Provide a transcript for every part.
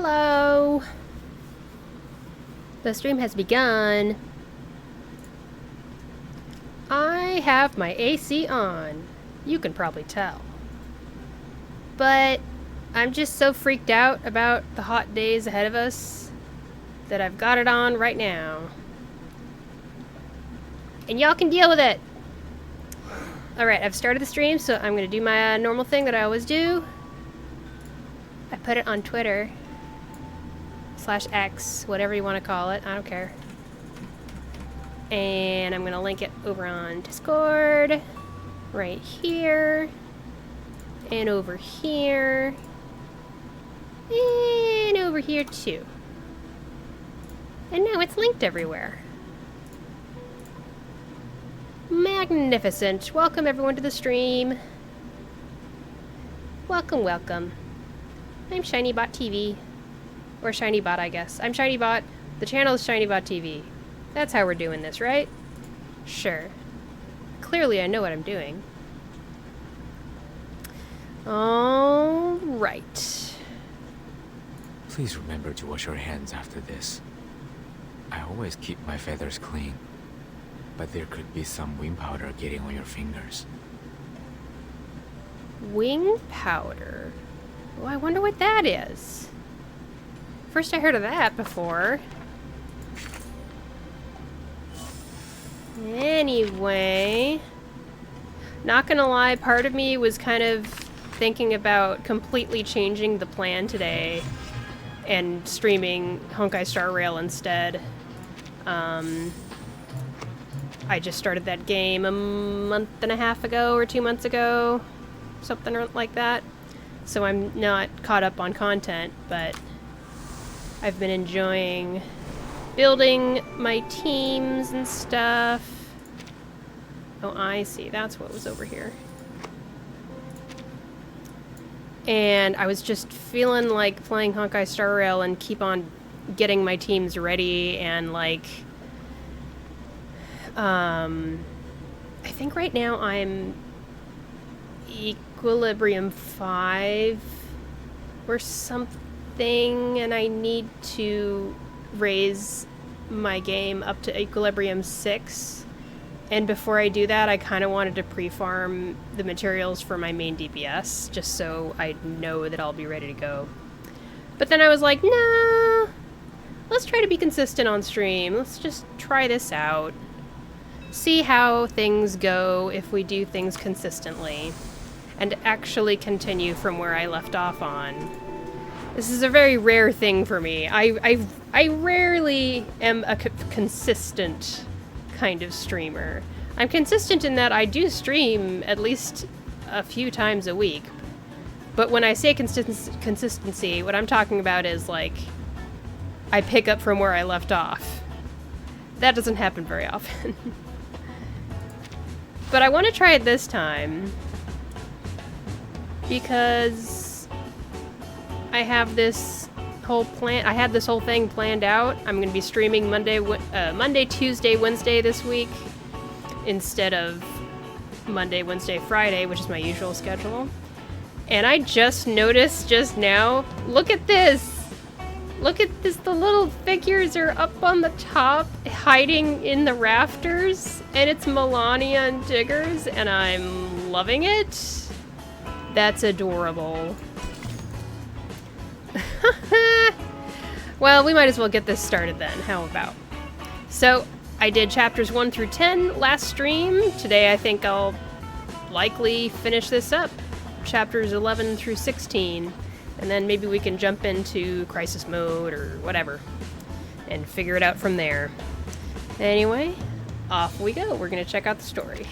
Hello! The stream has begun. I have my AC on. You can probably tell. But I'm just so freaked out about the hot days ahead of us that I've got it on right now. And y'all can deal with it! Alright, I've started the stream, so I'm gonna do my normal thing that I always do. I put it on Twitter. /X, whatever you want to call it. I don't care. And I'm gonna link it over on Discord. Right here. And over here. And over here too. And now it's linked everywhere. Magnificent. Welcome everyone to the stream. Welcome, welcome. I'm ShinyBotTV. Or ShinyBot, I guess. I'm ShinyBot. The channel is ShinyBotTV. That's how we're doing this, right? Sure. Clearly I know what I'm doing. Alright. Please remember to wash your hands after this. I always keep my feathers clean, but there could be some wing powder getting on your fingers. Wing powder? Oh, I wonder what that is. First I heard of that before. Anyway, not gonna lie, part of me was kind of thinking about completely changing the plan today and streaming Honkai Star Rail instead. I just started that game a month and a half ago or 2 months ago, something like that. So I'm not caught up on content, but I've been enjoying building my teams and stuff. Oh, I see. That's what was over here. And I was just feeling like playing Honkai Star Rail and keep on getting my teams ready and like... I think right now I'm Equilibrium 5 or something, and I need to raise my game up to Equilibrium 6. And before I do that, I kind of wanted to pre-farm the materials for my main DPS, just so I know that I'll be ready to go. But then I was like, nah, let's try to be consistent on stream. Let's just try this out. See how things go if we do things consistently. And actually continue from where I left off on. This is a very rare thing for me. I rarely am a consistent kind of streamer. I'm consistent in that I do stream at least a few times a week. But when I say consistency, what I'm talking about is like I pick up from where I left off. That doesn't happen very often. But I want to try it this time because I have this whole plan. I had this whole thing planned out. I'm going to be streaming Monday, Tuesday, Wednesday this week instead of Monday, Wednesday, Friday, which is my usual schedule. And I just noticed just now, look at this! Look at this, the little figures are up on the top, hiding in the rafters, and it's Melania and Diggers, and I'm loving it. That's adorable. Well, we might as well get this started then. How about? So, I did chapters 1 through 10 last stream. Today I think I'll likely finish this up. Chapters 11 through 16. And then maybe we can jump into crisis mode or whatever. And figure it out from there. Anyway, off we go. We're gonna check out the story.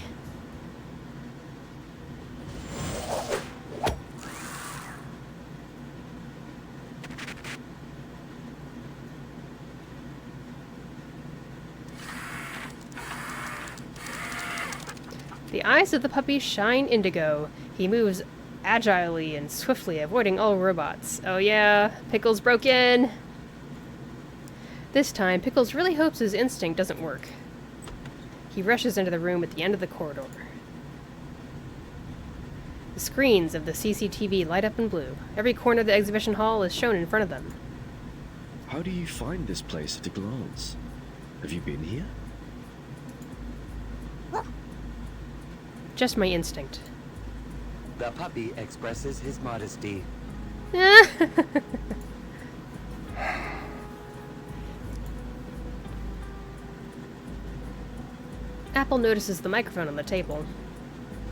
The eyes of the puppy shine indigo. He moves agilely and swiftly, avoiding all robots. Oh yeah, Pickles broke in! This time, Pickles really hopes his instinct doesn't work. He rushes into the room at the end of the corridor. The screens of the CCTV light up in blue. Every corner of the exhibition hall is shown in front of them. How do you find this place at a glance? Have you been here? Just my instinct. The puppy expresses his modesty. Apple notices the microphone on the table.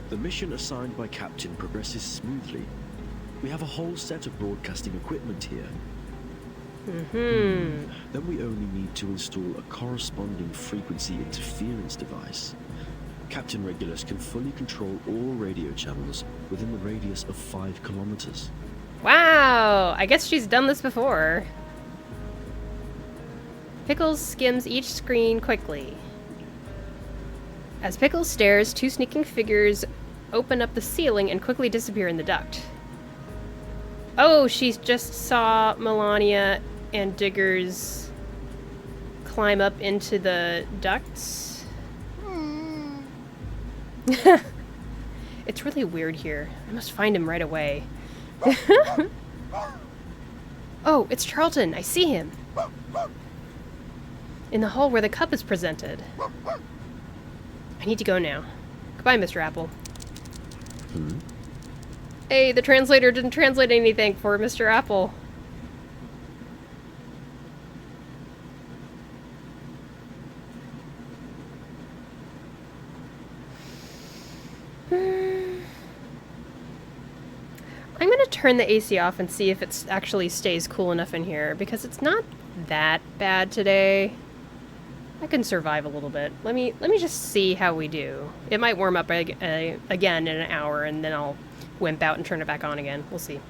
The mission assigned by Captain progresses smoothly. We have a whole set of broadcasting equipment here. Then we only need to install a corresponding frequency interference device. Captain Regulus can fully control all radio channels within the radius of 5 kilometers. Wow! I guess she's done this before. Pickles skims each screen quickly. As Pickles stares, 2 sneaking figures open up the ceiling and quickly disappear in the duct. Oh, she just saw Melania and Diggers climb up into the ducts. It's really weird here. I must find him right away. Oh, it's Charlton. I see him. In the hall where the cup is presented. I need to go now. Goodbye, Mr. Apple. Hey, the translator didn't translate anything for Mr. Apple. I'm gonna turn the AC off and see if it actually stays cool enough in here, because it's not that bad today. I can survive a little bit. Let me just see how we do. It might warm up again in an hour, and then I'll wimp out and turn it back on again. We'll see.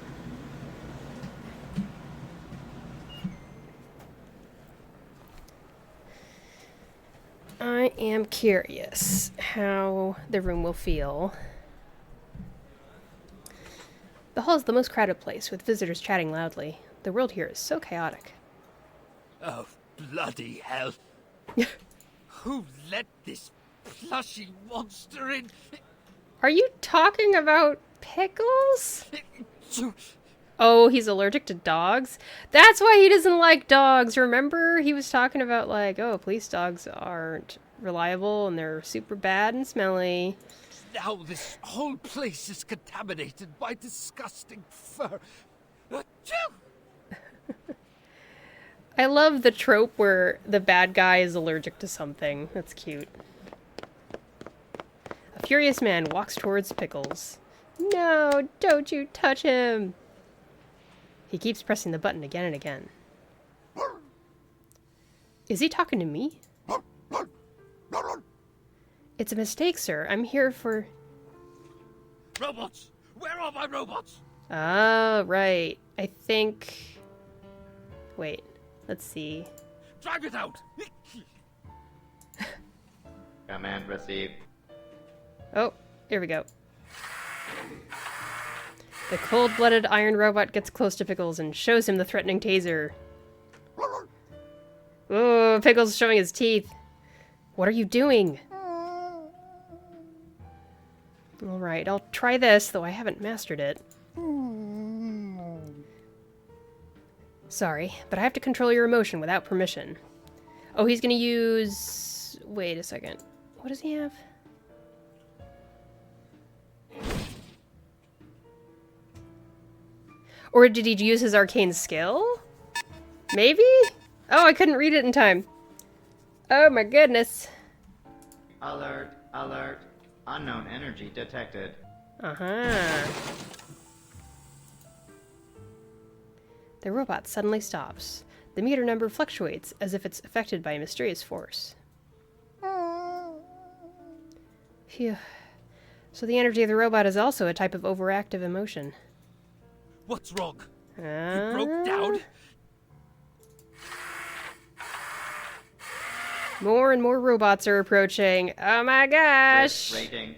I am curious how the room will feel. The hall is the most crowded place, with visitors chatting loudly. The world here is so chaotic. Oh, bloody hell. Who let this plushy monster in? Are you talking about Pickles? Oh, he's allergic to dogs? That's why he doesn't like dogs. Remember? He was talking about, like, oh, police dogs aren't reliable and they're super bad and smelly. Now this whole place is contaminated by disgusting fur. I love the trope where the bad guy is allergic to something. That's cute. A furious man walks towards Pickles. No, don't you touch him! He keeps pressing the button again and again. Is he talking to me? It's a mistake, sir. I'm here for... Robots! Where are my robots? Ah, right. I think... Wait, let's see. Drive it out! Command received. Oh, here we go. The cold-blooded iron robot gets close to Pickles and shows him the threatening taser. Oh, Pickles showing his teeth. What are you doing? Alright, I'll try this, though I haven't mastered it. Sorry, but I have to control your emotion without permission. Oh, he's gonna use... Wait a second. What does he have? Or did he use his arcane skill? Maybe? Oh, I couldn't read it in time. Oh my goodness. Alert, alert. Unknown energy detected. Uh-huh. The robot suddenly stops. The meter number fluctuates as if it's affected by a mysterious force. Phew. So the energy of the robot is also a type of overactive emotion. What's wrong? You broke down? More and more robots are approaching. Oh my gosh! Rating.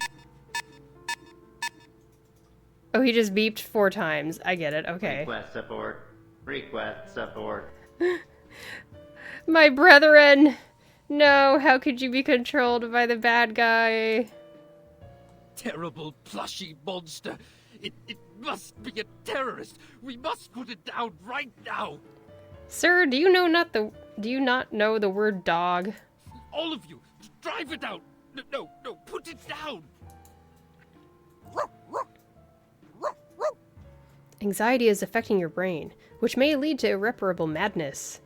Oh, he just beeped 4 times. I get it. Okay. Request support. Request support. My brethren! No, how could you be controlled by the bad guy? Terrible plushy monster. It must be a terrorist. We must put it down right now. Sir, do you not know the word dog? All of you, drive it out. No, put it down. Anxiety is affecting your brain, which may lead to irreparable madness.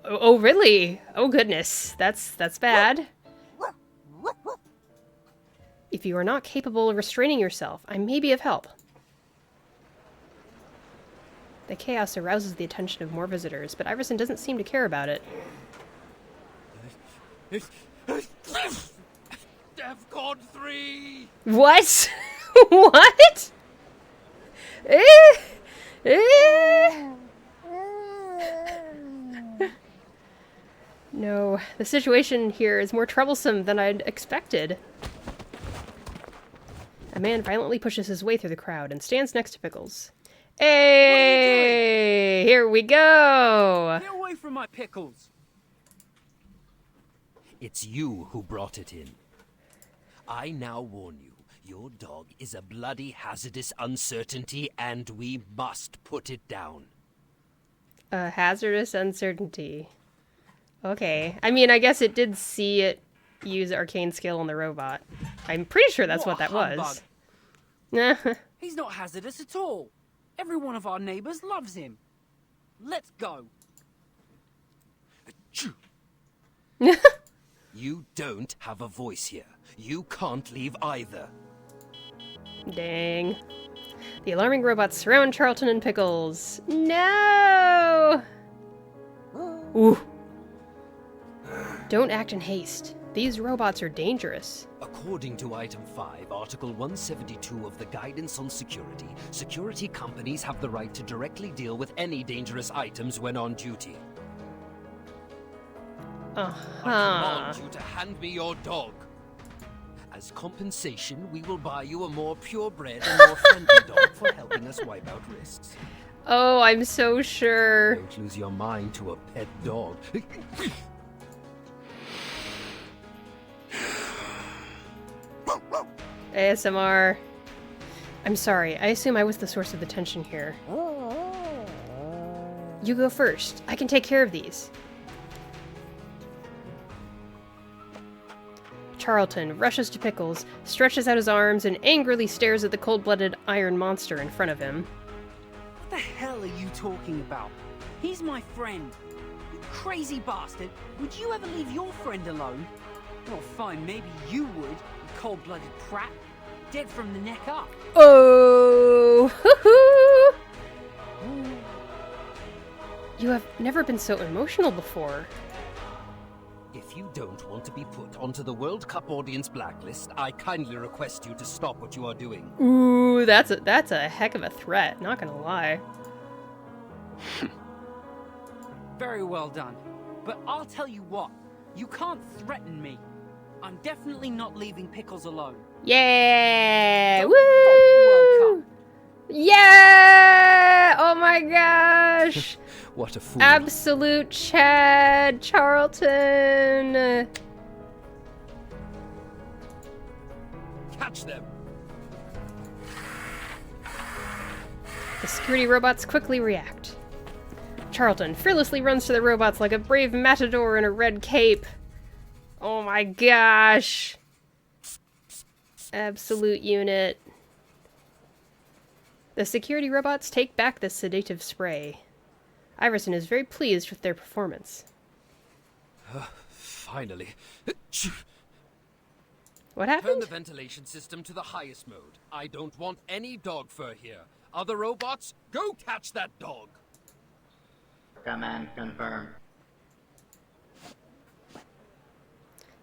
Oh, really? Oh, goodness. That's bad. If you are not capable of restraining yourself, I may be of help. The chaos arouses the attention of more visitors, but Iverson doesn't seem to care about it. DEFCON 3! What? What? No, the situation here is more troublesome than I'd expected. A man violently pushes his way through the crowd and stands next to Pickles. Hey! Here we go! Get away from my pickles! It's you who brought it in. I now warn you, your dog is a bloody hazardous uncertainty and we must put it down. A hazardous uncertainty. Okay. I mean, I guess it did see it use arcane skill on the robot. I'm pretty sure that's what that was. He's not hazardous at all. Every one of our neighbors loves him. Let's go. You don't have a voice here. You can't leave either. Dang. The alarming robots surround Charlton and Pickles. No! Ooh. Don't act in haste. These robots are dangerous. According to Item 5, Article 172 of the Guidance on Security, security companies have the right to directly deal with any dangerous items when on duty. I command you to hand me your dog. As compensation, we will buy you a more purebred and more friendly dog for helping us wipe out risks. Oh, I'm so sure. Don't lose your mind to a pet dog. ASMR. I'm sorry. I assume I was the source of the tension here. You go first. I can take care of these. Charlton rushes to Pickles, stretches out his arms, and angrily stares at the cold-blooded iron monster in front of him. What the hell are you talking about? He's my friend. You crazy bastard. Would you ever leave your friend alone? Well, fine, maybe you would, you cold-blooded prat. Dead from the neck up. Oh! You have never been so emotional before. If you don't want to be put onto the World Cup audience blacklist, I kindly request you to stop what you are doing. Ooh, that's a heck of a threat, not gonna lie. Very well done. But I'll tell you what, you can't threaten me. I'm definitely not leaving Pickles alone. Yeah! Go Woo! Yeah! Oh my gosh! What a fool. Absolute Chad Charlton! Catch them. The security robots quickly react. Charlton fearlessly runs to the robots like a brave matador in a red cape. Oh my gosh! Absolute unit. The security robots take back the sedative spray. Iverson is very pleased with their performance. Finally. What Turn happened? the ventilation system to the highest mode. I don't want any dog fur here. Other robots, go catch that dog. Command confirmed.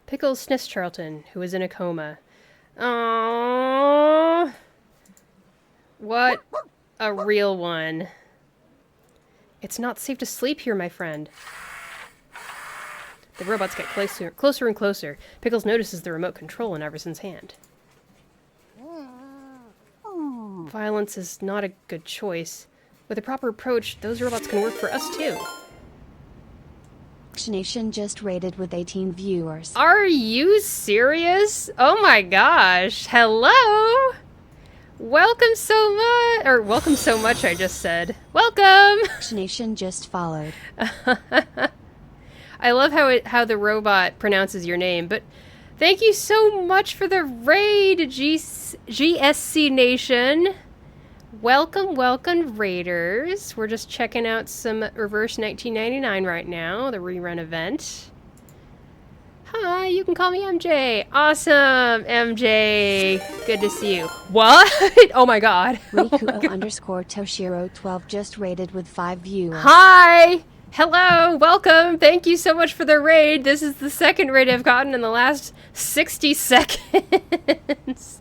Pickles sniffs Charlton, who is in a coma. Aww. What a real one. It's not safe to sleep here, my friend. The robots get closer and closer. Pickles notices the remote control in Iverson's hand. Violence is not a good choice. With a proper approach, those robots can work for us too. Nation just rated with 18 viewers. Are you serious? Oh my gosh. Hello? Welcome so much, or welcome so much, I just said. Welcome! Nation just followed. I love how the robot pronounces your name, but thank you so much for the raid, GSC Nation. Welcome, welcome, raiders. We're just checking out some Reverse 1999 right now, the rerun event. Hi, you can call me MJ. Awesome, MJ. Good to see you. What? Oh my god. Riku underscore Toshiro 12 just raided with 5 viewers. Hi! Hello, welcome. Thank you so much for the raid. This is the second raid I've gotten in the last 60 seconds.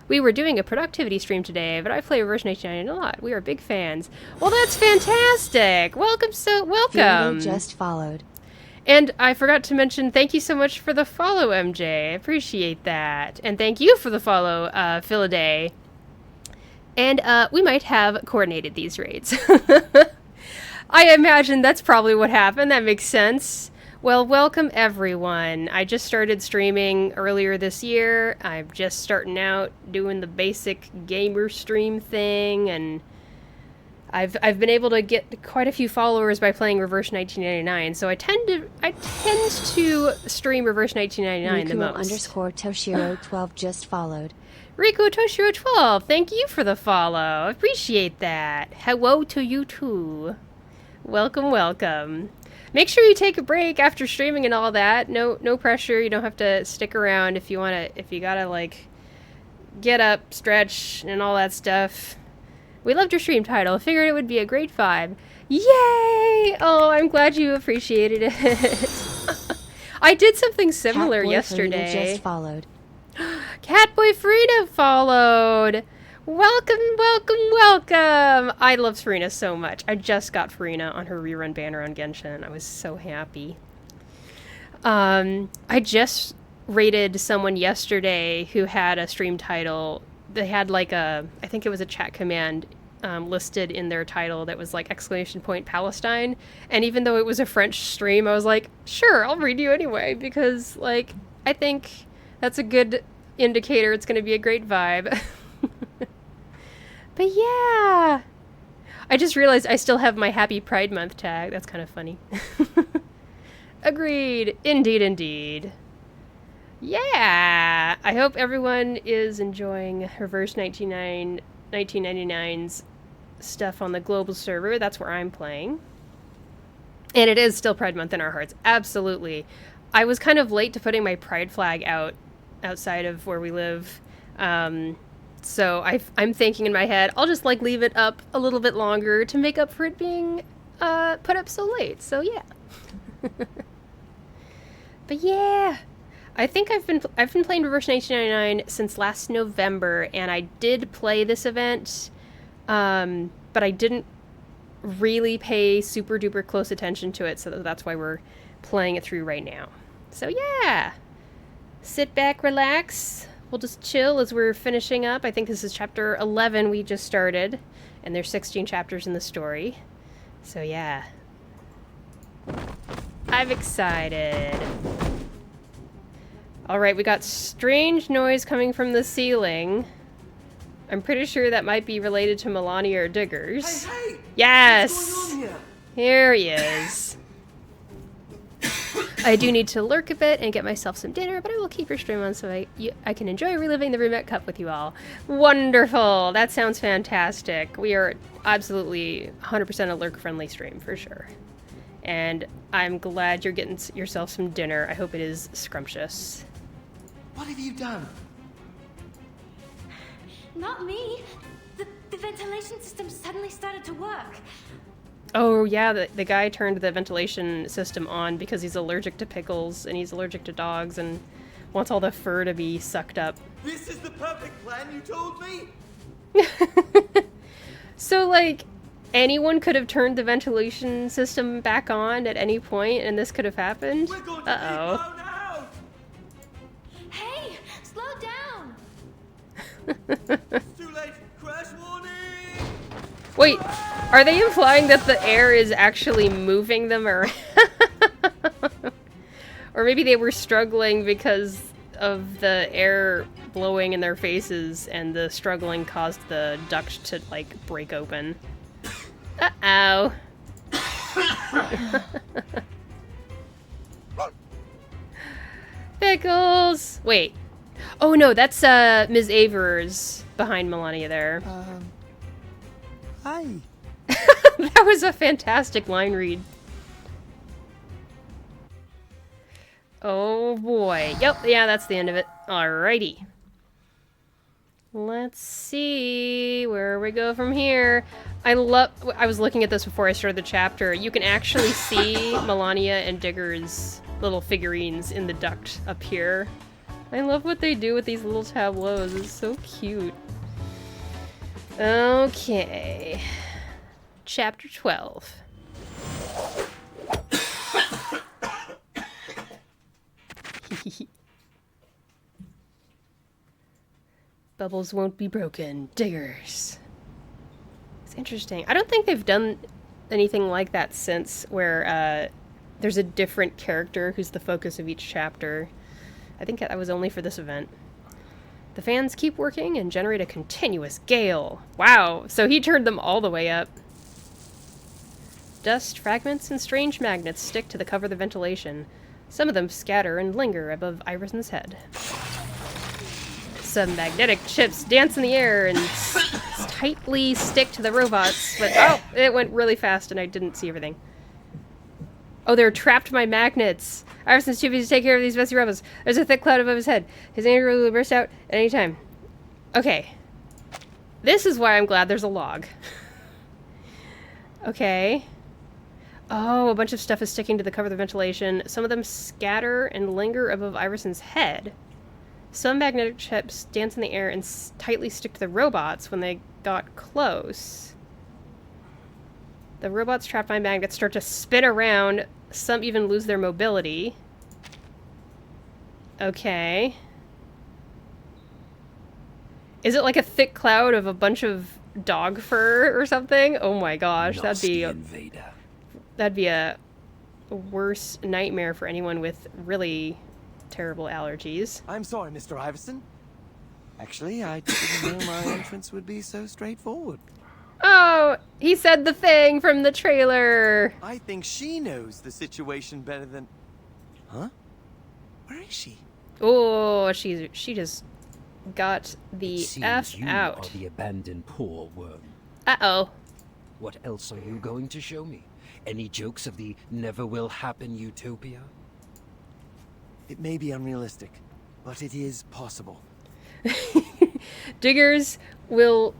We were doing a productivity stream today, but I play Reverse 1999 a lot. We are big fans. Well, that's fantastic. Welcome, welcome. Just followed. And I forgot to mention, thank you so much for the follow, MJ. I appreciate that. And thank you for the follow, Philaday. And we might have coordinated these raids. I imagine that's probably what happened. That makes sense. Well, welcome everyone. I just started streaming earlier this year. I'm just starting out doing the basic gamer stream thing, and I've been able to get quite a few followers by playing Reverse 1999. So I tend to stream Reverse 1999 the most. Underscore Toshiro 12 just followed. Riku Toshiro 12, thank you for the follow. I appreciate that. Hello to you too. Welcome, welcome. Make sure you take a break after streaming and all that. No pressure. You don't have to stick around if you gotta like get up, stretch, and all that stuff. We loved your stream title. Figured it would be a great vibe. Yay! Oh, I'm glad you appreciated it. I did something similar yesterday. Catboy just followed. Catboy Farina followed. Welcome, welcome, welcome. I love Farina so much. I just got Farina on her rerun banner on Genshin. I was so happy. I just rated someone yesterday who had a stream title. They had like I think it was a chat command listed in their title that was like ! Palestine. And even though it was a French stream, I was like, sure, I'll read you anyway, because like, I think that's a good indicator it's going to be a great vibe. But yeah, I just realized I still have my Happy Pride Month tag. That's kind of funny. Agreed. Indeed, indeed. Yeah! I hope everyone is enjoying Reverse 1999's stuff on the global server. That's where I'm playing. And it is still Pride Month in our hearts. Absolutely. I was kind of late to putting my Pride flag outside of where we live. So I'm thinking in my head, I'll just like leave it up a little bit longer to make up for it being put up so late. So yeah. But yeah. I think I've been playing Reverse 1999 since last November, and I did play this event, but I didn't really pay super duper close attention to it, so that's why we're playing it through right now. So yeah, sit back, relax. We'll just chill as we're finishing up. I think this is chapter 11 we just started, and there's 16 chapters in the story. So yeah, I'm excited. Alright, we got strange noise coming from the ceiling. I'm pretty sure that might be related to Melania or Diggers. Hey! Yes! What's going on here? Here he is. I do need to lurk a bit and get myself some dinner, but I will keep your stream on so I can enjoy reliving the Rimet Cup with you all. Wonderful! That sounds fantastic. We are absolutely 100% a lurk-friendly stream, for sure. And I'm glad you're getting yourself some dinner. I hope it is scrumptious. What have you done? Not me. The ventilation system suddenly started to work. Oh yeah, the guy turned the ventilation system on because he's allergic to pickles and he's allergic to dogs and wants all the fur to be sucked up. This is the perfect plan you told me? So like, anyone could have turned the ventilation system back on at any point and this could have happened? We're going to be blown out! Hey, slow down! It's too late! Crash warning! Wait, are they implying that the air is actually moving them around? Or maybe they were struggling because of the air blowing in their faces and the struggling caused the duct to, like, break open. Uh-oh. Pickles! Wait. Oh no, that's Ms. Avers behind Melania there. Hi. That was a fantastic line read. Oh boy. Yep, yeah, that's the end of it. Alrighty. Let's see where we go from here. I was looking at this before I started the chapter. You can actually see Melania and Digger's little figurines in the duct up here. I love what they do with these little tableaus. It's so cute. Okay. Chapter 12. Bubbles won't be broken. Diggers. It's interesting. I don't think they've done anything like that since, where there's a different character who's the focus of each chapter. I think that was only for this event. The fans keep working and generate a continuous gale. Wow, so he turned them all the way up. Dust, fragments, and strange magnets stick to the cover of the ventilation. Some of them scatter and linger above Iverson's head. Some magnetic chips dance in the air and tightly stick to the robots, but oh, it went really fast and I didn't see everything. Oh, they're trapped by magnets. Iverson's too busy to take care of these messy robots. There's a thick cloud above his head. His anger will burst out at any time. Okay. This is why I'm glad there's a log. Okay. Oh, a bunch of stuff is sticking to the cover of the ventilation. Some of them scatter and linger above Iverson's head. Some magnetic chips dance in the air and tightly stick to the robots when they got close. The robots trapped by magnets start to spin around. Some even lose their mobility. Okay. Is it like a thick cloud of a bunch of dog fur or something? Oh my gosh, that'd be a worse nightmare for anyone with really terrible allergies. I'm sorry, Mr. Iverson. Actually, I didn't know my entrance would be so straightforward. Oh, he said the thing from the trailer. I think she knows the situation better than... Huh? Where is she? Oh, she just got the F you out. Are the abandoned poor worm. Uh-oh. What else are you going to show me? Any jokes of the never will happen utopia? It may be unrealistic, but it is possible. Diggers will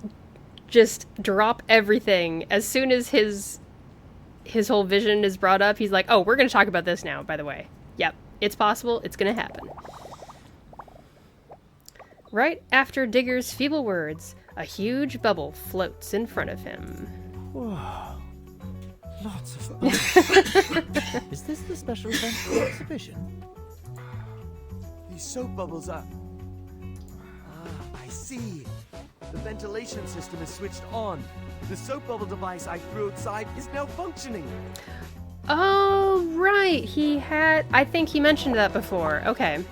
just drop everything as soon as his whole vision is brought up. He's like, oh, we're going to talk about this now, by the way. Yep, it's possible. It's going to happen. Right after Digger's feeble words, a huge bubble floats in front of him. Whoa. Lots of bubbles. Is this the special event for the exhibition? These soap bubbles are... Ah, I see. The ventilation system is switched on. The soap bubble device I threw outside is now functioning. Oh, right. I think he mentioned that before. Okay.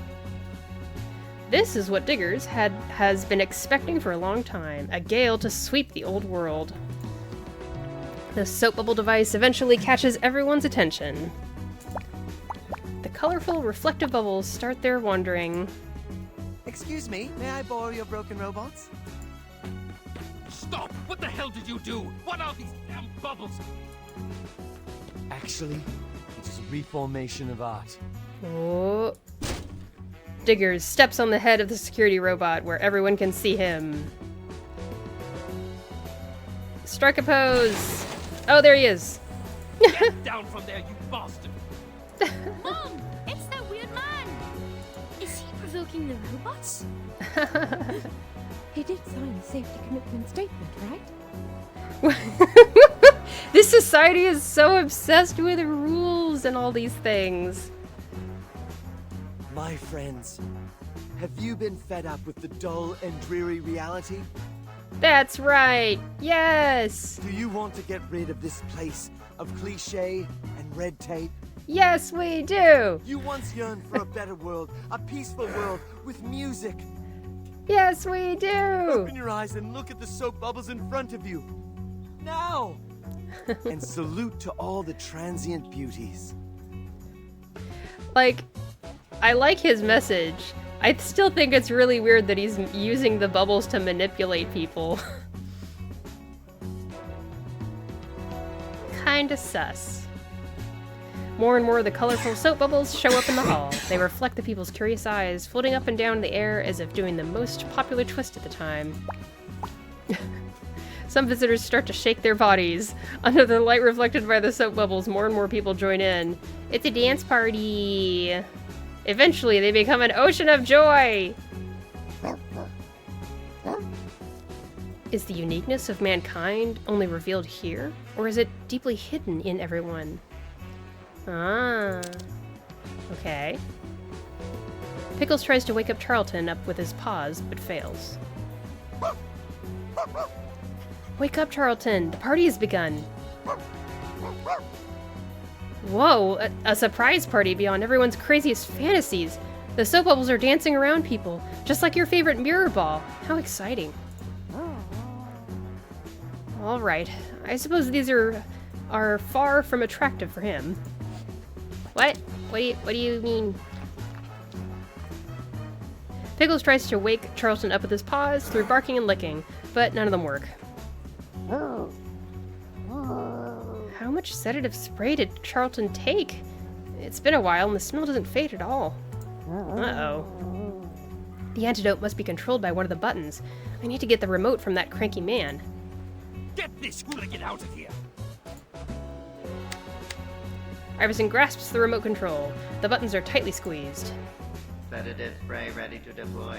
This is what Diggers has been expecting for a long time. A gale to sweep the old world. The soap bubble device eventually catches everyone's attention. The colorful, reflective bubbles start their wandering. Excuse me, may I borrow your broken robots? Stop! What the hell did you do? What are these damn bubbles? Actually, it's a reformation of art. Oh. Diggers steps on the head of the security robot where everyone can see him. Strike a pose! Oh, there he is! Get down from there, you bastard! Mom! It's that weird man! Is he provoking the robots? He did sign a safety commitment statement, right? This society is so obsessed with rules and all these things. My friends, have you been fed up with the dull and dreary reality? That's right! Yes! Do you want to get rid of this place of cliché and red tape? Yes, we do! You once yearned for a better world, a peaceful world with music. Yes, we do! Open your eyes and look at the soap bubbles in front of you. Now! And salute to all the transient beauties. Like, I like his message. I still think it's really weird that he's using the bubbles to manipulate people. Kinda sus. More and more of the colorful soap bubbles show up in the hall. They reflect the people's curious eyes, floating up and down in the air as if doing the most popular twist at the time. Some visitors start to shake their bodies. Under the light reflected by the soap bubbles, more and more people join in. It's a dance party! Eventually, they become an ocean of joy! Is the uniqueness of mankind only revealed here? Or is it deeply hidden in everyone? Ah. Okay. Pickles tries to wake up Charlton up with his paws, but fails. Wake up, Charlton! The party has begun! Whoa! A surprise party beyond everyone's craziest fantasies! The soap bubbles are dancing around people, just like your favorite mirror ball! How exciting! Alright, I suppose these are far from attractive for him. What? What do you mean? Pickles tries to wake Charlton up with his paws through barking and licking, but none of them work. How much sedative spray did Charlton take? It's been a while and the smell doesn't fade at all. Uh-oh. The antidote must be controlled by one of the buttons. I need to get the remote from that cranky man. Get this hooligan out of here! Iverson grasps the remote control. The buttons are tightly squeezed. Sedative spray ready to deploy.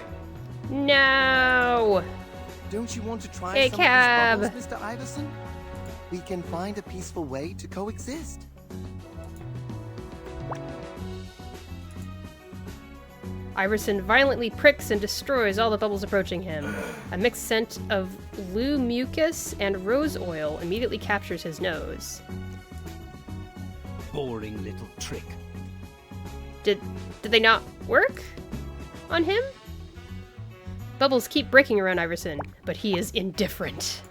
No! Don't you want to try Hey, some Cab. of these bubbles, Mr. Iverson? We can find a peaceful way to coexist. Iverson violently pricks and destroys all the bubbles approaching him. A mixed scent of blue mucus and rose oil immediately captures his nose. Boring little trick. Did they not work on him? Bubbles keep breaking around Iverson, but he is indifferent.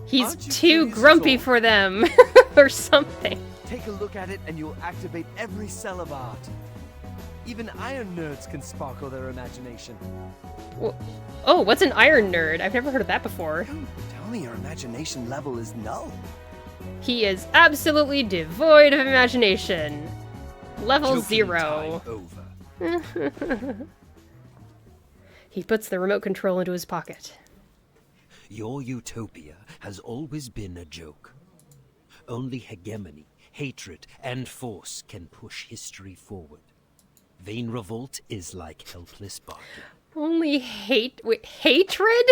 He's too grumpy for them, or something. Take a look at it and you'll activate every cell of art. Even iron nerds can sparkle their imagination. Oh, what's an iron nerd? I've never heard of that before. Don't tell me your imagination level is null. He is absolutely devoid of imagination. Level 0. He puts the remote control into his pocket. Your utopia has always been a joke. Only hegemony, hatred, and force can push history forward. Vain revolt is like helpless barking. Only hatred?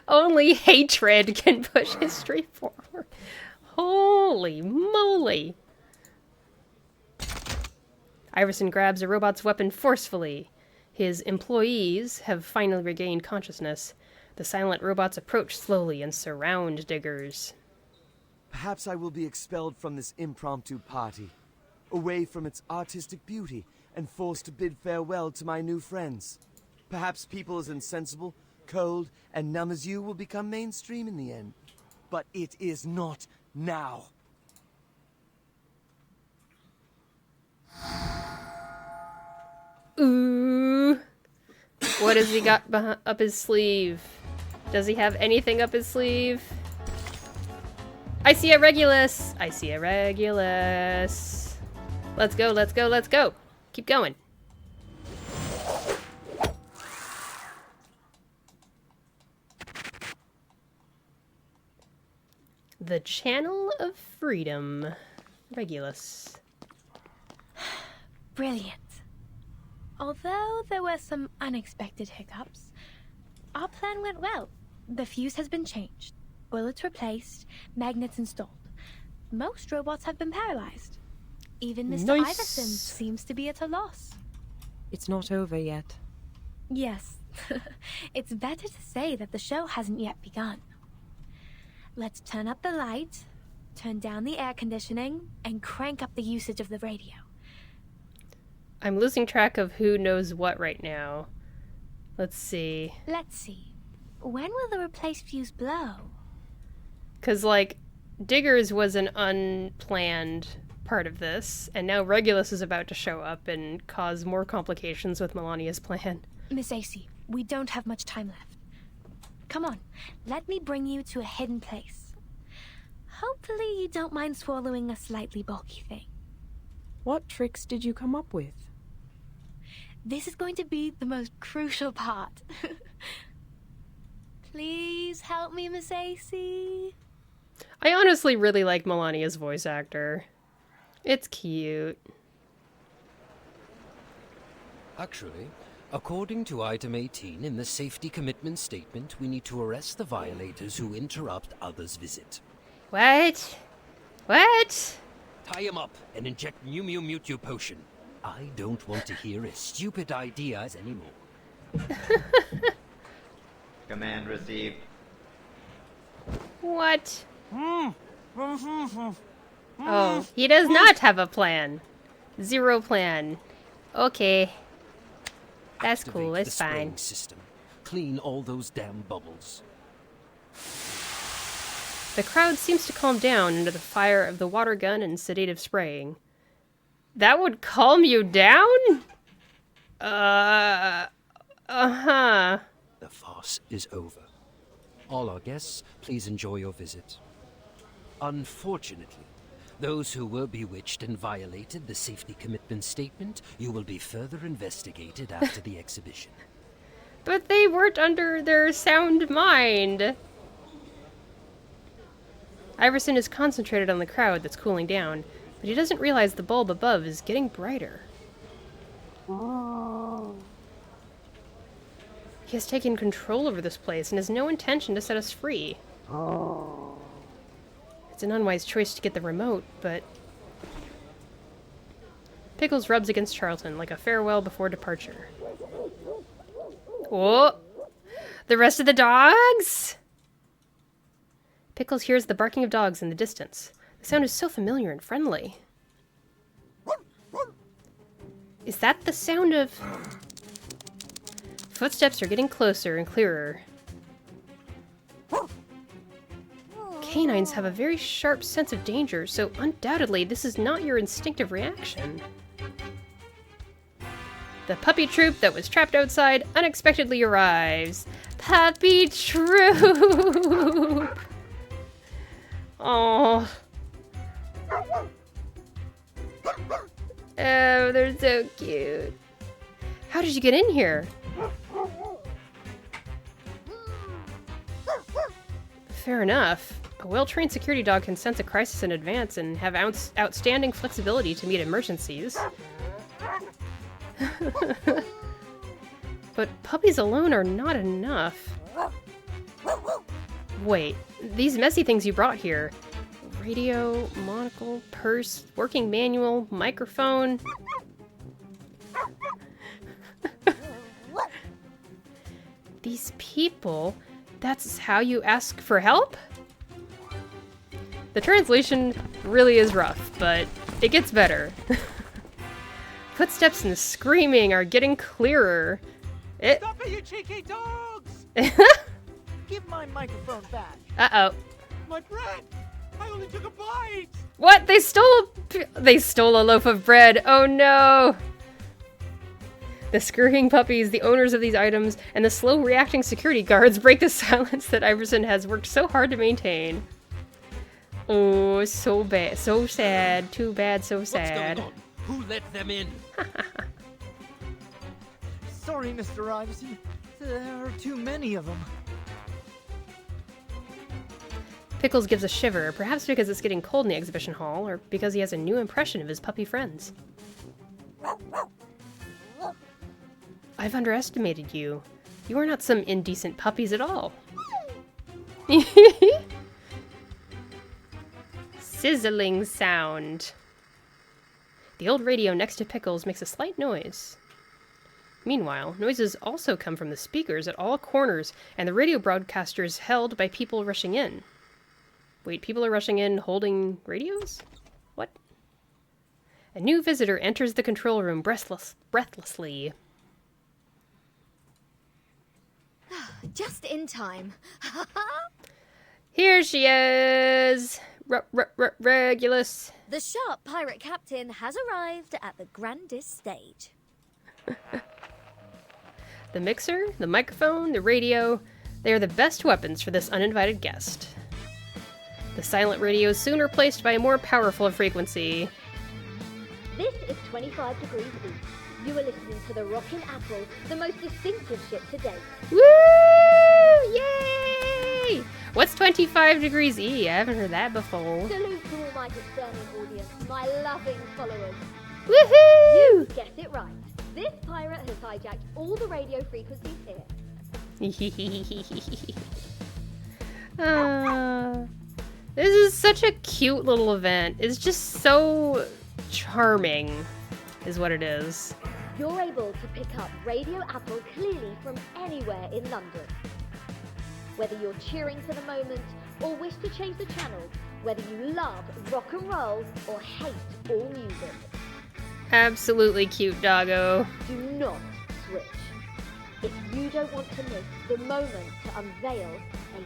Only hatred can push history forward. Holy moly. Iverson grabs a robot's weapon forcefully. His employees have finally regained consciousness. The silent robots approach slowly and surround Diggers. Perhaps I will be expelled from this impromptu party, away from its artistic beauty, and forced to bid farewell to my new friends. Perhaps people as insensible, cold, and numb as you will become mainstream in the end. But it is not now. Ooh. What has he got up his sleeve? Does he have anything up his sleeve? I see a Regulus! I see a Regulus. Let's go, let's go, let's go. Keep going. The Channel of Freedom. Regulus. Brilliant. Although there were some unexpected hiccups, our plan went well. The fuse has been changed, bullets replaced, magnets installed. Most robots have been paralyzed. Even Mr. Iverson seems to be at a loss. It's not over yet. Yes, it's better to say that the show hasn't yet begun. Let's turn up the light, turn down the air conditioning, and crank up the usage of the radio. I'm losing track of who knows what right now. Let's see. Let's see. When will the replaced fuse blow? Because, like, Diggers was an unplanned part of this, and now Regulus is about to show up and cause more complications with Melania's plan. Miss AC, we don't have much time left. Come on, let me bring you to a hidden place. Hopefully you don't mind swallowing a slightly bulky thing. What tricks did you come up with? This is going to be the most crucial part. Please help me, Miss AC. I honestly really like Melania's voice actor. It's cute. Actually, according to item 18 in the safety commitment statement, we need to arrest the violators who interrupt others' visit. What? What? Tie him up and inject Mew Mew Mewtwo potion. I don't want to hear his stupid ideas anymore. Command received. What? Oh, he does not have a plan. Zero plan. Okay. That's Activate cool, it's the spraying fine. system. Clean all those damn bubbles. The crowd seems to calm down under the fire of the water gun and sedative spraying. That would calm you down? Uh-huh. The farce is over. All our guests, please enjoy your visit. Unfortunately, those who were bewitched and violated the safety commitment statement, you will be further investigated after the exhibition. But they weren't under their sound mind. Iverson is concentrated on the crowd that's cooling down, but he doesn't realize the bulb above is getting brighter. He has taken control over this place and has no intention to set us free. It's an unwise choice to get the remote, but... Pickles rubs against Charlton like a farewell before departure. Whoa! The rest of the dogs? Pickles hears the barking of dogs in the distance. The sound is so familiar and friendly. Is that the sound of... Footsteps are getting closer and clearer. Canines have a very sharp sense of danger, so undoubtedly this is not your instinctive reaction. The puppy troop that was trapped outside unexpectedly arrives. Puppy troop! Oh. Oh, they're so cute. How did you get in here? Fair enough. A well-trained security dog can sense a crisis in advance and have outstanding flexibility to meet emergencies. But puppies alone are not enough. Wait, these messy things you brought here. Radio, monocle, purse, working manual, microphone. These people, that's how you ask for help? The translation really is rough, but it gets better. Footsteps and screaming are getting clearer. Stop it, you cheeky dogs! Give my microphone back. Uh-oh. My bread! I only took a bite! What? They stole a loaf of bread. Oh no! The scurrying puppies, the owners of these items, and the slow-reacting security guards break the silence that Iverson has worked so hard to maintain. Oh, so bad. So sad. Too bad, so sad. What's going on? Who let them in? Sorry, Mr. Iverson. There are too many of them. Pickles gives a shiver, perhaps because it's getting cold in the exhibition hall, or because he has a new impression of his puppy friends. I've underestimated you. You are not some indecent puppies at all. Sizzling sound. The old radio next to Pickles makes a slight noise. Meanwhile, noises also come from the speakers at all corners and the radio broadcasters held by people rushing in. Wait, people are rushing in holding radios? What? A new visitor enters the control room breathlessly. Just in time. Here she is! Regulus. The sharp pirate captain has arrived at the grandest stage. The mixer, the microphone, the radio, they are the best weapons for this uninvited guest. The silent radio is soon replaced by a more powerful frequency. This is 25 degrees east. You are listening to the Rockin' Apple, the most distinctive ship to date. Woo! Yay! What's 25 degrees E? I haven't heard that before. Salute to all my discerning audience, my loving followers. Woohoo! You guessed it right. This pirate has hijacked all the radio frequencies here. This is such a cute little event. It's just so charming, is what it is. You're able to pick up Radio Apple clearly from anywhere in London. Whether you're cheering for the moment or wish to change the channel, whether you love rock and roll or hate all music. Absolutely cute, doggo. Do not switch. If you don't want to miss the moment to unveil a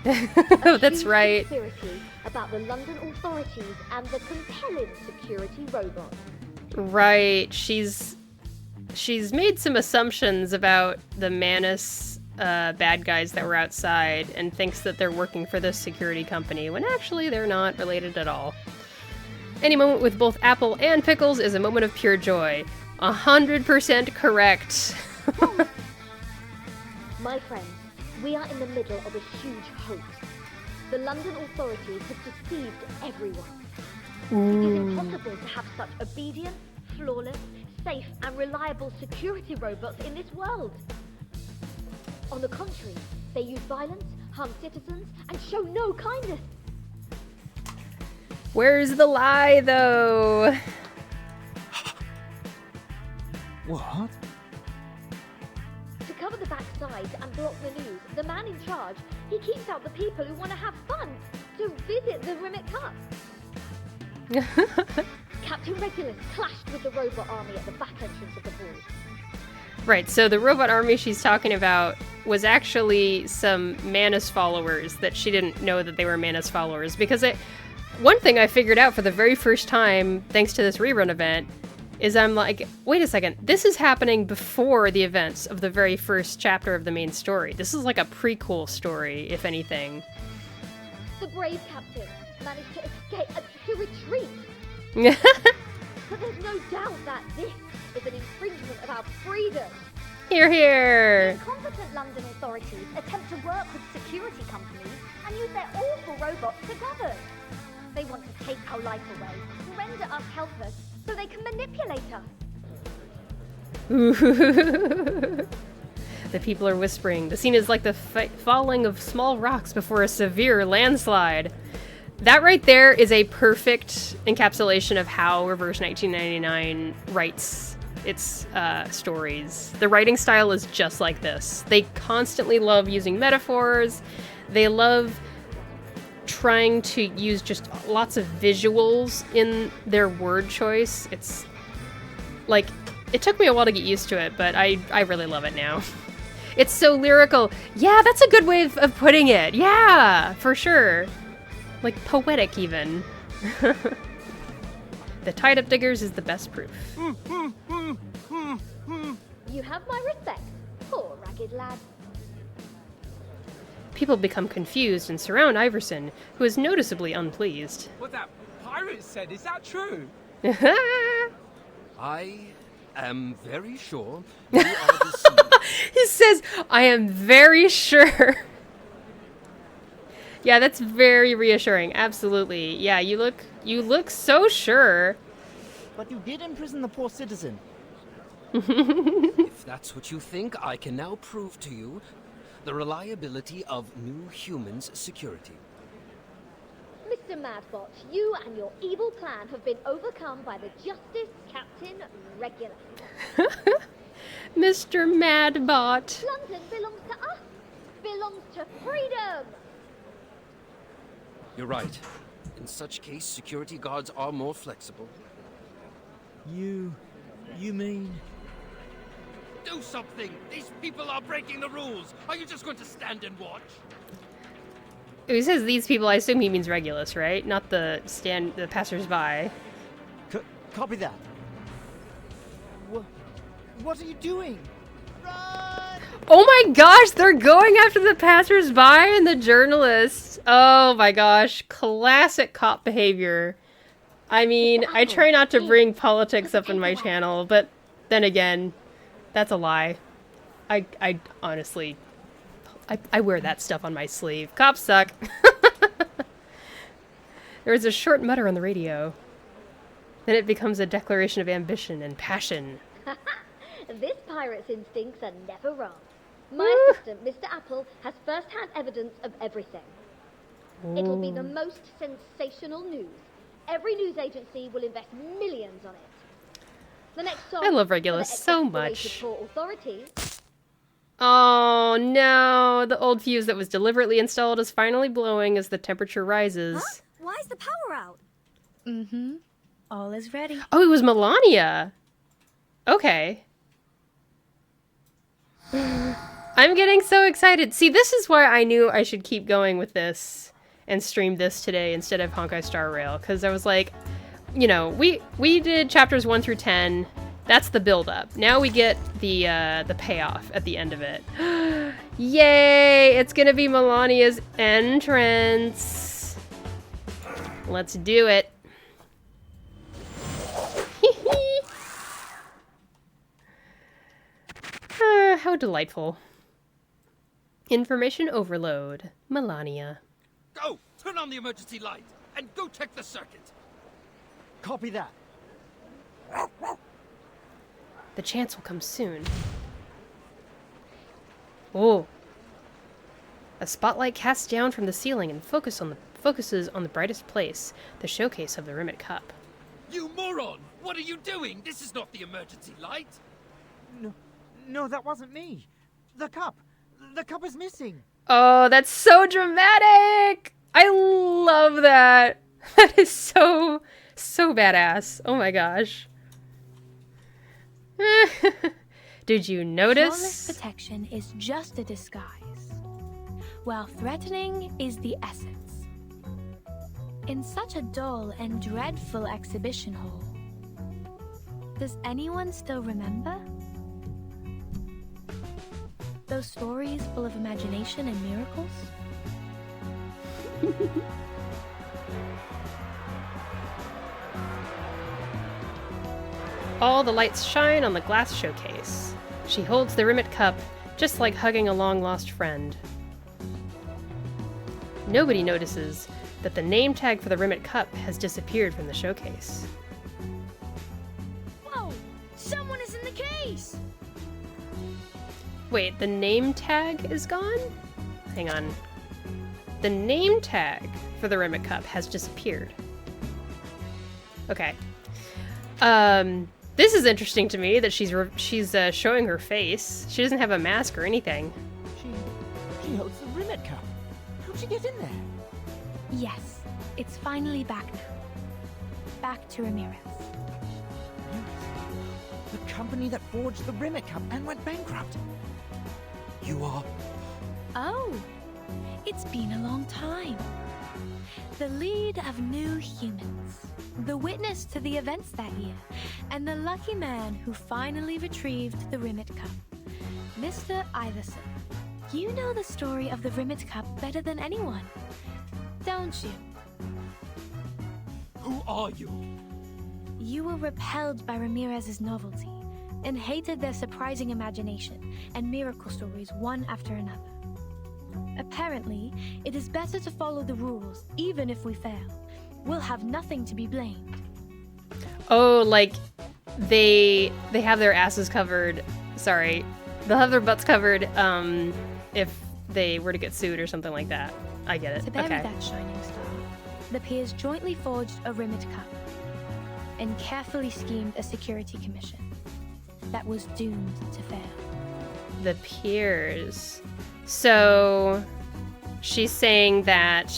conspiracy. That's right. Conspiracy about the London authorities and the compelling security robot. Right. She's made some assumptions about the Manus bad guys that were outside and thinks that they're working for this security company when actually they're not related at all. Any moment with both Apple and Pickles is a moment of pure joy. 100% correct. My friends, we are in the middle of a huge hoax. The London authorities have deceived everyone. It is impossible to have such obedient, flawless, safe and reliable security robots in this world. On the contrary, they use violence, harm citizens, and show no kindness. Where's the lie, though? What? To cover the backside and block the news, the man in charge, he keeps out the people who want to have fun, to visit the Rimet Cup. Captain Regulus clashed with the robot army at the back entrance of the ball. Right, so the robot army she's talking about was actually some Manus followers that she didn't know that they were Manus followers. Because one thing I figured out for the very first time, thanks to this rerun event, is I'm like, wait a second, this is happening before the events of the very first chapter of the main story. This is like a prequel story, if anything. The brave captain managed to escape, to retreat. But there's no doubt that this is an infringement of our freedom. Hear, hear. Incompetent London authorities attempt to work with security companies and use their awful robots to govern. They want to take our life away, render us helpless, so they can manipulate us. The people are whispering. The scene is like the falling of small rocks before a severe landslide. That right there is a perfect encapsulation of how Reverse 1999 writes its stories. The writing style is just like this. They constantly love using metaphors. They love trying to use just lots of visuals in their word choice. It's like, it took me a while to get used to it, but I really love it now. It's so lyrical. Yeah, that's a good way of putting it. Yeah, for sure. Like poetic even. The tied up diggers is the best proof. You have my respect, poor ragged lad. People become confused and surround Iverson, who is noticeably unpleased. What that pirate said, is that true? I am very sure you are deceived. He says, I am very sure. Yeah, that's very reassuring. Absolutely. Yeah, you look so sure. But you did imprison the poor citizen. If that's what you think, I can now prove to you the reliability of New Human's security. Mr. Madbot, you and your evil plan have been overcome by the Justice Captain Regulus. Mr. Madbot. London belongs to us. Belongs to freedom. You're right. In such case, security guards are more flexible. You mean... Do something! These people are breaking the rules! Are you just going to stand and watch? He says these people, I assume he means Regulus, right? Not the passers-by. Copy that. What are you doing? Oh my gosh, they're going after the passers-by and the journalists. Oh my gosh, classic cop behavior. I mean, I try not to bring politics up in my channel, but then again, that's a lie. I honestly, I wear that stuff on my sleeve. Cops suck. There is a short mutter on the radio. Then it becomes a declaration of ambition and passion. This pirate's instincts are never wrong. My assistant, Mr. Apple, has first-hand evidence of everything. It'll be the most sensational news. Every news agency will invest millions on it. The next song I love Regulus so much. Port authorities. Oh no, the old fuse that was deliberately installed is finally blowing as the temperature rises. Huh? Why is the power out? Mm-hmm. All is ready. Oh, it was Melania. Okay. I'm getting so excited. See, this is why I knew I should keep going with this and stream this today instead of Honkai Star Rail, because I was like, you know, we did chapters 1 through 10. That's the build-up. Now we get the payoff at the end of it. Yay! It's gonna be Melania's entrance. Let's do it. How delightful. Information overload. Melania. Go! Turn on the emergency light! And go check the circuit! Copy that. The chance will come soon. Oh. A spotlight casts down from the ceiling and focuses on the brightest place, the showcase of the Rimet Cup. You moron! What are you doing? This is not the emergency light! No, that wasn't me. The cup is missing. Oh, that's so dramatic! I love that. That is so badass. Oh my gosh. Did you notice? Flawless protection is just a disguise, while threatening is the essence. In such a dull and dreadful exhibition hall, does anyone still remember? Those stories full of imagination and miracles? All the lights shine on the glass showcase. She holds the Rimet Cup, just like hugging a long-lost friend. Nobody notices that the name tag for the Rimet Cup has disappeared from the showcase. Whoa! Someone is in the case! Wait, the name tag is gone? Hang on. The name tag for the Rimet Cup has disappeared. Okay. This is interesting to me that she's showing her face. She doesn't have a mask or anything. She holds the Rimet Cup. How'd she get in there? Yes, it's finally back now. Back to Ramirez. The company that forged the Rimet Cup and went bankrupt. You are... Oh, it's been a long time. The lead of new humans, the witness to the events that year, and the lucky man who finally retrieved the Rimet Cup, Mr. Iverson. You know the story of the Rimet Cup better than anyone, don't you? Who are you? You were repelled by Ramirez's novelty and hated their surprising imagination and miracle stories one after another. Apparently, it is better to follow the rules, even if we fail. We'll have nothing to be blamed. Oh, like, they have their asses covered. Sorry. They'll have their butts covered, if they were to get sued or something like that. I get it. To bury Okay. that shining star, the peers jointly forged a Rimet Cup and carefully schemed a security commission that was doomed to fail. The peers. So, she's saying that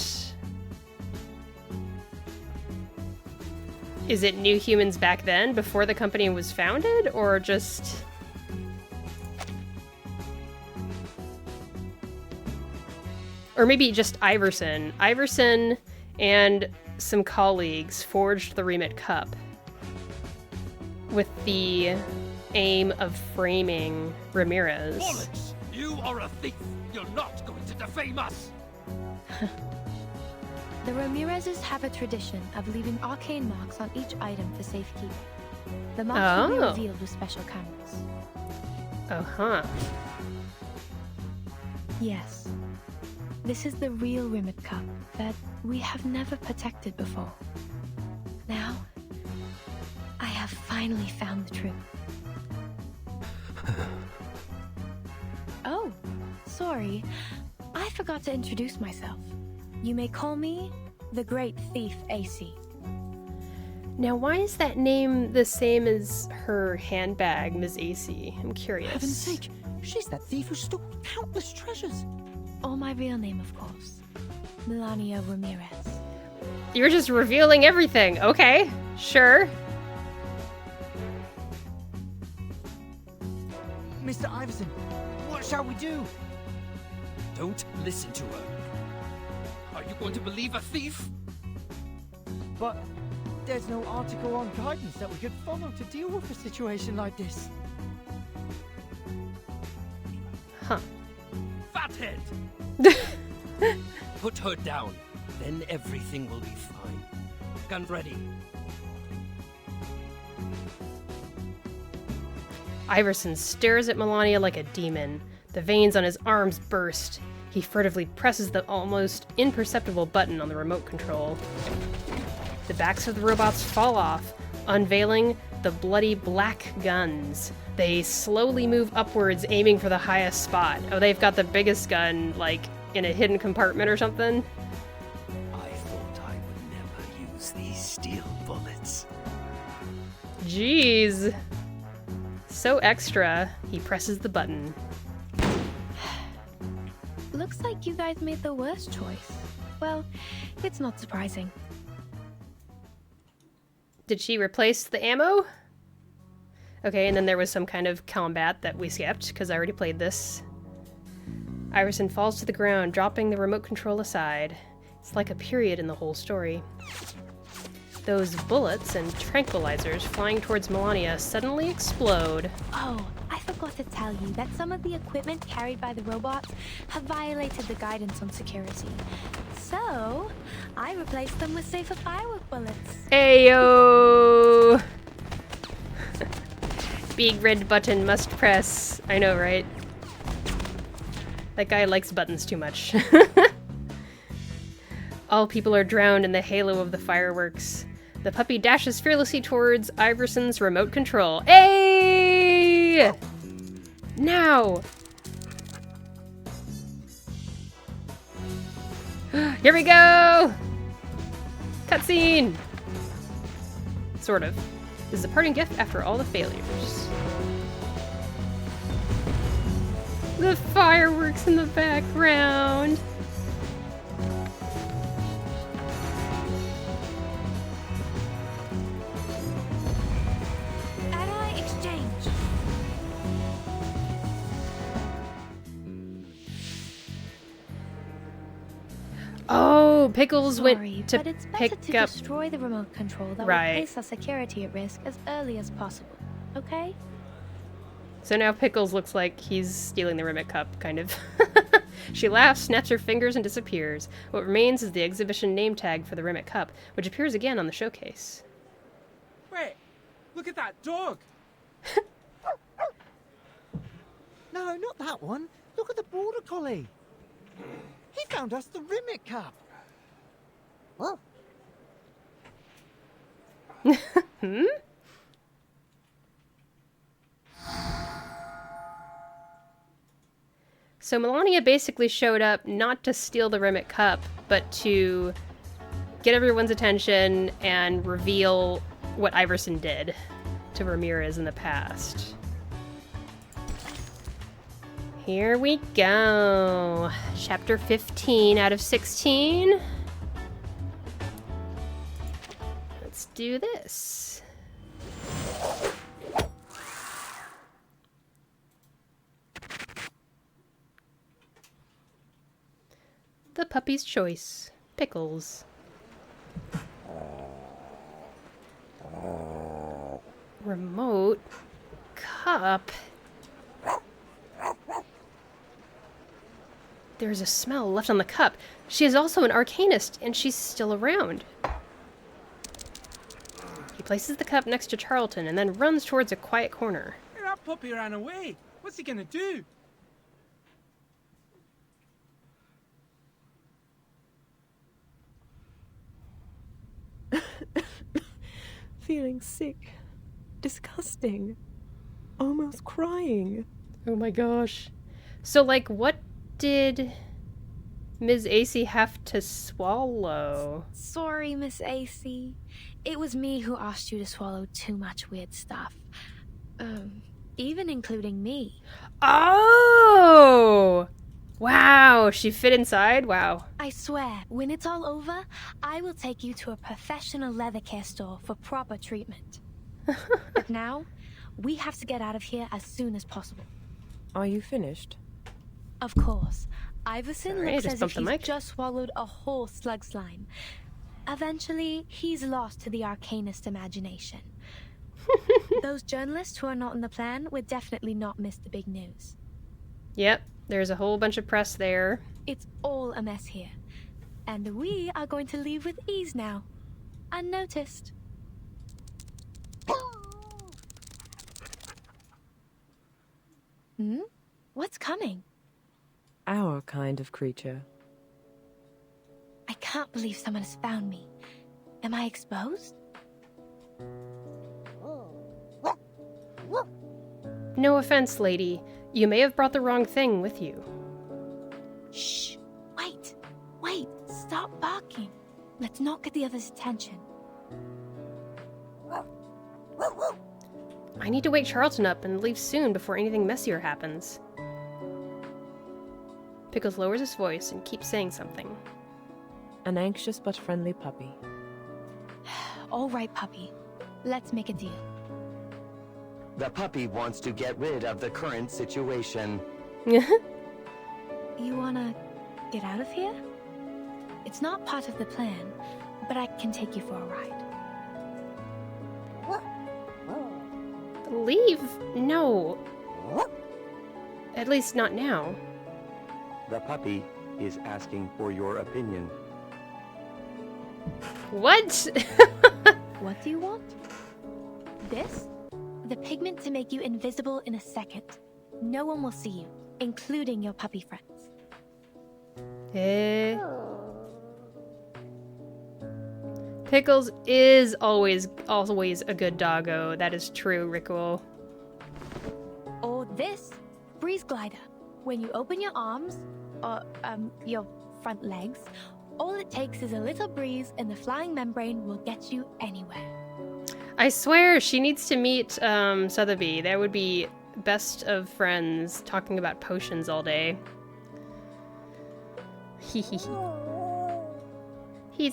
Is it New Humans back then, before the company was founded, or just... Or maybe just Iverson. Iverson and some colleagues forged the Rimet Cup with the aim of framing Ramirez. Bollocks! You are a thief! You're not going to defame us! The Ramirezes have a tradition of leaving arcane marks on each item for safekeeping. The marks will be revealed with special cameras. Uh-huh. Yes. This is the real Rimet Cup that we have never protected before. Now, I have finally found the truth. Oh, sorry. I forgot to introduce myself. You may call me the Great Thief AC. Now, why is that name the same as her handbag, Ms. AC? I'm curious. For heaven's sake, she's that thief who stole countless treasures. Or my real name, of course. Melania Ramirez. You're just revealing everything. Okay, sure. Mr. Iverson, what shall we do? Don't listen to her. Are you going to believe a thief? But there's no article on guidance that we could follow to deal with a situation like this. Huh. Fathead! Put her down, then everything will be fine. Gun ready. Iverson stares at Melania like a demon. The veins on his arms burst. He furtively presses the almost imperceptible button on the remote control. The backs of the robots fall off, unveiling the bloody black guns. They slowly move upwards, aiming for the highest spot. Oh, they've got the biggest gun, like, in a hidden compartment or something? I thought I would never use these steel bullets. Jeez. So extra. He presses the button. Looks like you guys made the worst choice. Well, it's not surprising. Did she replace the ammo? Okay, and then there was some kind of combat that we skipped, because I already played this. Iverson falls to the ground, dropping the remote control aside. It's like a period in the whole story. Those bullets and tranquilizers flying towards Melania suddenly explode. Oh, I forgot to tell you that some of the equipment carried by the robots have violated the guidance on security. So, I replaced them with safer firework bullets. Ayo! Big red button must press. I know, right? That guy likes buttons too much. All people are drowned in the halo of the fireworks. The puppy dashes fearlessly towards Iverson's remote control. Hey! Now! Here we go! Cutscene! Sort of. This is a parting gift after all the failures. The fireworks in the background! Ally exchange. Oh, Pickles Sorry, went to but it's better pick to up... destroy the remote control that Right. will place our security at risk as early as possible. Okay? So now Pickles looks like he's stealing the Rimet Cup, kind of. She laughs, snaps her fingers, and disappears. What remains is the exhibition name tag for the Rimet Cup, which appears again on the showcase. Wait, look at that dog! No, not that one. Look at the border collie. He found us the Rimet Cup. Oh. Hmm? So Melania basically showed up not to steal the Rimet Cup, but to get everyone's attention and reveal what Iverson did to Ramirez in the past. Here we go. Chapter 15 out of 16. Let's do this. The puppy's choice. Pickles. Remote cup. There's a smell left on the cup. She is also an arcanist, and she's still around. He places the cup next to Charlton and then runs towards a quiet corner. Hey, that puppy ran away. What's he gonna do? Feeling sick. Disgusting. Almost crying. Oh my gosh. So, like, what did Ms. AC have to swallow? Sorry, Miss AC. It was me who asked you to swallow too much weird stuff. Even including me. Oh! Wow, she fit inside? Wow. I swear, when it's all over, I will take you to a professional leather care store for proper treatment. But now, we have to get out of here as soon as possible. Are you finished? Of course. Iverson Sorry, looks I just as if bumped the he's mic. just swallowed a whole slug slime. Eventually, he's lost to the arcanist imagination. Those journalists who are not in the plan would definitely not miss the big news. Yep, there's a whole bunch of press there. It's all a mess here. And we are going to leave with ease now. Unnoticed. Hmm? What's coming? Our kind of creature. I can't believe someone has found me. Am I exposed? No offense, lady. You may have brought the wrong thing with you. Shh! Wait! Wait! Stop barking! Let's not get the others' attention. I need to wake Charlton up and leave soon before anything messier happens. Pickles lowers his voice and keeps saying something. An anxious but friendly puppy. All right, puppy. Let's make a deal. The puppy wants to get rid of the current situation. You wanna get out of here? It's not part of the plan, but I can take you for a ride. Leave? No. At least not now. The puppy is asking for your opinion. What? What do you want? This? The pigment to make you invisible in a second. No one will see you, including your puppy friends. Pickles is always a good doggo. That is true, Rickle. Or this, breeze glider. When you open your arms, or your front legs, all it takes is a little breeze and the flying membrane will get you anywhere. I swear she needs to meet Sotheby. That would be best of friends talking about potions all day. He's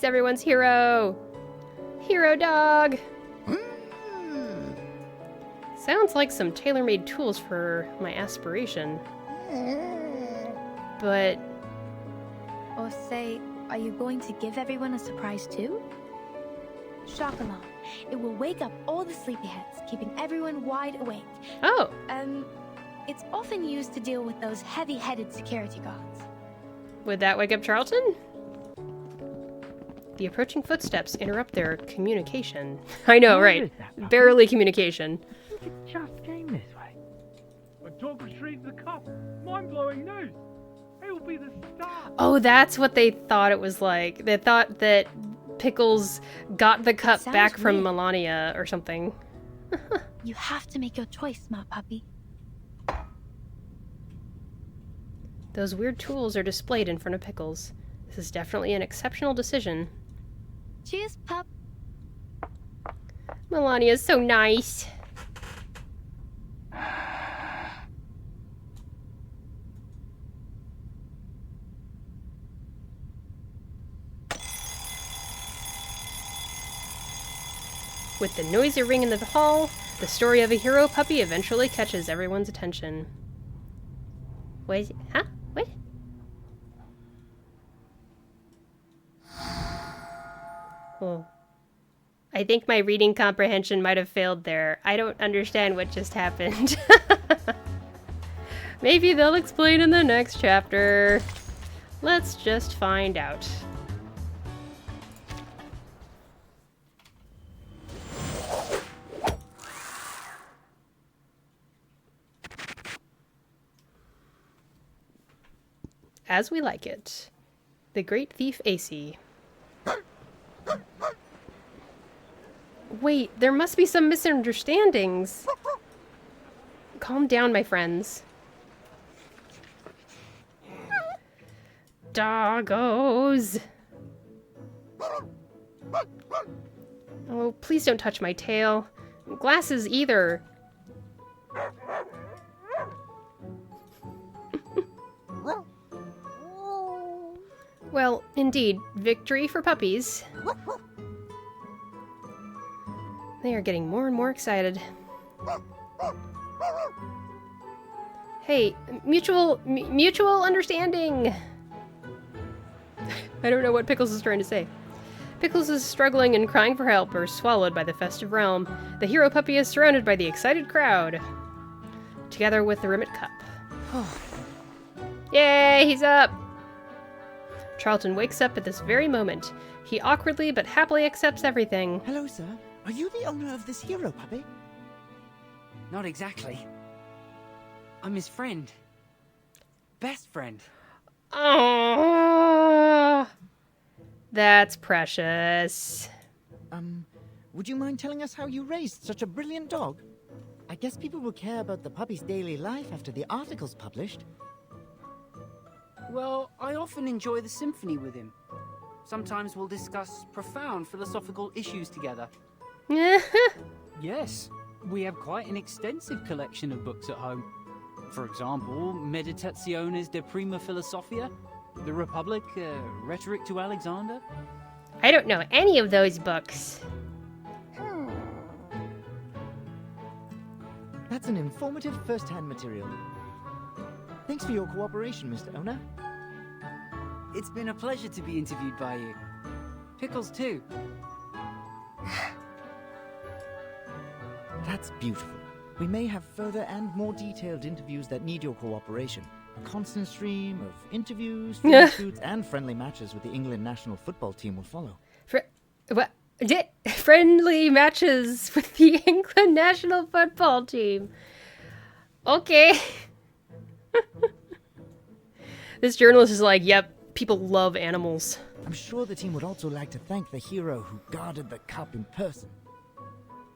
everyone's hero. Hero dog. Sounds like some tailor-made tools for my aspiration. But... Or say, are you going to give everyone a surprise too? Shock alarm. It will wake up all the sleepyheads, keeping everyone wide awake. Oh. It's often used to deal with those heavy-headed security guards. Would that wake up Charlton? The approaching footsteps interrupt their communication. I know, right? Barely communication. It just came this way. A dog retrieved the cup. Mind-blowing news. It will be the start. Oh, that's what they thought it was like. They thought that Pickles got the cup back from Melania or something. You have to make your choice, smart puppy. Those weird tools are displayed in front of Pickles. This is definitely an exceptional decision. Cheers, pup. Melania's so nice. With the noisy ring in the hall, the story of a hero puppy eventually catches everyone's attention. What is it? Huh? What? Oh. I think my reading comprehension might have failed there. I don't understand what just happened. Maybe they'll explain in the next chapter. Let's just find out. As we like it. The Great Thief AC. Wait, there must be some misunderstandings. Calm down, my friends. Doggos. Oh, please don't touch my tail. Glasses either. Well, indeed, victory for puppies. They are getting more and more excited. Hey, mutual understanding! I don't know what Pickles is trying to say. Pickles is struggling and crying for help or swallowed by the festive realm. The hero puppy is surrounded by the excited crowd. Together with the Rimet Cup. Yay, he's up! Charlton wakes up at this very moment. He awkwardly but happily accepts everything. Hello, sir. Are you the owner of this hero puppy? Not exactly. I'm his friend. Best friend. Oh, that's precious. Would you mind telling us how you raised such a brilliant dog? I guess people will care about the puppy's daily life after the article's published. Well, I often enjoy the symphony with him. Sometimes we'll discuss profound philosophical issues together. Yes, we have quite an extensive collection of books at home. For example, Meditationes de Prima Philosophia, The Republic, Rhetoric to Alexander. I don't know any of those books. That's an informative first-hand material. Thanks for your cooperation, Mr. Owner. It's been a pleasure to be interviewed by you. Pickles too. That's beautiful. We may have further and more detailed interviews that need your cooperation. A constant stream of interviews, photo shoots, and friendly matches with the England national football team will follow. What? Friendly matches with the England national football team. Okay. This journalist is like, yep, people love animals. I'm sure the team would also like to thank the hero who guarded the cup in person.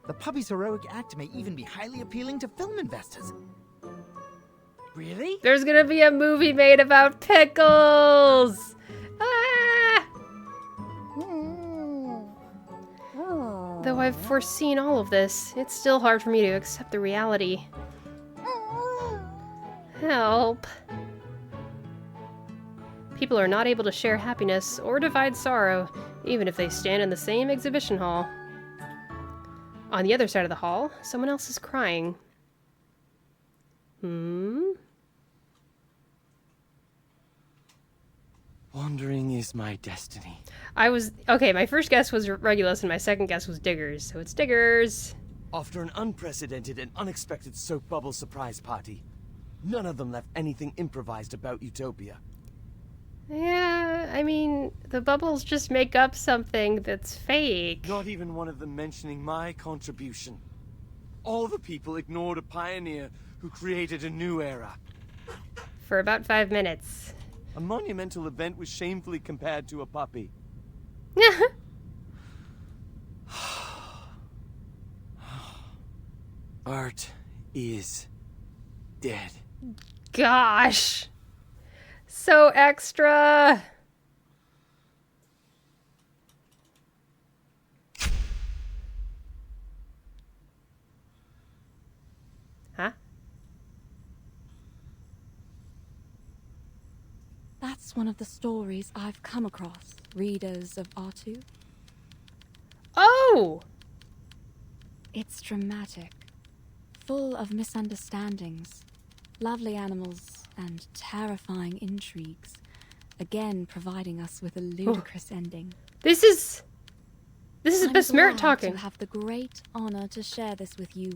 The puppy's heroic act may even be highly appealing to film investors. Really? There's gonna be a movie made about Pickles! Ah! Though I've foreseen all of this, it's still hard for me to accept the reality. Help. People are not able to share happiness or divide sorrow, even if they stand in the same exhibition hall. On the other side of the hall, someone else is crying. Wandering is my destiny. Okay, my first guess was Regulus and my second guess was Diggers, so it's Diggers. After an unprecedented and unexpected soap bubble surprise party, none of them left anything improvised about Utopia. Yeah, I mean, the bubbles just make up something that's fake. Not even one of them mentioning my contribution. All the people ignored a pioneer who created a new era. For about 5 minutes. A monumental event was shamefully compared to a puppy. Art is dead. Gosh. So extra. Huh? That's one of the stories I've come across, readers of R2. Oh! It's dramatic, full of misunderstandings, lovely animals, and terrifying intrigues, again providing us with a ludicrous ending. This is Best Merit I'm glad talking. to have the great honor to share this with you.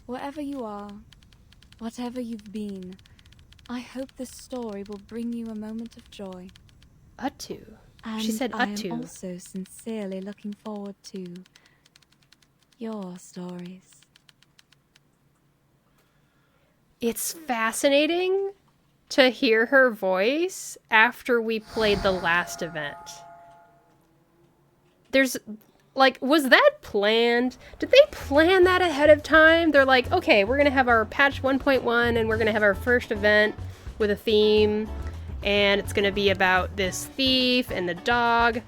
Wherever you are, whatever you've been, I hope this story will bring you a moment of joy. Atu. And She said I Atu. am also sincerely looking forward to your stories. It's fascinating to hear her voice after we played the last event. There's, like, was that planned? Did they plan that ahead of time? They're like, okay, we're gonna have our patch 1.1 and we're gonna have our first event with a theme, and it's gonna be about this thief and the dog.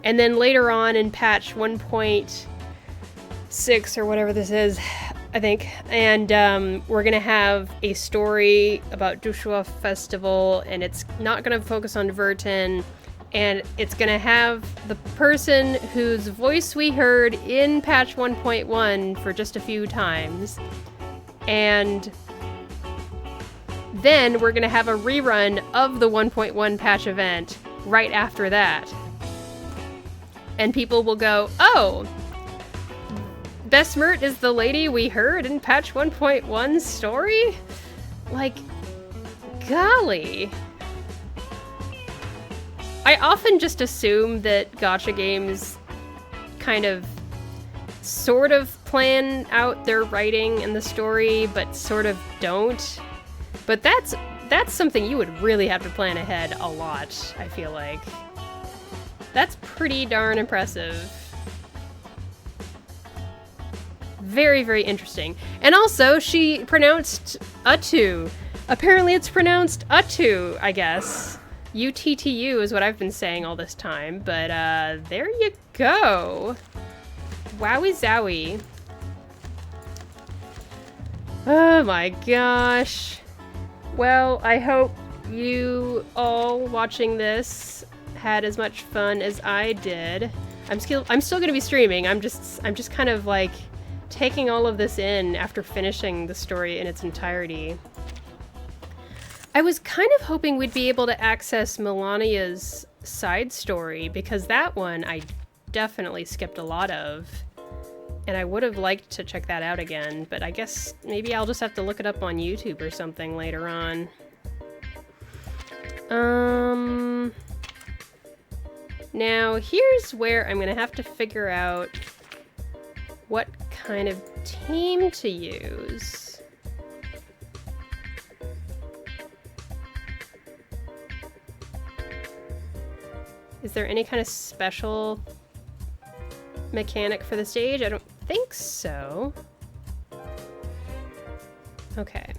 And then later on in patch 1.6 or whatever this is, I think, and we're gonna have a story about Dushua Festival, and it's not gonna focus on Verton, and it's gonna have the person whose voice we heard in patch 1.1 for just a few times, and then we're gonna have a rerun of the 1.1 patch event right after that. And people will go, oh, Besmert is the lady we heard in patch 1.1 story? Like, golly. I often just assume that gacha games kind of sort of plan out their writing and the story, but sort of don't. But that's something you would really have to plan ahead a lot, I feel like. That's pretty darn impressive. Very, very interesting. And also, she pronounced Atu. Apparently it's pronounced Atu, I guess. UTTU is what I've been saying all this time, but there you go. Wowie zowie. Oh my gosh. Well, I hope you all watching this had as much fun as I did. I'm still gonna be streaming. I'm just kind of like taking all of this in after finishing the story in its entirety. I was kind of hoping we'd be able to access Melania's side story, because that one I definitely skipped a lot of, and I would have liked to check that out again, but I guess maybe I'll just have to look it up on YouTube or something later on. Now here's where I'm gonna have to figure out what kind of team to use. Is there any kind of special mechanic for the stage? I don't think so. Okay.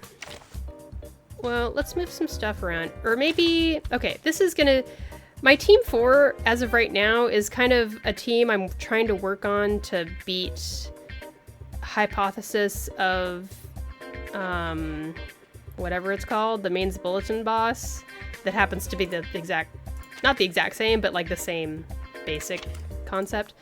Well, let's move some stuff around. Or maybe... Okay, this is gonna... My Team 4, as of right now, is kind of a team I'm trying to work on to beat Hypothesis of... whatever it's called, the mains bulletin boss. That happens to be the exact... Not the exact same, but like the same basic concept.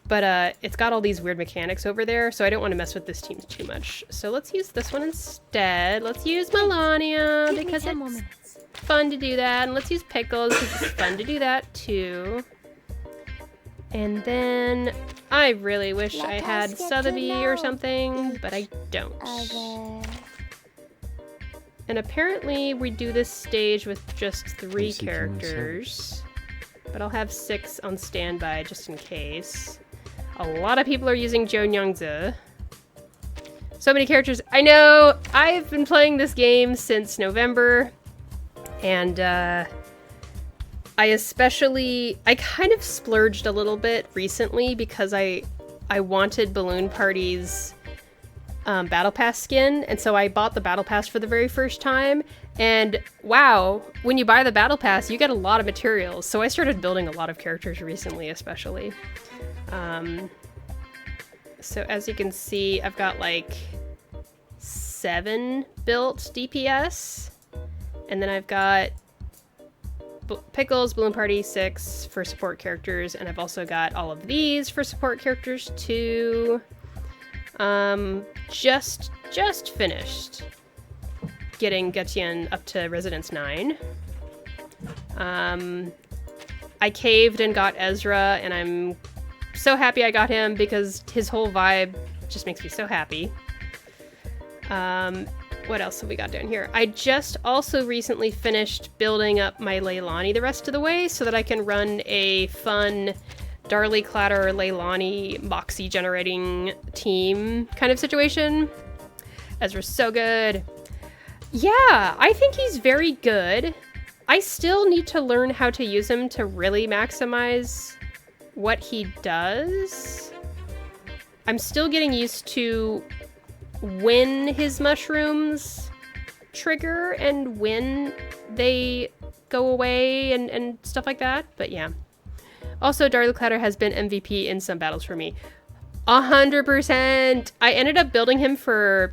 But it's got all these weird mechanics over there, so I don't want to mess with this team too much. So let's use this one instead. Let's use Melania, because it's fun to do that. And let's use Pickles, because it's fun to do that too. And then I really wish I had Sotheby or something, but I don't. And apparently we do this stage with just 3 characters. But I'll have 6 on standby just in case. A lot of people are using Jo Nyangzi. So many characters. I know! I've been playing this game since November. And I kind of splurged a little bit recently because I wanted Balloon Party's Battle Pass skin, and so I bought the Battle Pass for the very first time, and wow, when you buy the Battle Pass, you get a lot of materials, so I started building a lot of characters recently, especially. So as you can see, I've got like 7 built DPS, and then I've got Pickles, Balloon Party 6 for support characters, and I've also got all of these for support characters too. Just finished getting Gutian up to Residence 9. I caved and got Ezra, and I'm so happy I got him because his whole vibe just makes me so happy. What else have we got down here? I just also recently finished building up my Leilani the rest of the way so that I can run a fun Darly Clatter Leilani Moxie generating team kind of situation. Ezra's so good. Yeah, I think he's very good. I still need to learn how to use him to really maximize what he does. I'm still getting used to when his mushrooms trigger and when they go away and stuff like that, but yeah. Also, Darly Clatter has been MVP in some battles for me. 100%! I ended up building him for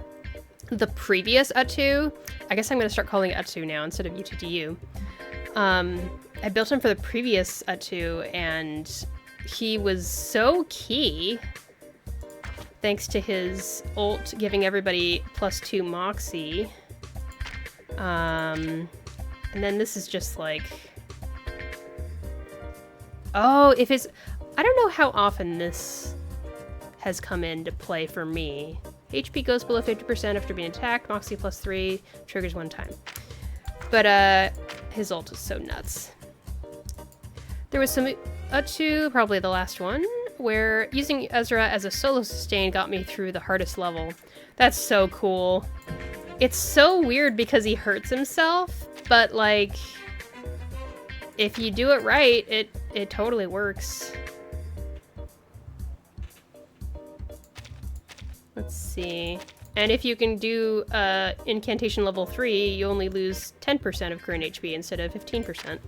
the previous Uttu. I guess I'm going to start calling it Uttu now instead of UTTU. I built him for the previous Uttu, and he was so key thanks to his ult giving everybody +2 Moxie. And then this is just like... Oh, if it's... I don't know how often this has come into play for me. HP goes below 50% after being attacked. Moxie +3, triggers 1 time. But his ult is so nuts. There was some Uttu, probably the last one, where using Ezra as a solo sustain got me through the hardest level. That's so cool. It's so weird because he hurts himself, but like, if you do it right, it totally works. Let's see. And if you can do incantation level 3, you only lose 10% of current HP instead of 15%.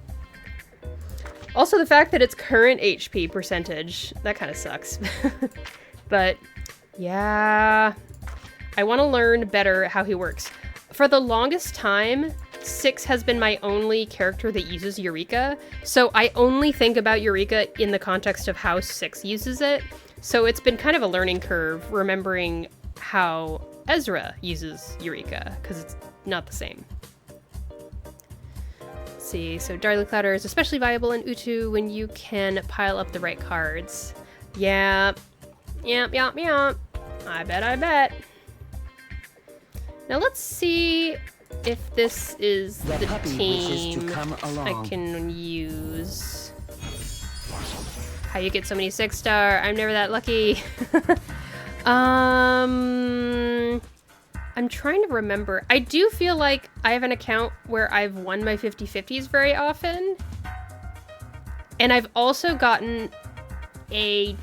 Also, the fact that it's current HP percentage, that kind of sucks. But yeah, I want to learn better how he works. For the longest time, 6 has been my only character that uses Eureka, so I only think about Eureka in the context of how 6 uses it. So it's been kind of a learning curve remembering how Ezra uses Eureka, because it's not the same. Let's see, so Darly Clatter is especially viable in Uttu when you can pile up the right cards. Yep. I bet. Now let's see if this is the team I can use. How you get so many 6-star? I'm never that lucky. I'm trying to remember. I do feel like I have an account where I've won my 50/50s very often. And I've also gotten a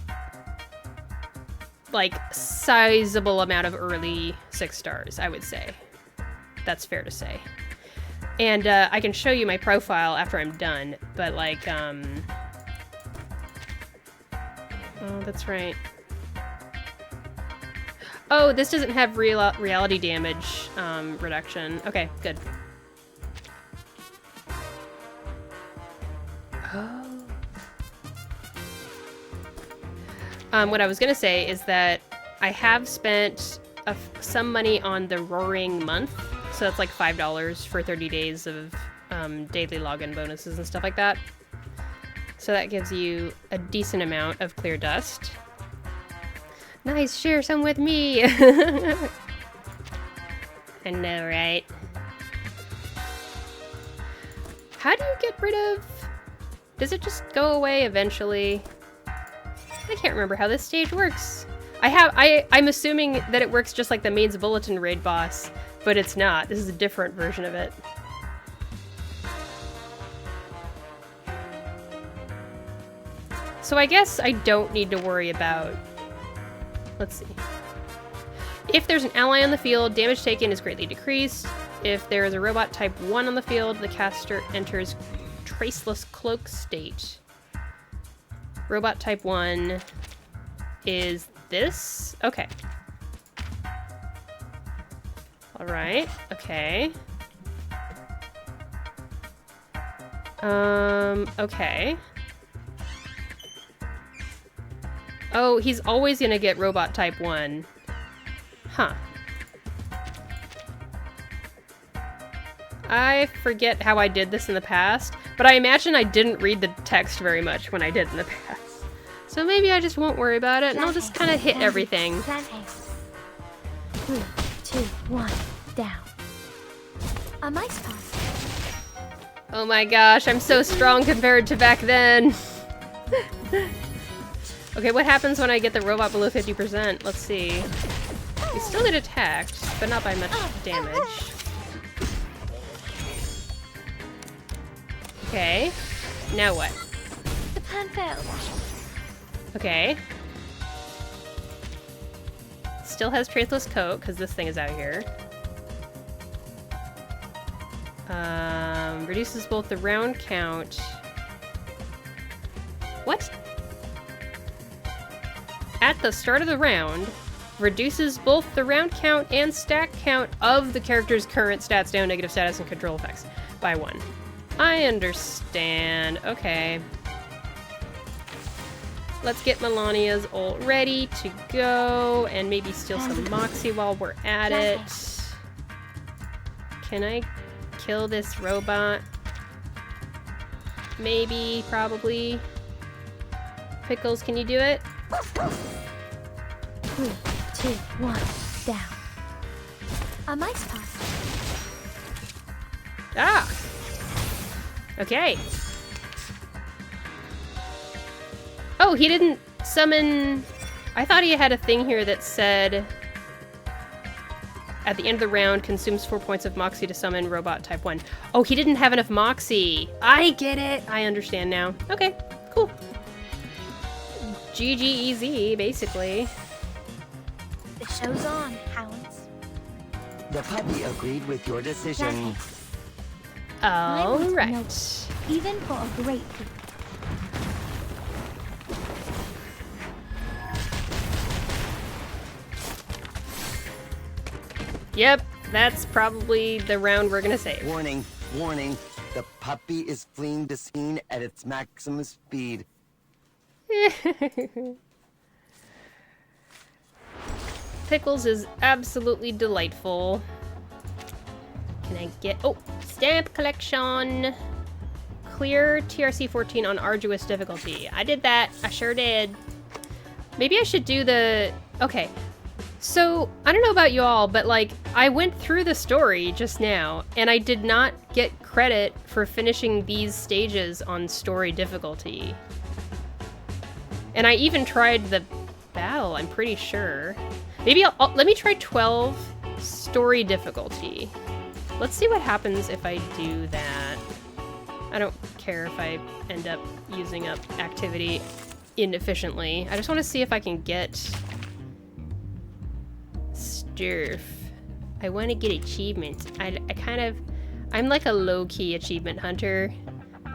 like sizable amount of early 6-stars, I would say. That's fair to say. And I can show you my profile after I'm done, but like oh, that's right. Oh, this doesn't have reality damage reduction. Okay, good. Oh. What I was gonna say is that I have spent some money on the Roaring Month, so that's like $5 for 30 days of daily login bonuses and stuff like that. So that gives you a decent amount of clear dust. Nice, share some with me! I know, right? How do you get rid of... Does it just go away eventually? I can't remember how this stage works. I'm assuming that it works just like the Maid's Bulletin raid boss, but it's not. This is a different version of it. So I guess I don't need to worry about... Let's see. If there's an ally on the field, damage taken is greatly decreased. If there is a robot type 1 on the field, the caster enters traceless cloak state. Robot type 1 is this? Okay. Alright, okay. Okay. Oh, he's always gonna get robot type 1. Huh. I forget how I did this in the past, but I imagine I didn't read the text very much when I did in the past. So maybe I just won't worry about it, and I'll just kind of hit everything. Plan A. 3, 2, 1, down. A mice pass. Oh my gosh, I'm so strong compared to back then. Okay, what happens when I get the robot below 50%? Let's see. We still get attacked, but not by much damage. Okay. Now what? The plan failed. Okay. Still has traceless coat, because this thing is out here. Reduces both the round count. What? At the start of the round, reduces both the round count and stack count of the character's current stats down, negative status, and control effects by 1. I understand. Okay. Let's get Melania's ult ready to go, and maybe steal some Moxie while we're at it. Can I kill this robot? Maybe, probably. Pickles, can you do it? 3, 2, 1, down. A mice pass. Ah! Okay. Oh, he didn't summon... I thought he had a thing here that said... At the end of the round, consumes 4 points of Moxie to summon Robot Type 1. Oh, he didn't have enough Moxie. I get it. I understand now. Okay, cool. GG easy, basically. The show's on, hounds. The puppy agreed with your decision. Alright. Even for a great food. Yep, that's probably the round we're gonna save. Warning, warning. The puppy is fleeing the scene at its maximum speed. Pickles is absolutely delightful. Can I get... Oh! Stamp collection! Clear TRC 14 on arduous difficulty. I did that. I sure did. Maybe I should do the... Okay. So, I don't know about you all, but like, I went through the story just now, and I did not get credit for finishing these stages on story difficulty. And I even tried the battle, I'm pretty sure. Maybe let me try 12 story difficulty. Let's see what happens if I do that. I don't care if I end up using up activity inefficiently. I just want to see if I can get stuff. I want to get achievements. I'm like a low-key achievement hunter.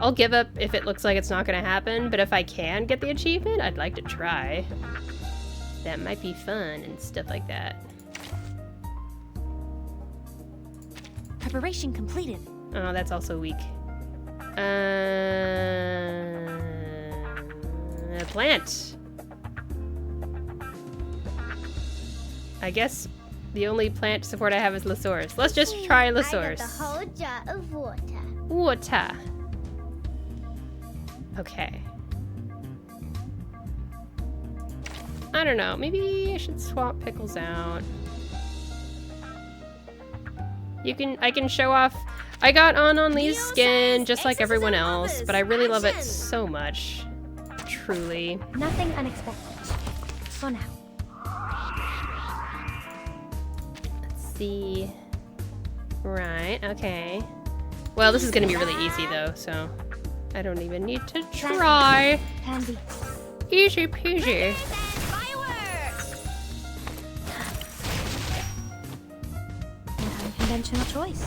I'll give up if it looks like it's not going to happen, but if I can get the achievement, I'd like to try. That might be fun and stuff like that. Preparation completed. Oh, that's also weak. Plant. I guess the only plant support I have is Lasaurus. Let's just try Lasaurus. I got the whole jar of water. Water. Okay. I don't know. Maybe I should swap Pickles out. I can show off. I got on Lee's skin just like everyone else, but I really love it so much. Truly. Nothing unexpected. For now. Let's see. Right, okay. Well, this is gonna be really easy though, so I don't even need to try. Handy. Easy peasy. Unconventional choice.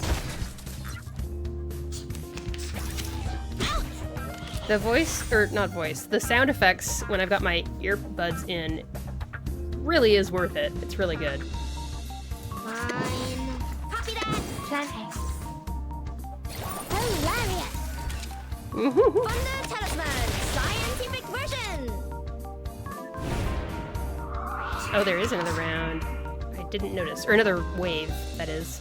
The voice, or not voice, the sound effects when I've got my earbuds in really is worth it. It's really good. Fine. Copy that. Plan A. Hilarious. Thunder Talisman, scientific version. Oh, there is another round. I didn't notice. Or another wave, that is.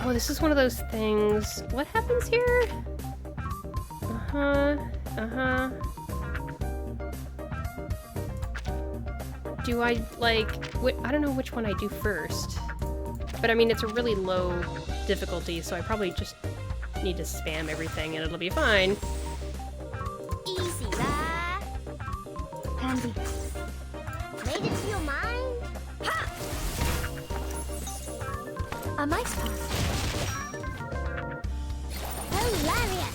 Oh, this is one of those things. What happens here? Do I, like... I don't know which one I do first. But I mean, it's a really low difficulty, so I probably just need to spam everything and it'll be fine. Easy there. Handy. Made it to your mind? Ha! A mice pass. Hilarious.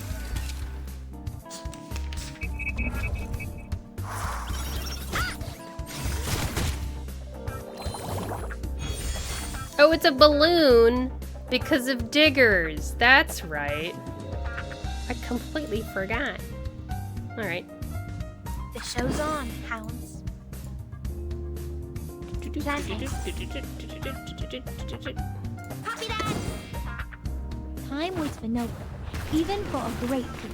Oh, it's a balloon because of diggers. That's right. I completely forgot. All right. The show's on, hounds. Copy that. Time waits for no one, even for a great feat.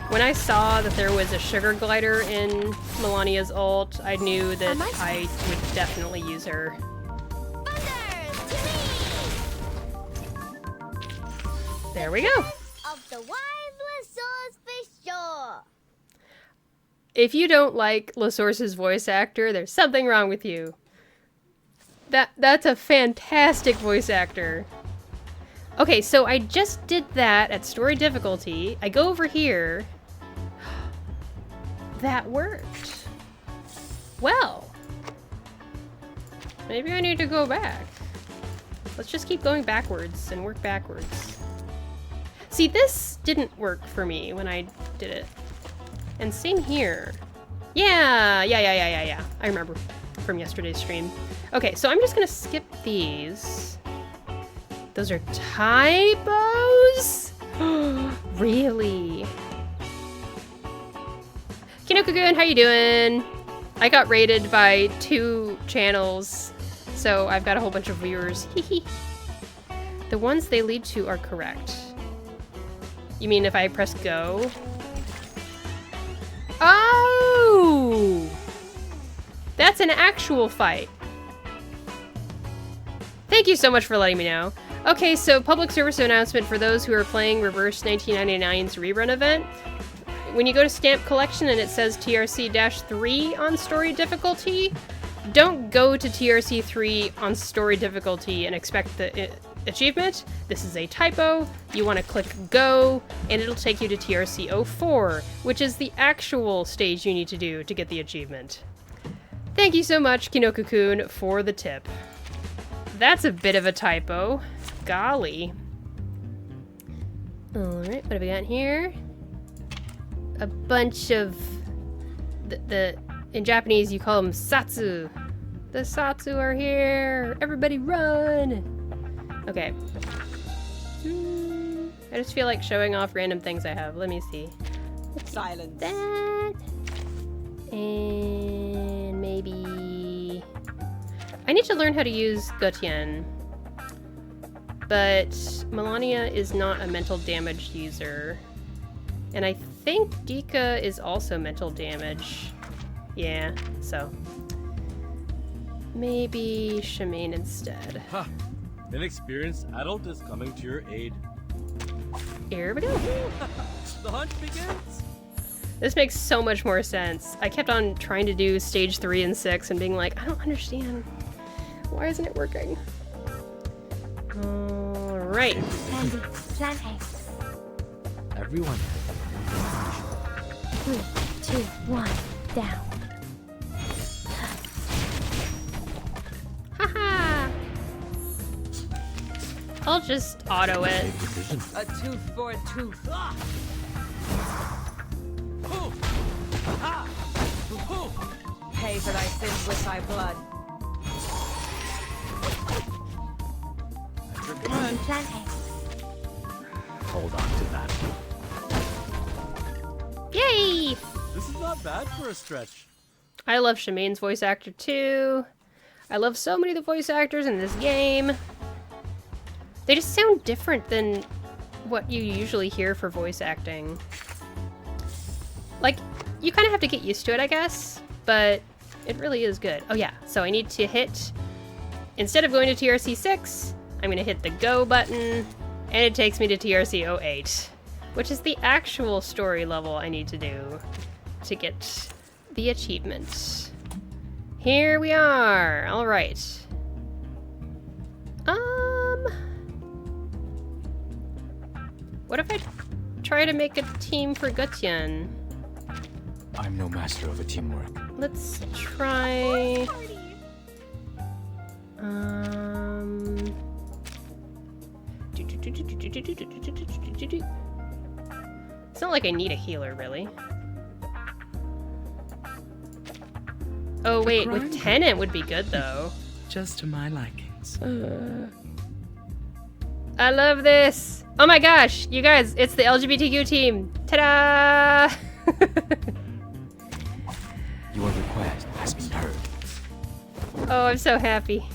When I saw that there was a sugar glider in Melania's ult, I knew that I would definitely use her. There we go. Of the wireless source for sure. If you don't like LaSource's voice actor, there's something wrong with you. That's a fantastic voice actor. Okay, so I just did that at story difficulty. I go over here. That worked. Well, maybe I need to go back. Let's just keep going backwards and work backwards. See, this didn't work for me when I did it. And same here. Yeah. I remember from yesterday's stream. Okay, so I'm just gonna skip these. Those are typos? Really? Kinokugun, how you doing? I got rated by 2 channels, so I've got a whole bunch of viewers. The ones they lead to are correct. You mean if I press go? Oh! That's an actual fight. Thank you so much for letting me know. Okay, so public service announcement for those who are playing Reverse 1999's rerun event. When you go to Stamp Collection and it says TRC-3 on story difficulty, don't go to TRC-3 on story difficulty and expect the achievement. This is a typo. You want to click go, and it'll take you to TRC-04, which is the actual stage you need to do to get the achievement. Thank you so much, Kinoku-kun, for the tip. That's a bit of a typo. Golly. Alright, what have we got here? A bunch of... in Japanese, you call them satsu. The satsu are here! Everybody run! Okay. I just feel like showing off random things I have. Let me see. Silence. That. And maybe... I need to learn how to use Gotyen. But Melania is not a mental damage user. And I think Dika is also mental damage. Yeah, so. Maybe Shemaine instead. Ha! An experienced adult is coming to your aid. Here we go. The hunt begins! This makes so much more sense. I kept on trying to do stage 3 and 6 and being like, I don't understand. Why isn't it working? Alright. Plan A. Everyone. 3, 2, 1, down. Haha! I'll just auto it. A tooth for a tooth. Ah! Pay for thy sins with thy blood. Plan A. Hold on to that. Yay! This is not bad for a stretch. I love Shemaine's voice actor too. I love so many of the voice actors in this game. They just sound different than what you usually hear for voice acting. Like, you kind of have to get used to it, I guess, but it really is good. Oh yeah, so I need to hit, instead of going to TRC 6, I'm gonna hit the go button, and it takes me to TRC 08, which is the actual story level I need to do to get the achievement. Here we are, all right. What if I try to make a team for Gutian? I'm no master of a teamwork. Let's try... It's not like I need a healer, really. Oh wait, with Tenant would be good, though. Just to my likings. I love this! Oh my gosh, you guys, it's the LGBTQ team! Ta-da! Your request has been heard. Oh, I'm so happy.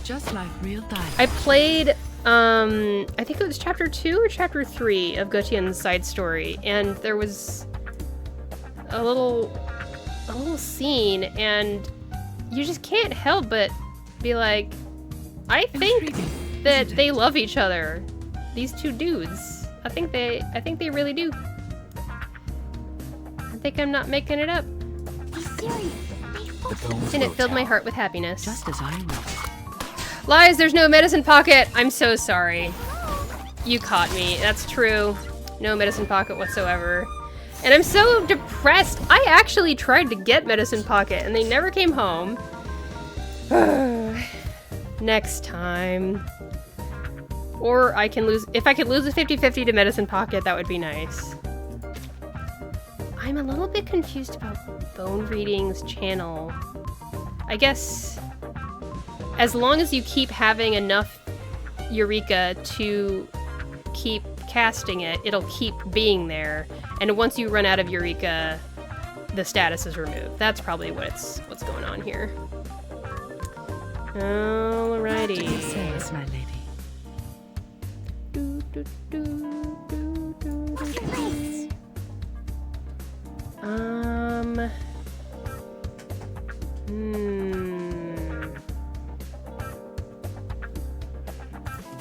Just like real dialogue. I played, I think it was chapter 2 or chapter 3 of Gutian's side story, and there was a little scene, and you just can't help but be like, I think that they love each other. These two dudes. I think they really do. I think I'm not making it up. Be serious. And it filled my heart with happiness. Just as I know. Lies, there's no medicine pocket. I'm so sorry. You caught me. That's true. No medicine pocket whatsoever. And I'm so depressed. I actually tried to get medicine pocket and they never came home. Next time. Or I can lose, if I could lose a 50-50 to medicine pocket, that would be nice. I'm a little bit confused about Bone Reading's channel. I guess as long as you keep having enough Eureka to keep casting it, it'll keep being there. And once you run out of Eureka, the status is removed. That's probably what's going on here. Alrighty. Yes, my lady. Be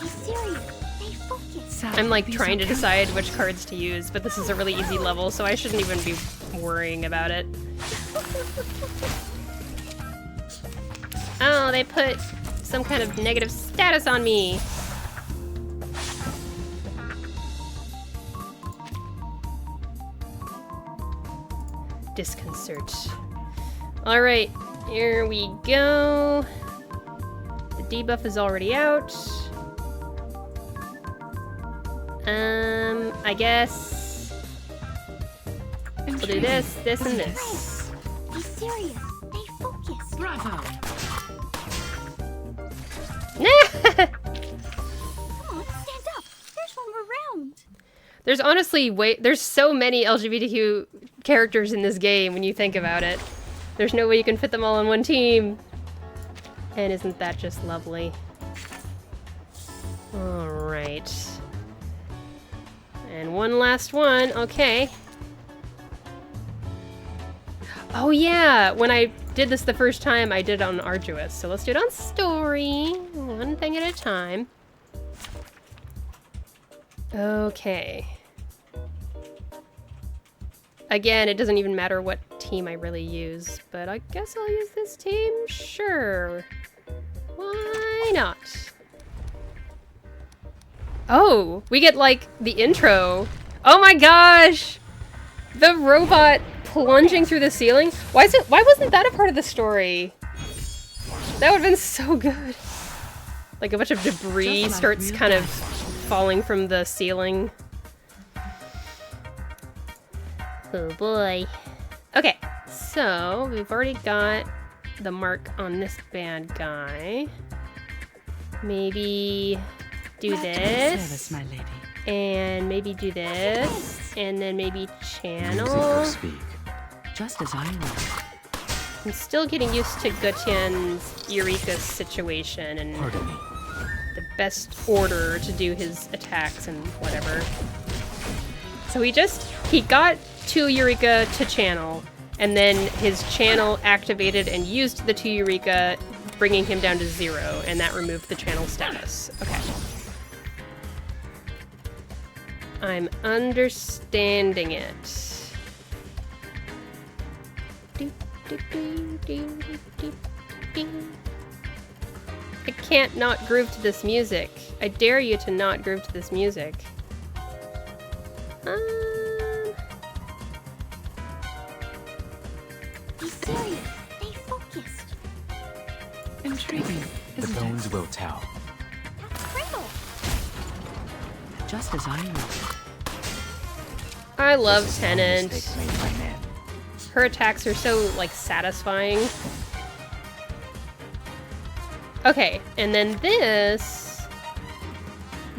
serious. Stay focused. I'm like trying to decide which cards to use, but this is a really easy level, so I shouldn't even be worrying about it. Oh, they put some kind of negative status on me. Disconcert. Alright, here we go. The debuff is already out. I guess we'll do this, this, and this. Be serious. Stay focused. Bravo. Come on, stand up. There's one more round. There's honestly there's so many LGBTQ characters in this game when you think about it. There's no way you can fit them all on one team. And isn't that just lovely? Alright. And one last one, okay. Oh yeah, when I did this the first time, I did it on Arduous. So let's do it on Story, one thing at a time. Okay. Again, it doesn't even matter what team I really use, but I guess I'll use this team? Sure. Why not? Oh, we get like the intro. Oh my gosh! The robot plunging through the ceiling? Why wasn't that a part of the story? That would have been so good. Like a bunch of debris starts kind of falling from the ceiling. Oh boy. Okay, so we've already got the mark on this bad guy. Maybe do this. My lady. And maybe do this. And then maybe channel. Speak. Just as I know. I'm still getting used to Gutian's Eureka situation and the best order to do his attacks and whatever. So he got 2 Eureka to channel, and then his channel activated and used the 2 Eureka, bringing him down to 0, and that removed the channel status. Okay. I'm understanding it. I can't not groove to this music. I dare you to not groove to this music. Be serious. Stay focused. Intriguing, The isn't bones it? will tell. Just as I would. I love This is no Tennant. mistake made by man. Her attacks are so, like, satisfying. Okay, and then this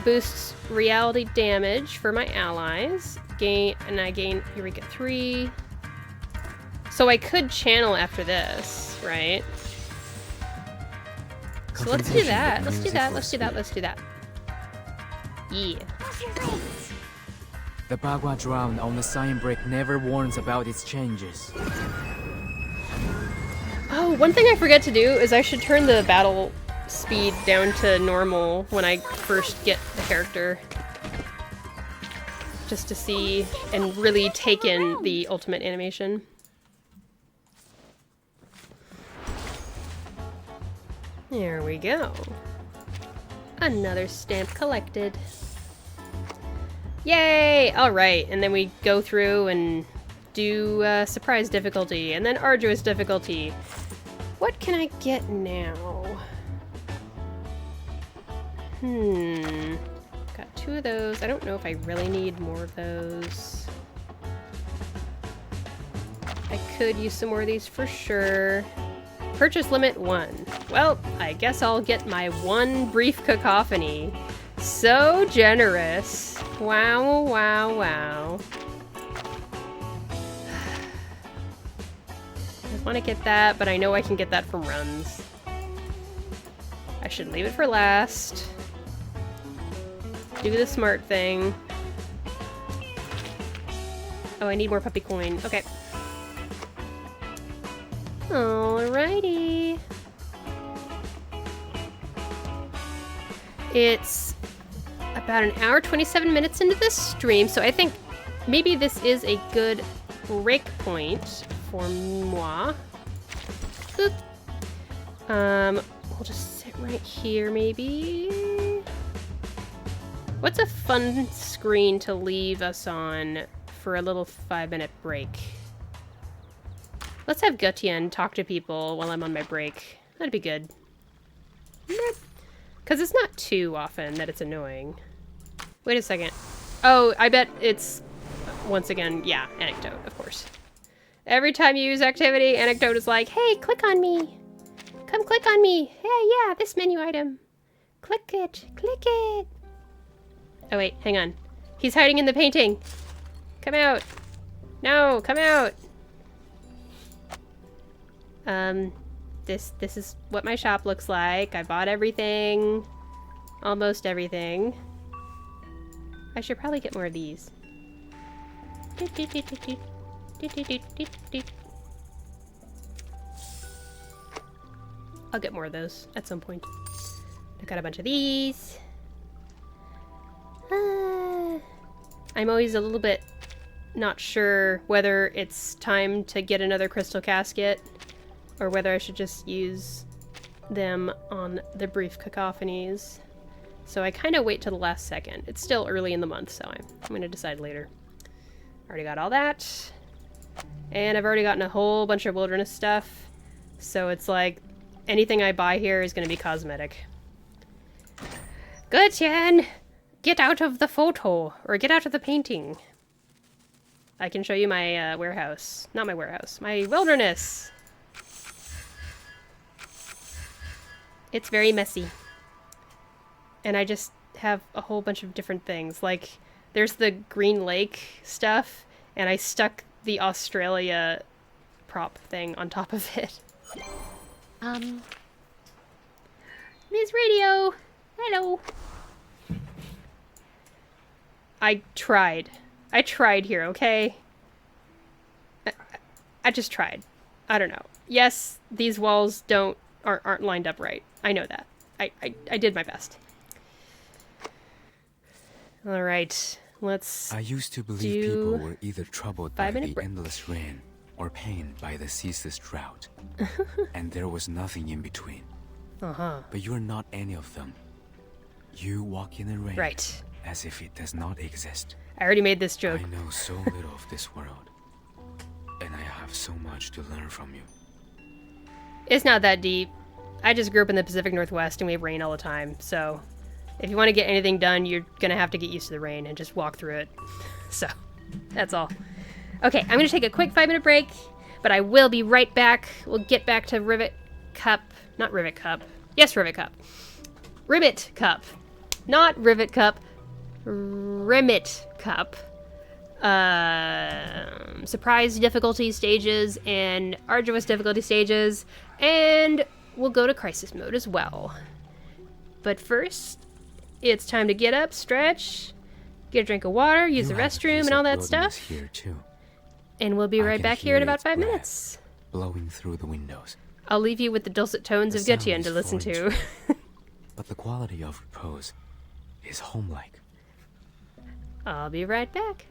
boosts reality damage for my allies. And I gain Eureka 3. So I could channel after this, right? So let's do that. Let's do that. Let's do that. Let's do that. Yeah. The Bagua drown on the sign break never warns about its changes. Oh, one thing I forget to do is I should turn the battle speed down to normal when I first get the character. Just to see and really take in the ultimate animation. There we go. Another stamp collected. Yay! Alright, and then we go through and do surprise difficulty, and then arduous difficulty. What can I get now? Got 2 of those. I don't know if I really need more of those. I could use some more of these for sure. Purchase limit 1. Well, I guess I'll get my 1 brief cacophony. So generous. Wow, wow, wow. I want to get that, but I know I can get that from runs. I should leave it for last. Do the smart thing. Oh, I need more puppy coin. Okay. Alrighty. It's about an hour 27 minutes into this stream, so I think maybe this is a good break point for moi. Boop. We'll just sit right here maybe. What's a fun screen to leave us on for a little 5-minute break? Let's have Gutien talk to people while I'm on my break. That'd be good. Because it's not too often that it's annoying. Wait a second. Oh, I bet it's, once again, yeah, Anecdote, of course. Every time you use activity, Anecdote is like, hey, click on me. Come click on me. Yeah, this menu item. Click it. Click it. Oh, wait, hang on. He's hiding in the painting. Come out. No, come out. This is what my shop looks like. I bought everything. Almost everything. I should probably get more of these. I'll get more of those at some point. I got a bunch of these. I'm always a little bit not sure whether it's time to get another crystal casket or whether I should just use them on the brief cacophonies. So I kind of wait till the last second. It's still early in the month, so I'm going to decide later. Already got all that. And I've already gotten a whole bunch of wilderness stuff. So it's like anything I buy here is going to be cosmetic. Gutien! Get out of the photo! Or get out of the painting. I can show you my warehouse. Not my warehouse. My wilderness! It's very messy. And I just have a whole bunch of different things. Like, there's the Green Lake stuff, and I stuck the Australia prop thing on top of it. Ms. Radio! Hello. I tried. I tried here, okay? I just tried. I don't know. Yes, these walls aren't lined up right. I know that. I did my best. All right, let's. I used to believe people were either troubled by the endless rain or pained by the ceaseless drought, and there was nothing in between. But you're not any of them. You walk in the rain, right, as if it does not exist. I already made this joke. I know so little of this world, and I have so much to learn from you. It's not that deep. I just grew up in the Pacific Northwest and we have rain all the time, so if you want to get anything done, you're gonna have to get used to the rain and just walk through it. So, that's all. Okay, I'm gonna take a quick 5-minute break, but I will be right back. We'll get back to Rivet Cup. Not Rivet Cup. Yes, Rivet Cup. Rimet Cup. Not Rivet Cup. Rimet Cup. Surprise difficulty stages and arduous difficulty stages, and we'll go to crisis mode as well. But first, it's time to get up, stretch, get a drink of water, use the restroom, and all that stuff. Here too. And we'll be right back here in about 5 minutes. Blowing through the windows. I'll leave you with the dulcet tones of Gutian to listen to. But the quality of repose is home-like. I'll be right back.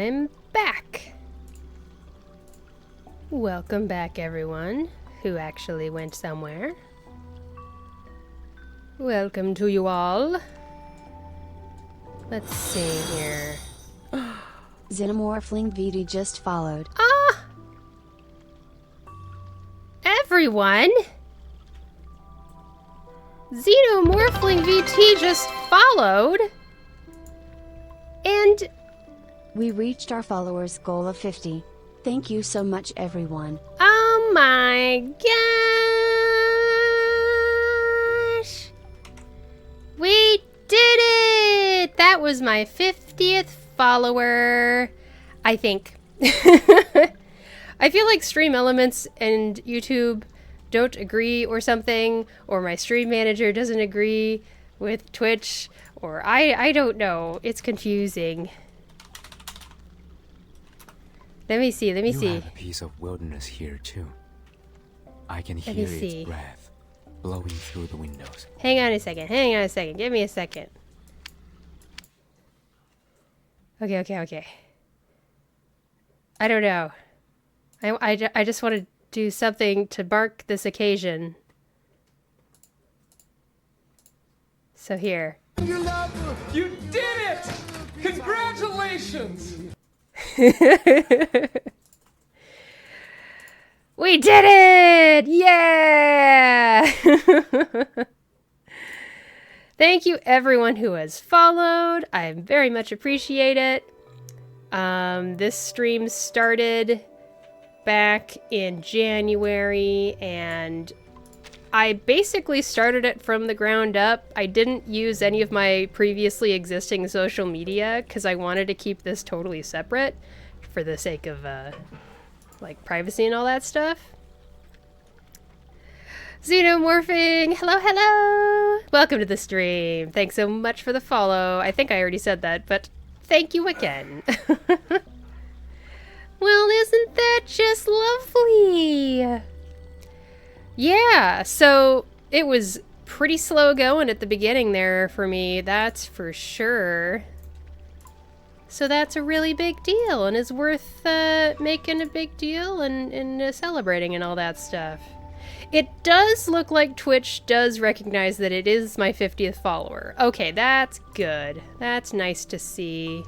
I'm back. Welcome back, everyone who actually went somewhere. Welcome to you all. Let's see here. Xenomorphling VD just followed. Ah! Everyone! Xenomorphling VT just followed. And we reached our followers goal of 50. Thank you so much, everyone. Oh my gosh! We did it! That was my 50th follower, I think. I feel like Stream Elements and YouTube don't agree or something, or my stream manager doesn't agree with Twitch, or I don't know. It's confusing. Let me see. You have a piece of wilderness here too. I can hear its breath blowing through the windows. Hang on a second. Give me a second. Okay. I don't know. I just want to do something to mark this occasion. So here. You love her. You did it! Congratulations! We did it! Yeah! Thank you everyone who has followed. I very much appreciate it. This stream started back in January, and I basically started it from the ground up. I didn't use any of my previously existing social media because I wanted to keep this totally separate for the sake of like privacy and all that stuff. Xenomorphing, hello! Welcome to the stream. Thanks so much for the follow. I think I already said that, but thank you again. Well, isn't that just lovely? Yeah, so it was pretty slow going at the beginning there for me, that's for sure. So that's a really big deal and is worth making a big deal and celebrating and all that stuff. It does look like Twitch does recognize that it is my 50th follower. Okay, that's good. That's nice to see.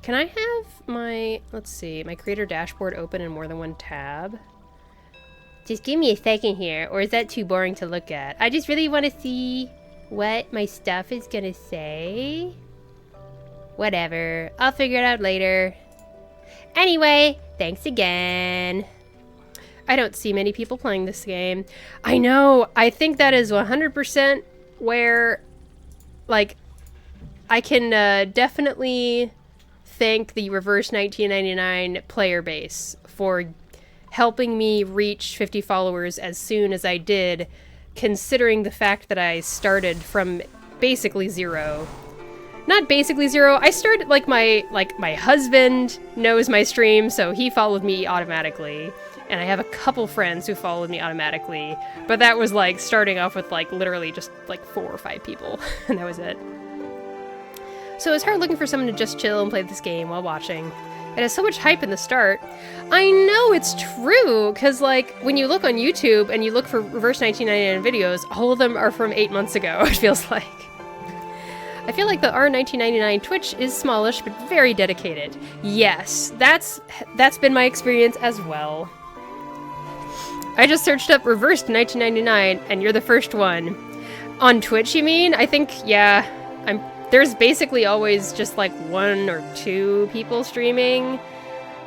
Can I have my, let's see, my creator dashboard open in more than one tab? Just give me a second here, or is that too boring to look at? I just really want to see what my stuff is gonna say. Whatever, I'll figure it out later. Anyway, thanks again. I don't see many people playing this game. I know, I think that is 100% where, like, I can definitely thank the Reverse 1999 player base for helping me reach 50 followers as soon as I did, considering the fact that I started from basically zero. Not basically zero, I started, like my husband knows my stream, so he followed me automatically. And I have a couple friends who followed me automatically, but that was like starting off with like literally just like 4 or 5 people, and that was it. So it's hard looking for someone to just chill and play this game while watching. It has so much hype in the start. I know it's true, because like when you look on YouTube and you look for Reverse 1999 videos, all of them are from 8 months ago, it feels like. I feel like the R1999 Twitch is smallish but very dedicated. Yes, that's been my experience as well. I just searched up Reversed 1999 and you're the first one. On Twitch, you mean? I think, yeah, there's basically always just like 1 or 2 people streaming.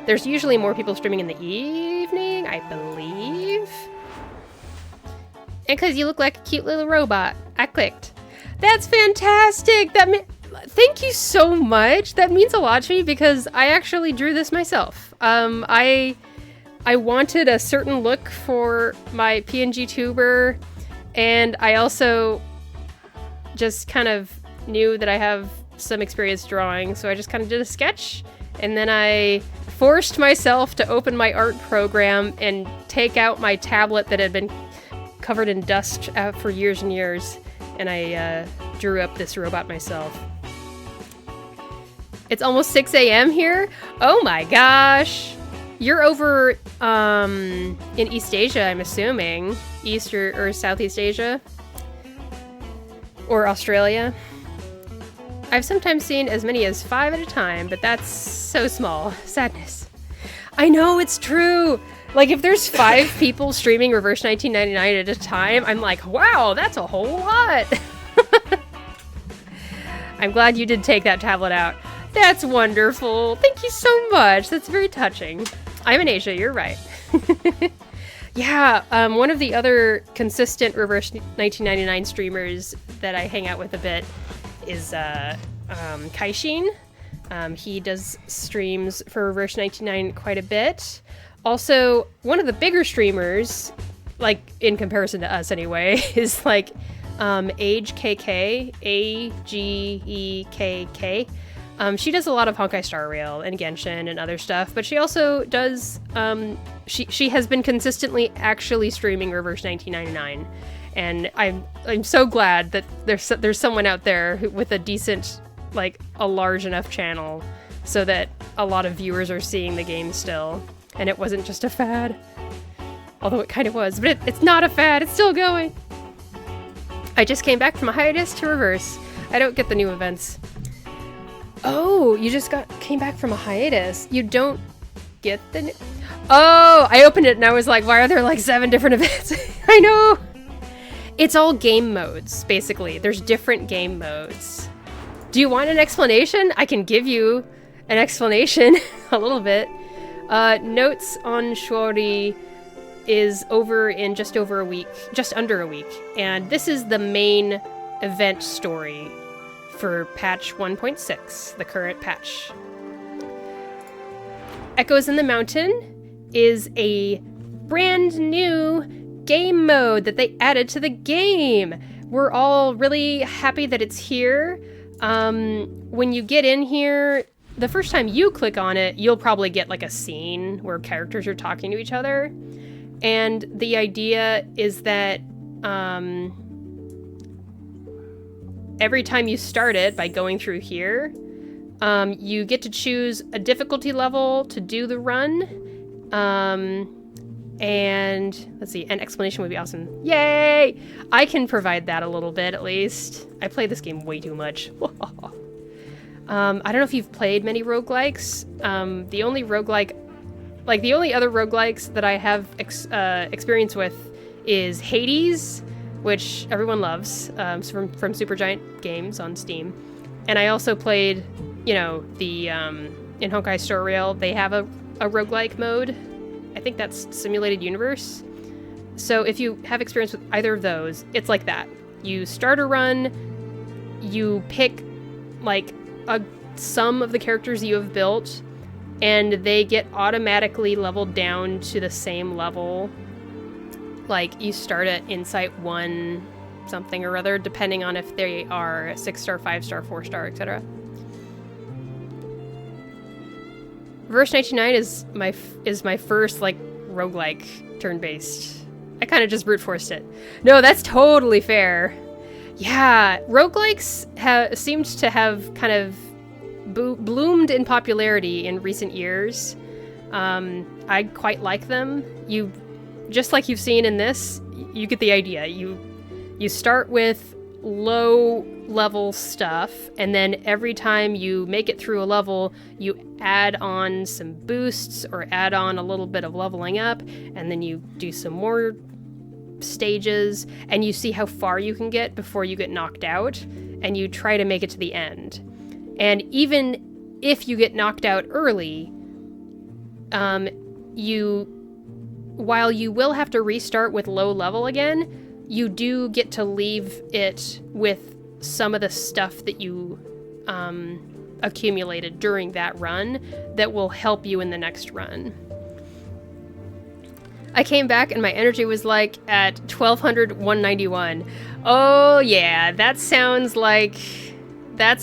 There's usually more people streaming in the evening, I believe. And because you look like a cute little robot, I clicked. That's fantastic! Thank you so much! That means a lot to me because I actually drew this myself. I wanted a certain look for my PNGTuber, and I also just kind of knew that I have some experience drawing, so I just kind of did a sketch, and then I forced myself to open my art program and take out my tablet that had been covered in dust for years and years, and I drew up this robot myself. It's almost 6 a.m. here? Oh my gosh. You're over in East Asia, I'm assuming. East or Southeast Asia? Or Australia? I've sometimes seen as many as 5 at a time, but that's so small. Sadness. I know, it's true! Like, if there's 5 people streaming Reverse 1999 at a time, I'm like, wow, that's a whole lot! I'm glad you did take that tablet out. That's wonderful! Thank you so much! That's very touching. I'm in Asia, you're right. Yeah, one of the other consistent Reverse 1999 streamers that I hang out with a bit is Kaishin. He does streams for Reverse 99 quite a bit. Also, one of the bigger streamers, like in comparison to us anyway, is like AgeKK, AGEKK. She does a lot of Honkai Star Rail and Genshin and other stuff, but she also does, she has been consistently actually streaming Reverse 1999. And I'm so glad that there's someone out there with a decent, like, a large enough channel so that a lot of viewers are seeing the game still. And it wasn't just a fad. Although it kind of was, but it's not a fad, it's still going. I just came back from a hiatus to Reverse. I don't get the new events. Oh, you just came back from a hiatus. You don't get the new... Oh, I opened it and I was like, why are there like 7 different events? I know! It's all game modes, basically. There's different game modes. Do you want an explanation? I can give you an explanation, a little bit. Notes on Shori is over in just over a week, just under a week. And this is the main event story for patch 1.6, the current patch. Echoes in the Mountain is a brand new game mode that they added to the game. We're all really happy that it's here. When you get in here, the first time you click on it, you'll probably get like a scene where characters are talking to each other. And the idea is that every time you start it by going through here, you get to choose a difficulty level to do the run. And let's see, an explanation would be awesome. Yay! I can provide that a little bit at least. I play this game way too much. I don't know if you've played many roguelikes. The only roguelike, like the only other roguelikes that I have experience with is Hades, which everyone loves, from Supergiant Games on Steam. And I also played, you know, the in Honkai Star Rail, they have a roguelike mode. I think that's Simulated Universe. So if you have experience with either of those, it's like that. You start a run, you pick like some of the characters you have built, and they get automatically leveled down to the same level. Like you start at Insight 1 something or other, depending on if they are 6-star, 5-star, 4-star, etc. Reverse 99 is my first like roguelike turn-based. I kind of just brute forced it. No, that's totally fair. Yeah, roguelikes seemed to have kind of bloomed in popularity in recent years. I quite like them. You, just like you've seen in this, you get the idea. You start with low level stuff, and then every time you make it through a level, you add on some boosts or add on a little bit of leveling up, and then you do some more stages, and you see how far you can get before you get knocked out, and you try to make it to the end. And even if you get knocked out early, while you will have to restart with low level again, you do get to leave it with some of the stuff that you accumulated during that run that will help you in the next run. I came back and my energy was like at 1200-191. Oh yeah, that sounds like the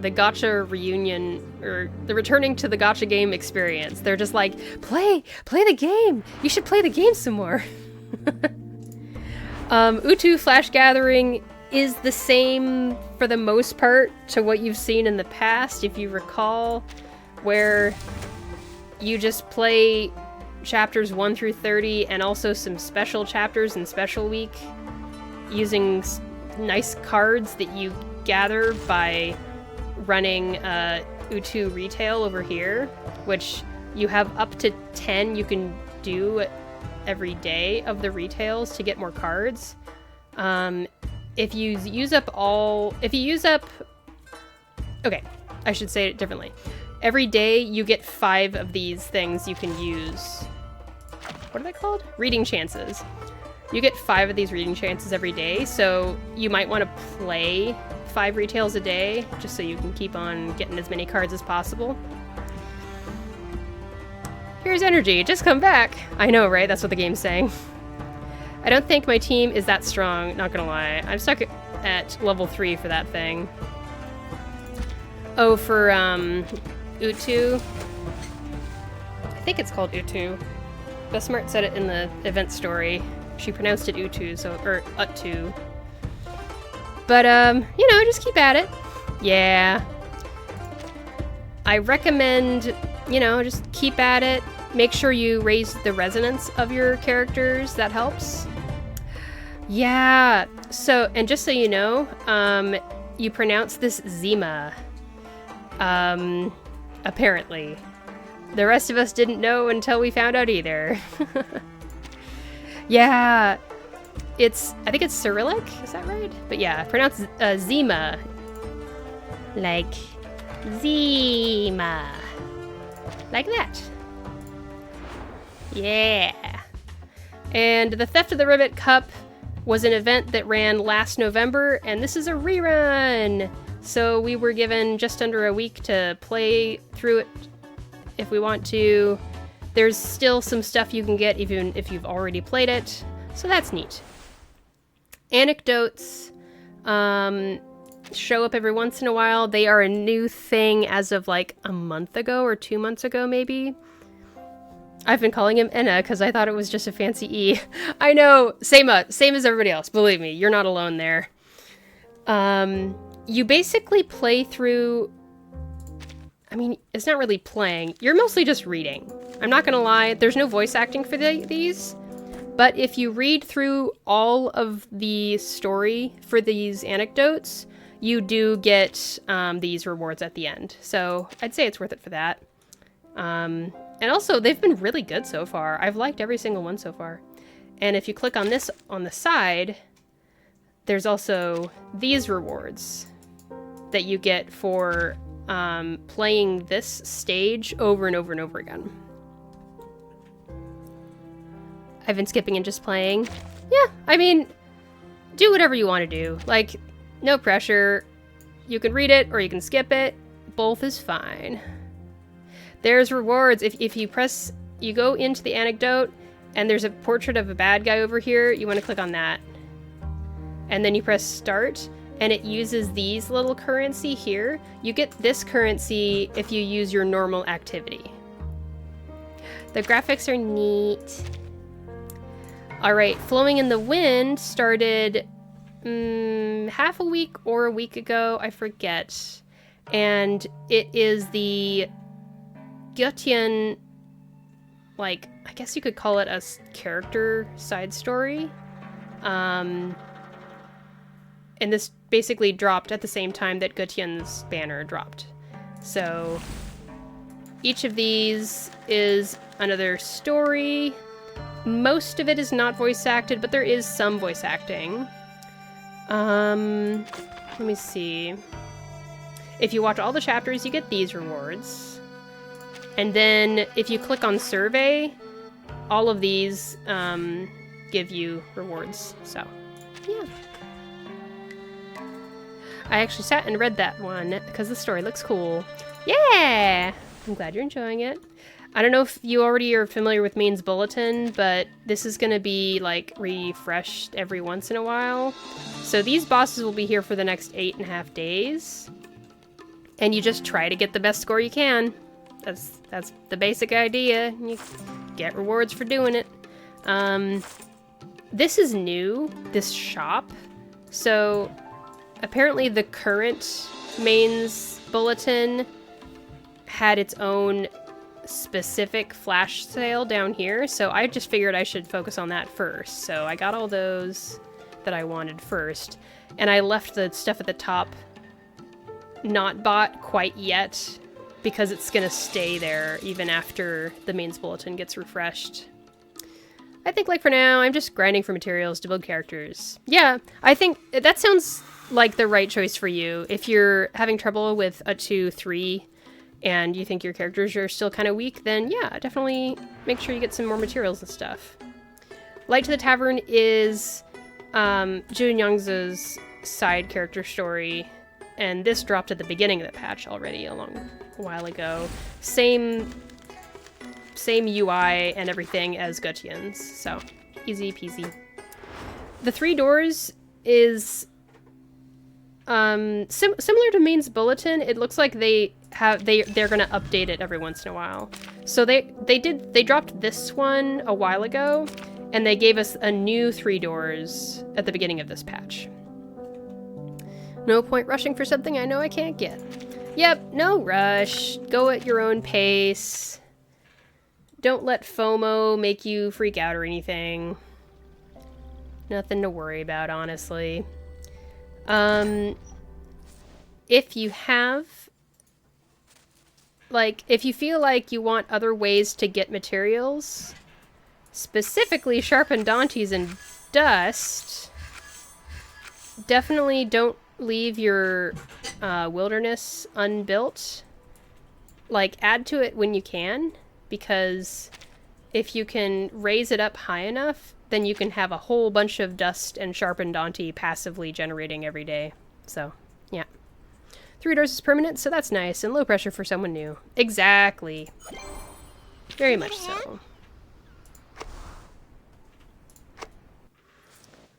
gacha reunion, or the returning to the gacha game experience. They're just like, play the game. You should play the game some more. Utu Flash Gathering is the same for the most part to what you've seen in the past, if you recall, where you just play chapters 1 through 30 and also some special chapters in Special Week using nice cards that you gather by running Utu Retail over here, which you have up to 10 you can do every day of the retails to get more cards. If you use up, okay, I should say it differently. Every day you get 5 of these things you can use. What are they called? Reading chances. You get 5 of these reading chances every day, so you might want to play 5 retails a day, just so you can keep on getting as many cards as possible. Here's energy, just come back. I know, right? That's what the game's saying. I don't think my team is that strong, not gonna lie. I'm stuck at level 3 for that thing. Oh, for, Utu. I think it's called Utu. Besmart said it in the event story. She pronounced it Utu, or Uttu. But, you know, just keep at it. Yeah. I recommend, you know, just keep at it. Make sure you raise the resonance of your characters. That helps. Yeah. So, and just so you know, you pronounce this Zima. Apparently. The rest of us didn't know until we found out either. Yeah. I think it's Cyrillic, is that right? But yeah, pronounce Zima. Like Zima. Like that. Yeah. And the Theft of the Rimet Cup was an event that ran last November, and this is a rerun. So we were given just under a week to play through it if we want to. There's still some stuff you can get even if you've already played it, so that's neat. Anecdotes show up every once in a while. They are a new thing as of like a month ago or 2 months ago, maybe. I've been calling him Enna because I thought it was just a fancy E. I know, same as everybody else, believe me, you're not alone there. You basically play through... I mean, it's not really playing. You're mostly just reading. I'm not gonna lie, there's no voice acting for these, but if you read through all of the story for these anecdotes, you do get these rewards at the end. So I'd say it's worth it for that. And also, they've been really good so far. I've liked every single one so far. And if you click on this on the side, there's also these rewards that you get for playing this stage over and over and over again. I've been skipping and just playing. Yeah, I mean, do whatever you want to do. Like, no pressure. You can read it or you can skip it. Both is fine. There's rewards. If you press, you go into the anecdote and there's a portrait of a bad guy over here, you want to click on that. And then you press start and it uses these little currency here. You get this currency if you use your normal activity. The graphics are neat. All right, Flowing in the Wind started half a week or a week ago, I forget. And it is the Göttingen, like, I guess you could call it a character side story. And this basically dropped at the same time that Göttingen's banner dropped. So each of these is another story. Most of it is not voice acted, but there is some voice acting. Let me see. If you watch all the chapters, you get these rewards. And then if you click on survey, all of these give you rewards. So, yeah. I actually sat and read that one because the story looks cool. Yeah! I'm glad you're enjoying it. I don't know if you already are familiar with Main's Bulletin, but this is going to be, like, refreshed every once in a while. So these bosses will be here for the next 8.5 days. And you just try to get the best score you can. That's the basic idea. You get rewards for doing it. This is new, this shop. So apparently the current mains bulletin had its own specific flash sale down here, so I just figured I should focus on that first. So I got all those that I wanted first, and I left the stuff at the top not bought quite yet because it's gonna stay there even after the mains bulletin gets refreshed. I think, like, for now, I'm just grinding for materials to build characters. Yeah, I think that sounds like the right choice for you. If you're having trouble with a 2-3 and you think your characters are still kind of weak, then yeah, definitely make sure you get some more materials and stuff. Light to the Tavern is Jun Young's side character story, and this dropped at the beginning of the patch already a while ago. Same UI and everything as Gutian's, so easy peasy. The Three Doors is similar to Main's Bulletin. It looks like they're gonna update it every once in a while. So they dropped this one a while ago, and they gave us a new Three Doors at the beginning of this patch. No point rushing for something I know I can't get. Yep, no rush. Go at your own pace. Don't let FOMO make you freak out or anything. Nothing to worry about, honestly. If you have, like, if you feel like you want other ways to get materials, specifically sharpened Dantes and dust, definitely don't leave your wilderness unbuilt. Like, add to it when you can, because if you can raise it up high enough, then you can have a whole bunch of dust and sharpened Dante passively generating every day. So, yeah. 3 Doors is permanent, so that's nice, and low pressure for someone new. Exactly. Very much so.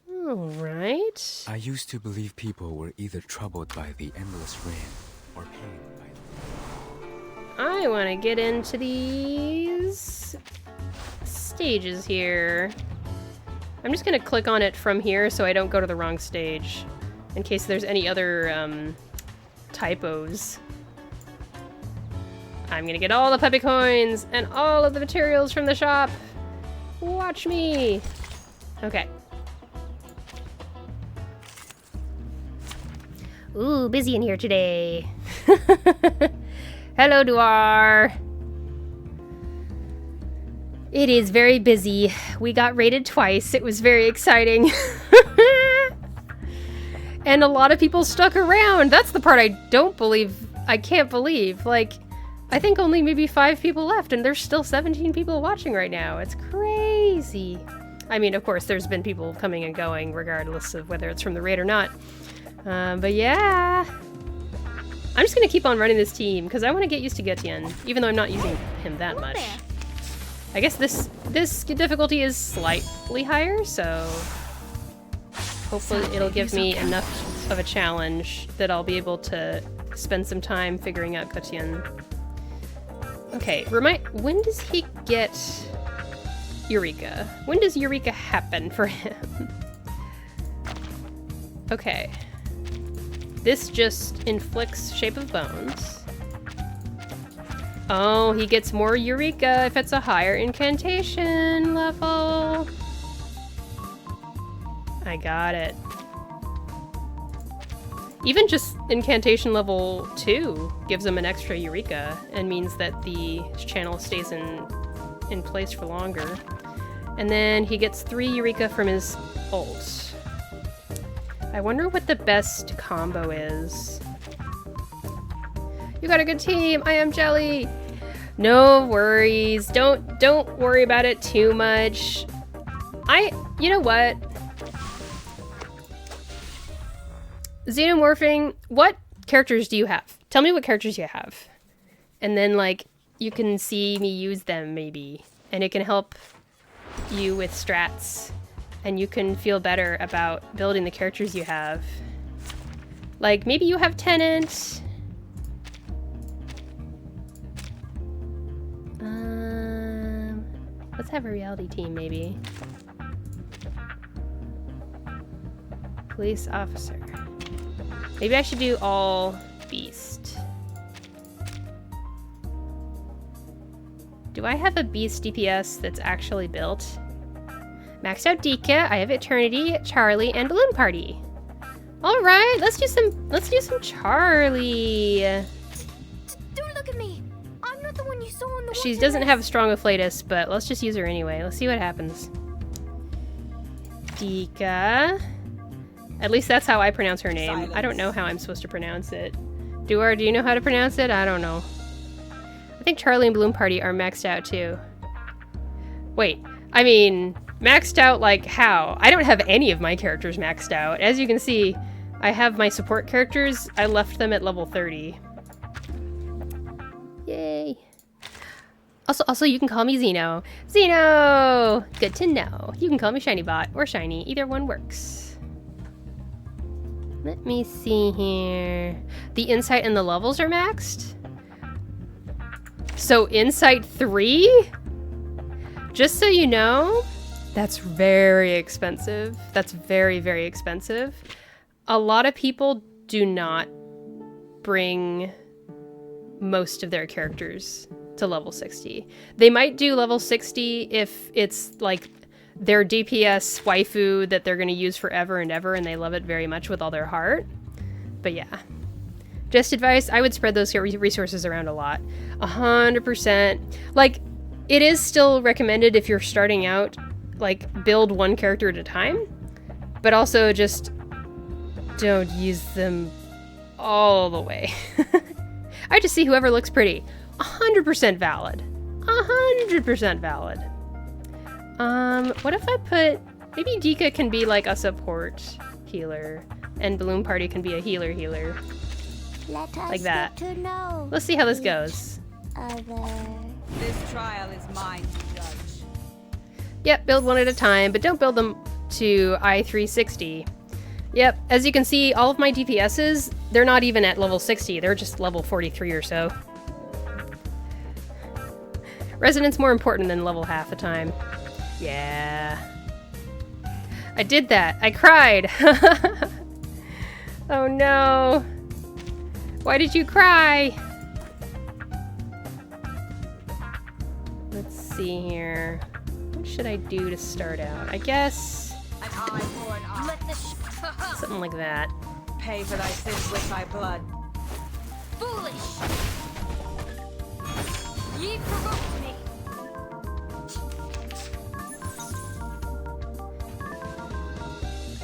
Alright. I used to believe people were either troubled by the endless rain or pained by I want to get into these stages here. I'm just going to click on it from here so I don't go to the wrong stage, in case there's any other typos. I'm going to get all the puppy coins and all of the materials from the shop. Watch me. Okay. Ooh, busy in here today. Hello, Duar. It is very busy. We got raided twice. It was very exciting. And a lot of people stuck around. That's the part I can't believe. Like, I think only maybe 5 people left, and there's still 17 people watching right now. It's crazy. I mean, of course, there's been people coming and going, regardless of whether it's from the raid or not. But yeah. I'm just gonna keep on running this team, because I want to get used to Gutian, even though I'm not using him that much. I guess this difficulty is slightly higher, so hopefully it'll give me enough of a challenge that I'll be able to spend some time figuring out Gutian. Okay, when does he get Eureka? When does Eureka happen for him? Okay. This just inflicts Shape of Bones. Oh, he gets more Eureka if it's a higher incantation level. I got it. Even just incantation level 2 gives him an extra Eureka and means that the channel stays in place for longer. And then he gets 3 Eureka from his ult. I wonder what the best combo is. You got a good team. I am Jelly. No worries. Don't worry about it too much. You know what? Xenomorphing, what characters do you have? Tell me what characters you have. And then, like, you can see me use them, maybe. And it can help you with strats. And you can feel better about building the characters you have. Like, maybe you have Tenant. Let's have a reality team, maybe. Police officer. Maybe I should do all beast. Do I have a beast DPS that's actually built? Maxed out Dika, I have Eternity, Charlie, and Balloon Party. Alright, let's do some Charlie. Don't look at me. I'm not the one you saw on the She doesn't have a strong Afflatus, but let's just use her anyway. Let's see what happens. Dika. At least that's how I pronounce her name. Silence. I don't know how I'm supposed to pronounce it. Duar, do you know how to pronounce it? I don't know. I think Charlie and Balloon Party are maxed out too. Wait, I mean, maxed out like how? I don't have any of my characters maxed out. As you can see, I have my support characters. I left them at level 30. Yay. Also, you can call me Xeno. Xeno! Good to know. You can call me ShinyBot or Shiny. Either one works. Let me see here. The insight and the levels are maxed? So insight 3? Just so you know, that's very expensive. That's very, very expensive. A lot of people do not bring most of their characters to level 60. They might do level 60 if it's like their DPS waifu that they're going to use forever and ever and they love it very much with all their heart. But yeah. Just advice, I would spread those resources around a lot. 100%. Like, it is still recommended if you're starting out, like, build one character at a time. But also just don't use them all the way. I just see whoever looks pretty. 100% valid. 100% valid. What if I put... Maybe Dika can be like a support healer. And Balloon Party can be a healer. Like that. Let's see how this goes. This trial is mine to judge. Yep, build one at a time, but don't build them to I-360. Yep, as you can see, all of my DPSs, they're not even at level 60. They're just level 43 or so. Resonance more important than level half the time. Yeah. I did that. I cried. Oh no. Why did you cry? Let's see here. What should I do to start out? I guess something like that. Pay for thy sins with thy blood. Foolish! Ye provoked me.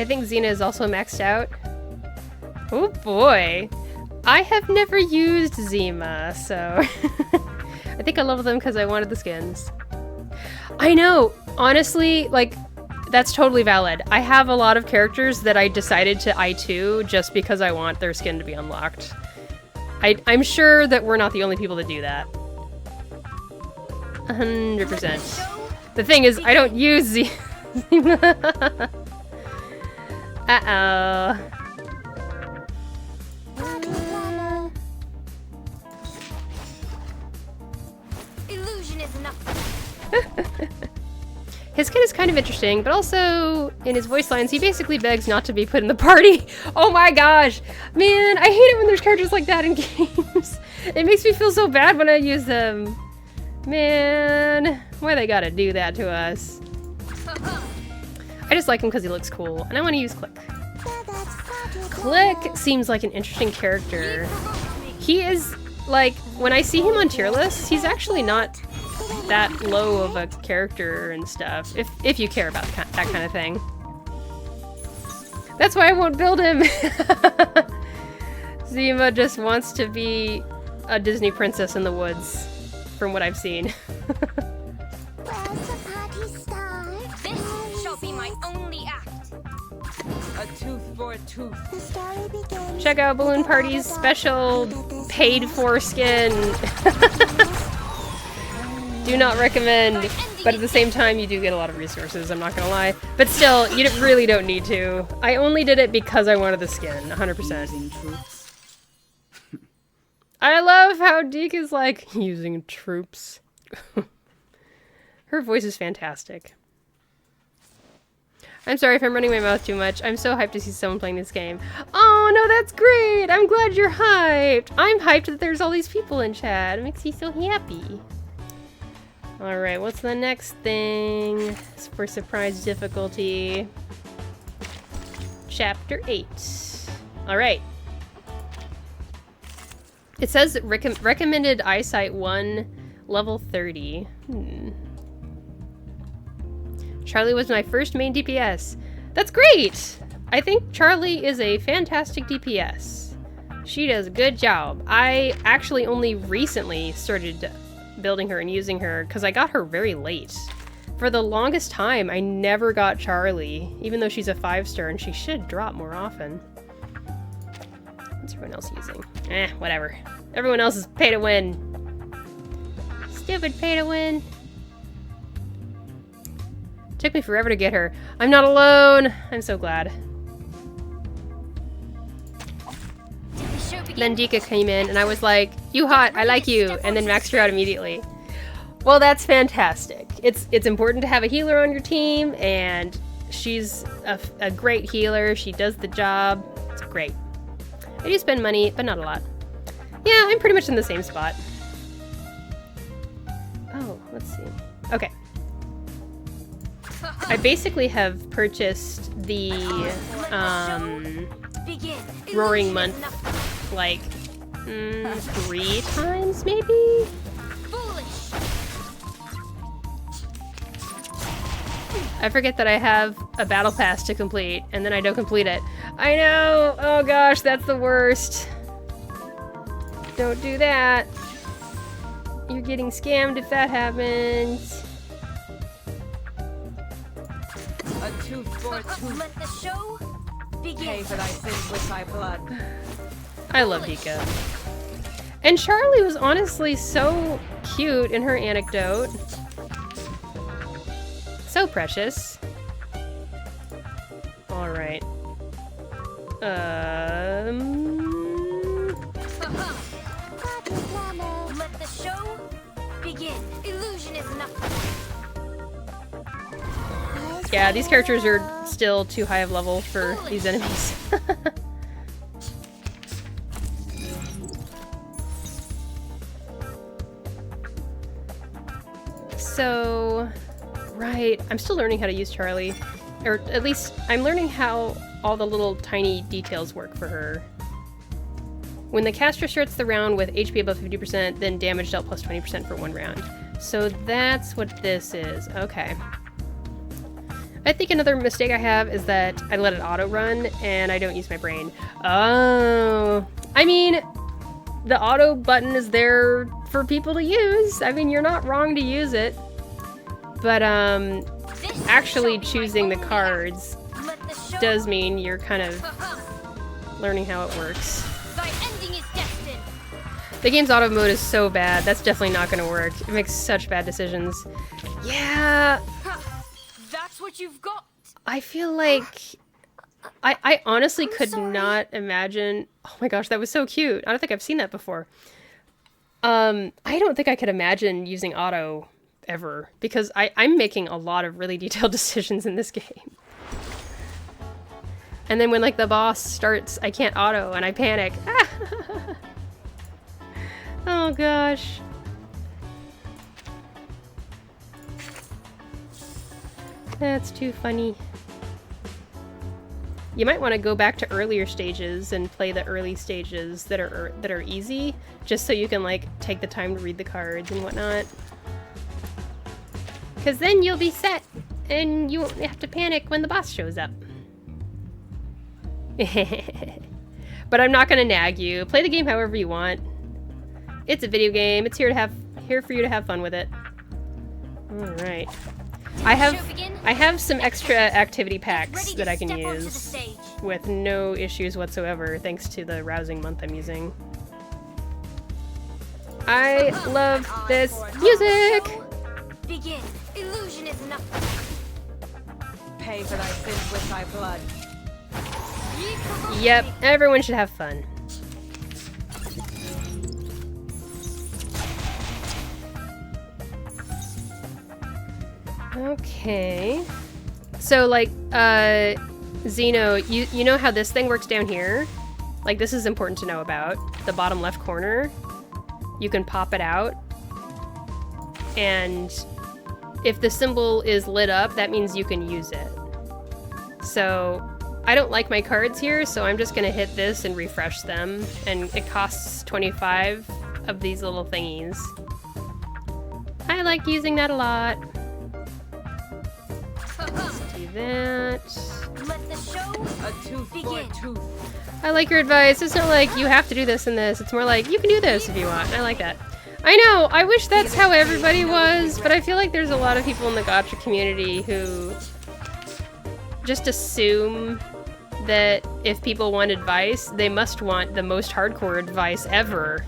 I think Xena is also maxed out. Oh boy. I have never used Zima, so I think I leveled them because I wanted the skins. I know, honestly, like, that's totally valid. I have a lot of characters that I decided to I2 just because I want their skin to be unlocked. I'm sure that we're not the only people that do that. 100%. The thing is, I don't use Zima. Uh-oh. Illusion is enough. His skin is kind of interesting, but also in his voice lines, he basically begs not to be put in the party. Oh my gosh. Man, I hate it when there's characters like that in games. It makes me feel so bad when I use them. Man, why they gotta do that to us? I just like him because he looks cool, and I want to use Click. Click seems like an interesting character. He is, like, when I see him on tier lists, he's actually not that low of a character and stuff, if you care about that kind of thing. That's why I won't build him. Zima just wants to be a Disney princess in the woods, from what I've seen. This shall be my only act. A tooth for a tooth. Check out Balloon Party's special paid-for skin. Do not recommend, but at the same time, you do get a lot of resources, I'm not gonna lie. But still, you really don't need to. I only did it because I wanted the skin, 100%. I love how Deke is like, using troops. Her voice is fantastic. I'm sorry if I'm running my mouth too much. I'm so hyped to see someone playing this game. Oh, no, that's great. I'm glad you're hyped. I'm hyped that there's all these people in chat. It makes me so happy. All right, what's the next thing for surprise difficulty? Chapter 8. All right. It says recommended eyesight 1, level 30. Charlie was my first main DPS. That's great! I think Charlie is a fantastic DPS. She does a good job. I actually only recently started building her and using her because I got her very late. For the longest time, I never got Charlie, even though she's a 5-star and she should drop more often. What's everyone else using? Whatever. Everyone else is pay to win. Stupid pay to win. Took me forever to get her. I'm not alone. I'm so glad. Then Dika came in and I was like, you hot, I like you, and then maxed her out immediately. Well, that's fantastic. It's important to have a healer on your team, and she's a great healer. She does the job. It's great. I do spend money, but not a lot. Yeah, I'm pretty much in the same spot. Oh, let's see. Okay. I basically have purchased the Roaring Month like 3 times maybe? I forget that I have a battle pass to complete and then I don't complete it. I know! Oh gosh, that's the worst. Don't do that. You're getting scammed if that happens. A tooth for a tooth. Let the show begin. Pay for thy sins with thy blood. I love Dika. And Charlie was honestly so cute in her anecdote. So precious. Alright. Let the show begin. Illusion is nothing. Yeah, these characters are still too high of level for these enemies. So, right, I'm still learning how to use Charlie. Or at least, I'm learning how all the little tiny details work for her. When the caster starts the round with HP above 50%, then damage dealt plus 20% for 1 round. So that's what this is. Okay. I think another mistake I have is that I let it auto-run and I don't use my brain. Oh. I mean, the auto button is there for people to use. I mean, you're not wrong to use it. But, actually choosing the cards does mean you're kind of learning how it works. The game's auto mode is so bad. That's definitely not going to work. It makes such bad decisions. Yeah. That's what you've got. I feel like I honestly could not imagine. Oh my gosh, that was so cute. I don't think I've seen that before. I don't think I could imagine using auto ever because I'm making a lot of really detailed decisions in this game. And then when like the boss starts, I can't auto and I panic. Oh gosh. That's too funny. You might want to go back to earlier stages and play the early stages that are easy, just so you can like take the time to read the cards and whatnot. Because then you'll be set and you won't have to panic when the boss shows up. But I'm not gonna nag you. Play the game however you want. It's a video game. It's here for you to have fun with it. All right. I have some extra activity packs that I can use with no issues whatsoever, thanks to the rousing month I'm using. I love this music. Begin. Illusion is nothing. Pay for thy sins with thy blood. Yep, everyone should have fun. Okay. So like, Zeno, you know how this thing works down here? Like, this is important to know about. The bottom left corner. You can pop it out. And if the symbol is lit up, that means you can use it. So I don't like my cards here, so I'm just gonna hit this and refresh them. And it costs 25 of these little thingies. I like using that a lot. Let's do that. Let the show a tooth for a tooth. I like your advice. It's not like you have to do this and this. It's more like you can do this if you want. I like that. I know. I wish that's how everybody was, but I feel like there's a lot of people in the gacha community who just assume that if people want advice, they must want the most hardcore advice ever.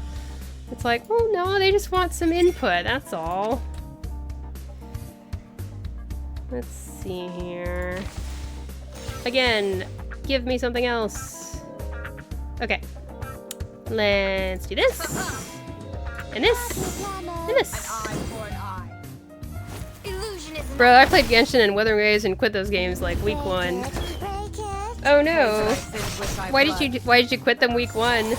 It's like, oh no, they just want some input. That's all. Let's see here. Again, give me something else. Okay. Let's do this. And this. And this. Bro, I played Genshin and Wuthering Waves and quit those games like week 1. Oh no. Why did you quit them week 1?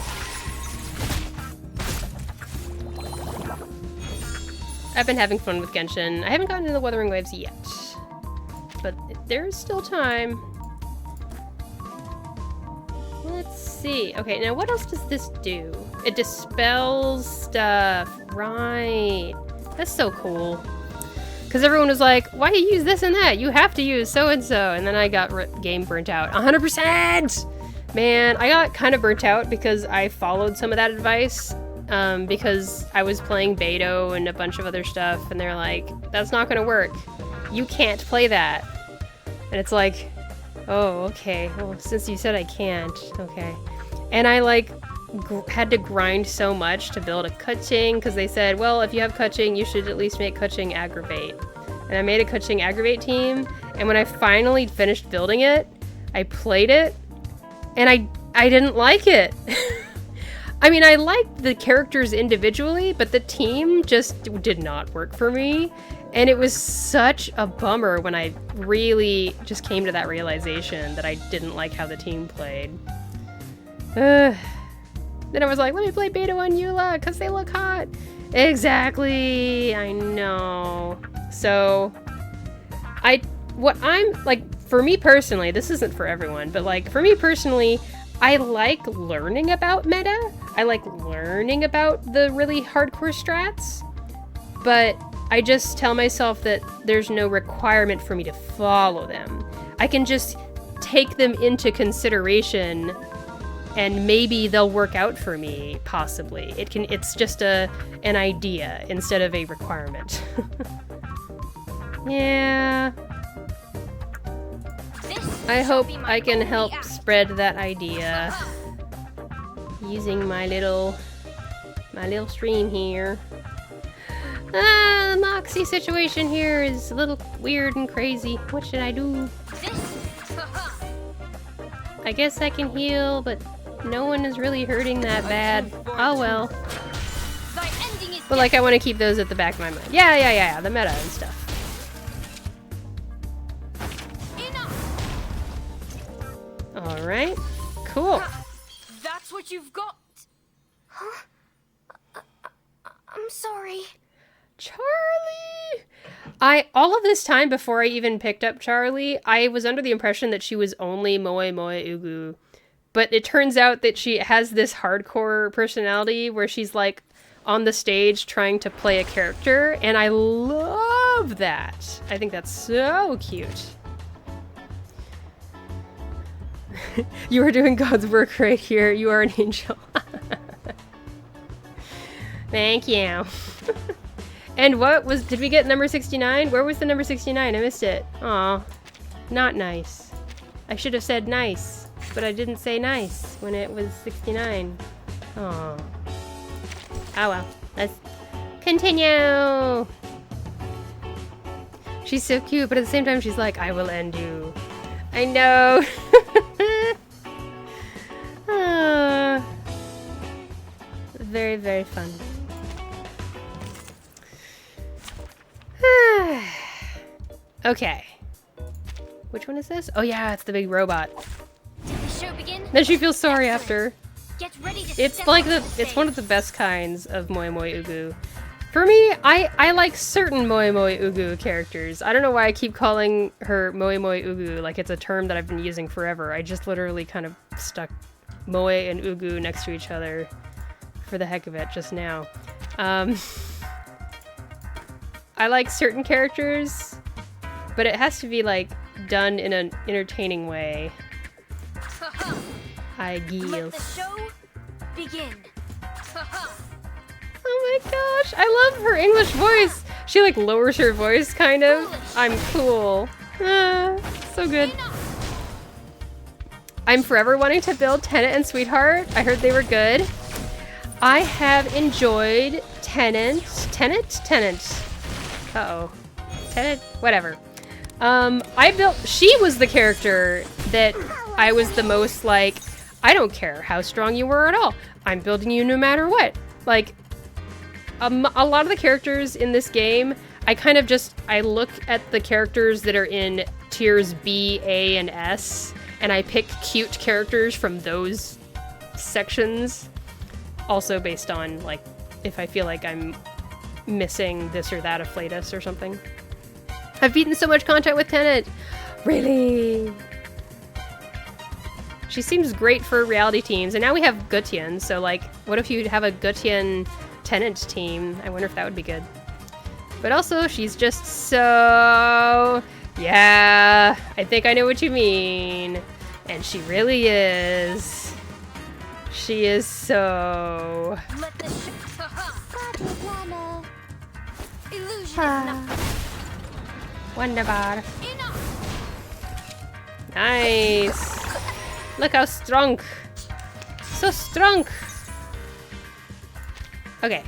I've been having fun with Genshin. I haven't gotten into the Wuthering Waves yet. But there's still time. Let's see. Okay, now what else does this do? It dispels stuff. Right. That's so cool. Because everyone was like, why do you use this and that? You have to use so-and-so. And then I got game burnt out. 100%! Man, I got kind of burnt out because I followed some of that advice. Because I was playing Beto and a bunch of other stuff. And they're like, that's not going to work. You can't play that. And it's like, oh, okay. Well, since you said I can't, okay. And I like had to grind so much to build a Kuching because they said, well, if you have Kuching, you should at least make Kuching aggravate. And I made a Kuching aggravate team. And when I finally finished building it, I played it and I didn't like it. I mean, I liked the characters individually, but the team just did not work for me. And it was such a bummer when I really just came to that realization that I didn't like how the team played. Then I was like, let me play Beto and Eula, because they look hot. Exactly, I know. So, for me personally, this isn't for everyone, but like, for me personally, I like learning about meta. I like learning about the really hardcore strats, but I just tell myself that there's no requirement for me to follow them. I can just take them into consideration and maybe they'll work out for me, possibly. It's just an idea instead of a requirement. Yeah. I hope I can help spread that idea using my little stream here. The Moxie situation here is a little weird and crazy. What should I do? I guess I can heal, but no one is really hurting that bad. Oh well. But like, I want to keep those at the back of my mind. Yeah, the meta and stuff. Alright, cool. That's what you've got. Huh? I'm sorry. Charlie! All of this time before I even picked up Charlie, I was under the impression that she was only Moe Moe Ugu. But it turns out that she has this hardcore personality where she's like on the stage trying to play a character, and I love that. I think that's so cute. You are doing God's work right here. You are an angel. Thank you. And did we get number 69? Where was the number 69? I missed it. Aw, not nice. I should have said nice, but I didn't say nice when it was 69. Aw. Oh well, let's continue. She's so cute, but at the same time she's like, I will end you. I know. Very, very fun. Okay. Which one is this? Oh yeah, it's the big robot. Did the show begin? Then she feels sorry after. Get ready to It's step like onto the it's one of the best kinds of Moi Moi Ugu. For me, I like certain Moi Moi Ugu characters. I don't know why I keep calling her Moi Moi Ugu like it's a term that I've been using forever. I just literally kind of stuck Moe and Ugu next to each other for the heck of it just now. I like certain characters, but it has to be like done in an entertaining way. I guess. Let the show begin. Oh my gosh, I love her English voice. She like lowers her voice kind of. I'm cool. So good. I'm forever wanting to build Tenant and Sweetheart. I heard they were good. I have enjoyed Tenant. Uh-oh. Tenant? Whatever. She was the character that I was the most like, I don't care how strong you were at all. I'm building you no matter what. Like, a lot of the characters in this game, I look at the characters that are in tiers B, A, and S, and I pick cute characters from those sections. Also based on, like, if I feel like I'm missing this or that of Flatus or something. I've beaten so much content with Tenet. Really? She seems great for reality teams, and now we have Gutian, so like, what if you have a Gutian Tenant team? I wonder if that would be good. But also, she's just so... Yeah, I think I know what you mean. And she really is. She is so... Let the illusion Wunderbar. Nice. Look how strong. So strong. Okay.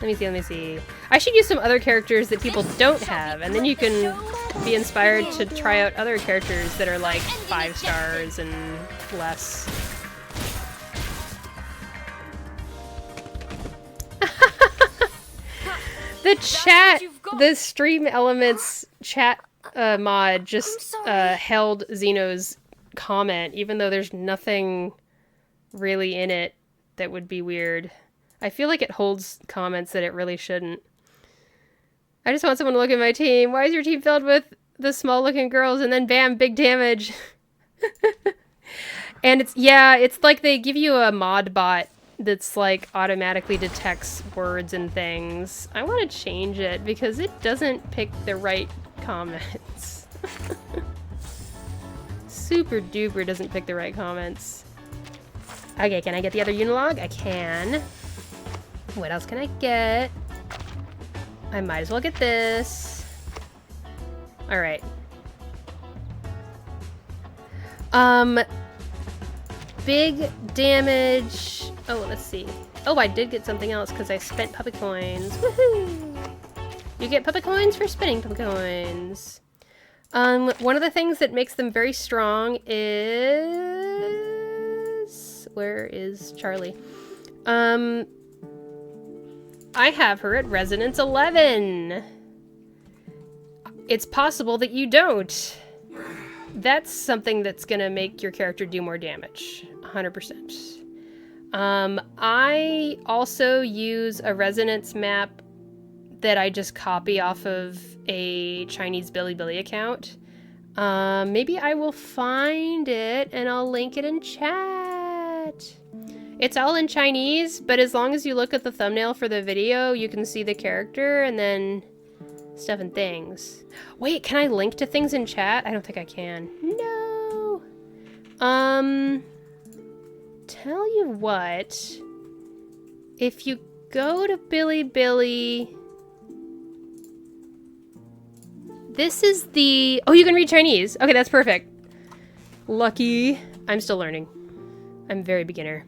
Let me see. I should use some other characters that people don't have, and then you can be inspired to try out other characters that are like 5 stars and less. The chat, the Stream Elements chat mod just held Xeno's comment, even though there's nothing really in it that would be weird. I feel like it holds comments that it really shouldn't. I just want someone to look at my team. Why is your team filled with the small looking girls and then bam, big damage? And it's like they give you a mod bot that's like automatically detects words and things. I want to change it because it doesn't pick the right comments. Super duper doesn't pick the right comments. Okay, can I get the other Unilog? I can. What else can I get? I might as well get this. Alright. Big damage. Oh, let's see. Oh, I did get something else because I spent puppet coins. Woohoo! You get puppet coins for spending puppet coins. One of the things that makes them very strong is... Where is Charlie? I have her at Resonance 11. It's possible that you don't. That's something that's gonna make your character do more damage. 100%. I also use a resonance map that I just copy off of a Chinese Bilibili account. Maybe I will find it and I'll link it in chat. It's all in Chinese, but as long as you look at the thumbnail for the video, you can see the character and then stuff and things. Wait, can I link to things in chat? I don't think I can. No. Tell you what. If you go to Bilibili, this is the... Oh, you can read Chinese. Okay, that's perfect. Lucky. I'm still learning. I'm very beginner.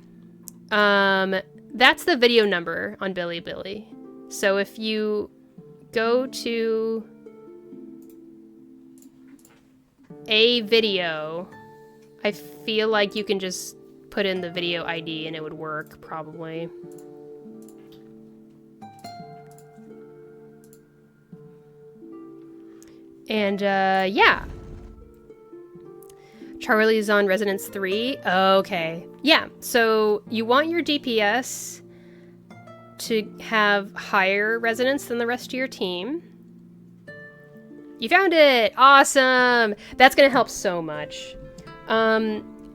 That's the video number on Bilibili. So if you go to a video, I feel like you can just put in the video ID and it would work, probably. And, yeah. Charlie's on Resonance 3. Okay. Yeah, so you want your DPS to have higher resonance than the rest of your team. You found it! Awesome! That's gonna help so much.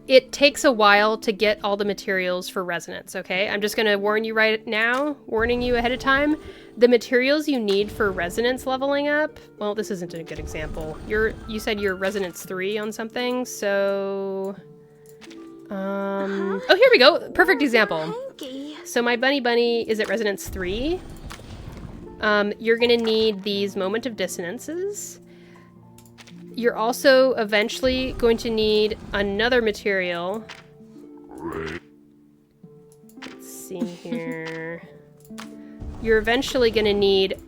It takes a while to get all the materials for resonance, okay? I'm just gonna warn you right now, warning you ahead of time. The materials you need for resonance leveling up, well, this isn't a good example. You said you're resonance 3 on something, so... Oh, here we go! Perfect example. So my bunny is at resonance 3. You're gonna need these moment of dissonances. You're also eventually going to need another material. Let's see here. You're eventually gonna need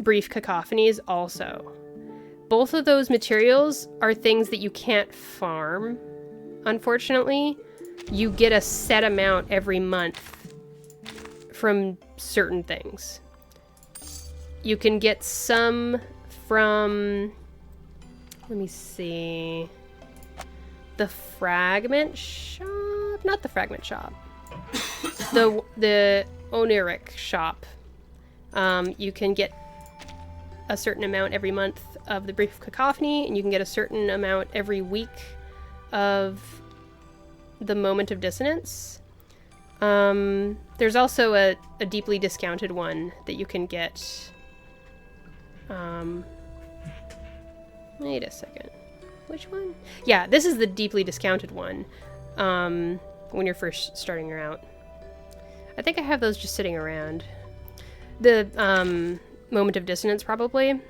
brief cacophonies also. Both of those materials are things that you can't farm, unfortunately. You get a set amount every month from certain things. You can get some from, let me see, the fragment shop? Not the fragment shop. the oniric shop. You can get a certain amount every month of the brief cacophony, and you can get a certain amount every week of the moment of dissonance. There's also a deeply discounted one that you can get. Wait a second. Which one? Yeah, this is the deeply discounted one. When you're first starting her out. I think I have those just sitting around. The moment of dissonance, probably.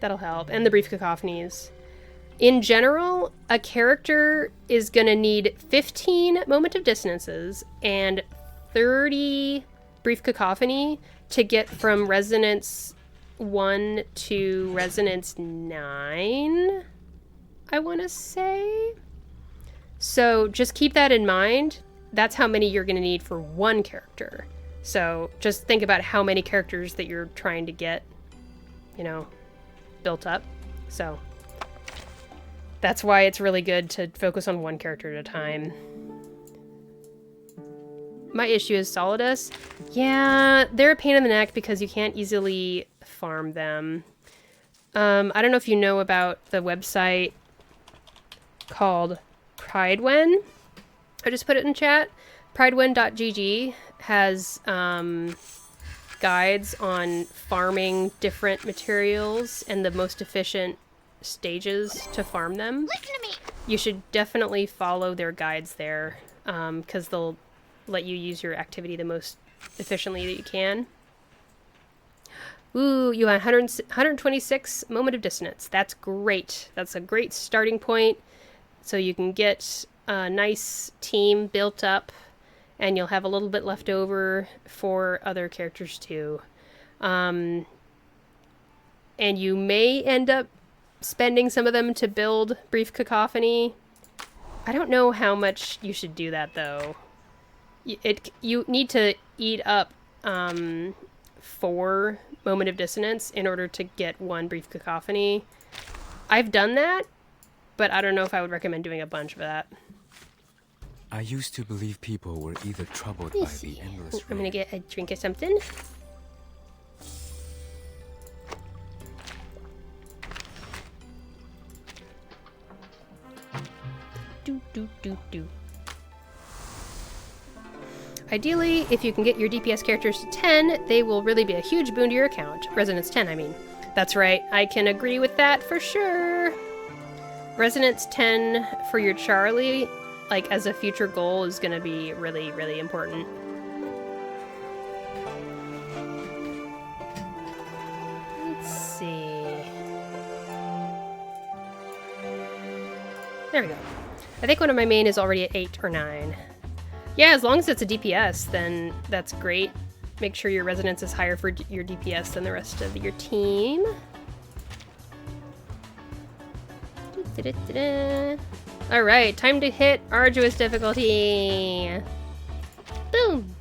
That'll help. And the brief cacophonies. In general, a character is going to need 15 moment of dissonances and 30 brief cacophony to get from resonance 1 to resonance 9, I want to say. So just keep that in mind. That's how many you're going to need for one character. So just think about how many characters that you're trying to get, you know, built up. So that's why it's really good to focus on one character at a time. My issue is Solidus. Yeah, they're a pain in the neck because you can't easily farm them. I don't know if you know about the website called Pridewen. I just put it in chat. Pridewen.gg has guides on farming different materials and the most efficient stages to farm them. Listen to me. You should definitely follow their guides there, because they'll let you use your activity the most efficiently that you can. Ooh, you have 126 moment of dissonance. That's great. That's a great starting point. So you can get a nice team built up, and you'll have a little bit left over for other characters too. And you may end up spending some of them to build brief cacophony. I don't know how much you should do that though. You need to eat up 4 moment of dissonance in order to get 1 brief cacophony. I've done that, but I don't know if I would recommend doing a bunch of that. I used to believe people were either troubled by the endless I'm gonna get a drink of something. Do. Ideally, if you can get your DPS characters to 10, they will really be a huge boon to your account. Resonance 10, I mean. That's right, I can agree with that for sure. Resonance 10 for your Charlie, like as a future goal, is gonna be really, really important. Let's see. There we go. I think one of my main is already at 8 or 9. Yeah, as long as it's a DPS, then that's great. Make sure your resonance is higher for your DPS than the rest of your team. Alright, time to hit arduous difficulty. Boom!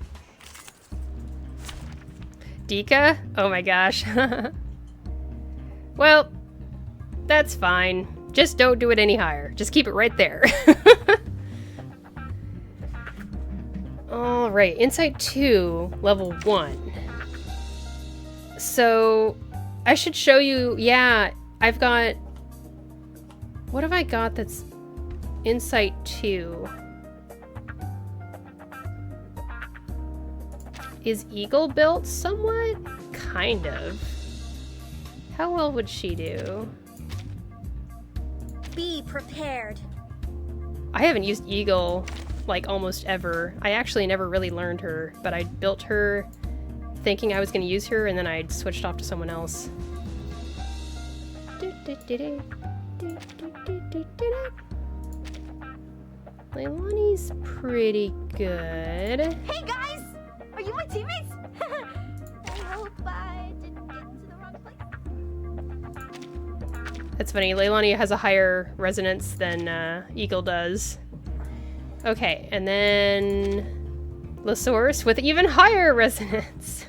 Dika? Oh my gosh. Well, That's fine. Just don't do it any higher. Just keep it right there. Alright, Insight 2, level 1. So, I should show you, yeah, I've got... What have I got that's Insight 2? Is Eagle built somewhat? Kind of. How well would she do? Be prepared. I haven't used Eagle like almost ever. I actually never really learned her, but I built her thinking I was going to use her, and then I switched off to someone else. Leilani's pretty good. Hey guys! Are you my teammates? I hope I didn't get into the wrong place. That's funny. Leilani has a higher resonance than Eagle does. Okay, and then Lasource with even higher resonance.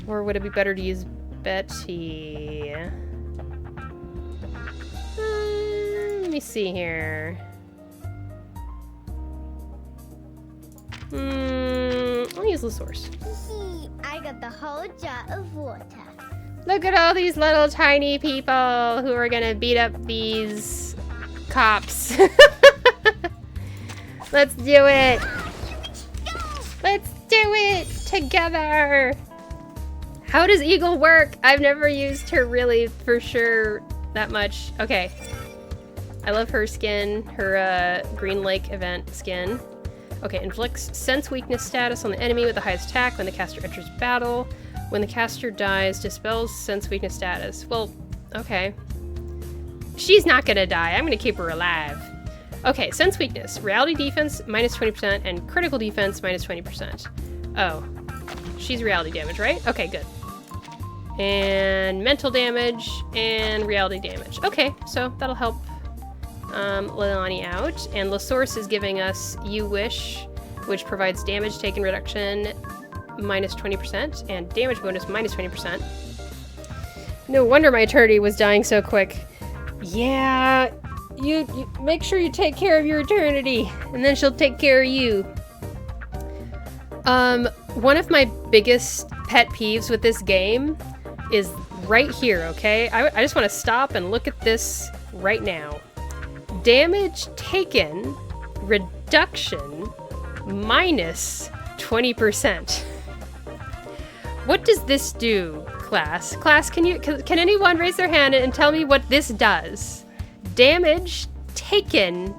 Or would it be better to use Betty? Let me see here. I'll use Lasource. I got the whole jar of water. Look at all these little tiny people who are gonna beat up these cops. Let's do it! Let's do it together! How does Eagle work? I've never used her really for sure that much. Okay. I love her skin, her Green Lake event skin. Okay, inflicts sense weakness status on the enemy with the highest attack when the caster enters battle. When the caster dies, dispels sense weakness status. Well, okay. She's not gonna die. I'm gonna keep her alive. Okay, sense weakness. Reality defense, minus 20%, and critical defense, minus 20%. Oh. She's reality damage, right? Okay, good. And mental damage, and reality damage. Okay, so that'll help Leilani out. And Lasource is giving us You Wish, which provides damage taken reduction, minus 20%, and damage bonus, minus 20%. No wonder my eternity was dying so quick. Yeah, you make sure you take care of your eternity, and then she'll take care of you. One of my biggest pet peeves with this game is right here, okay? I just want to stop and look at this right now. Damage taken, reduction, minus 20%. What does this do, class? Class, can anyone raise their hand and tell me what this does? Damage taken,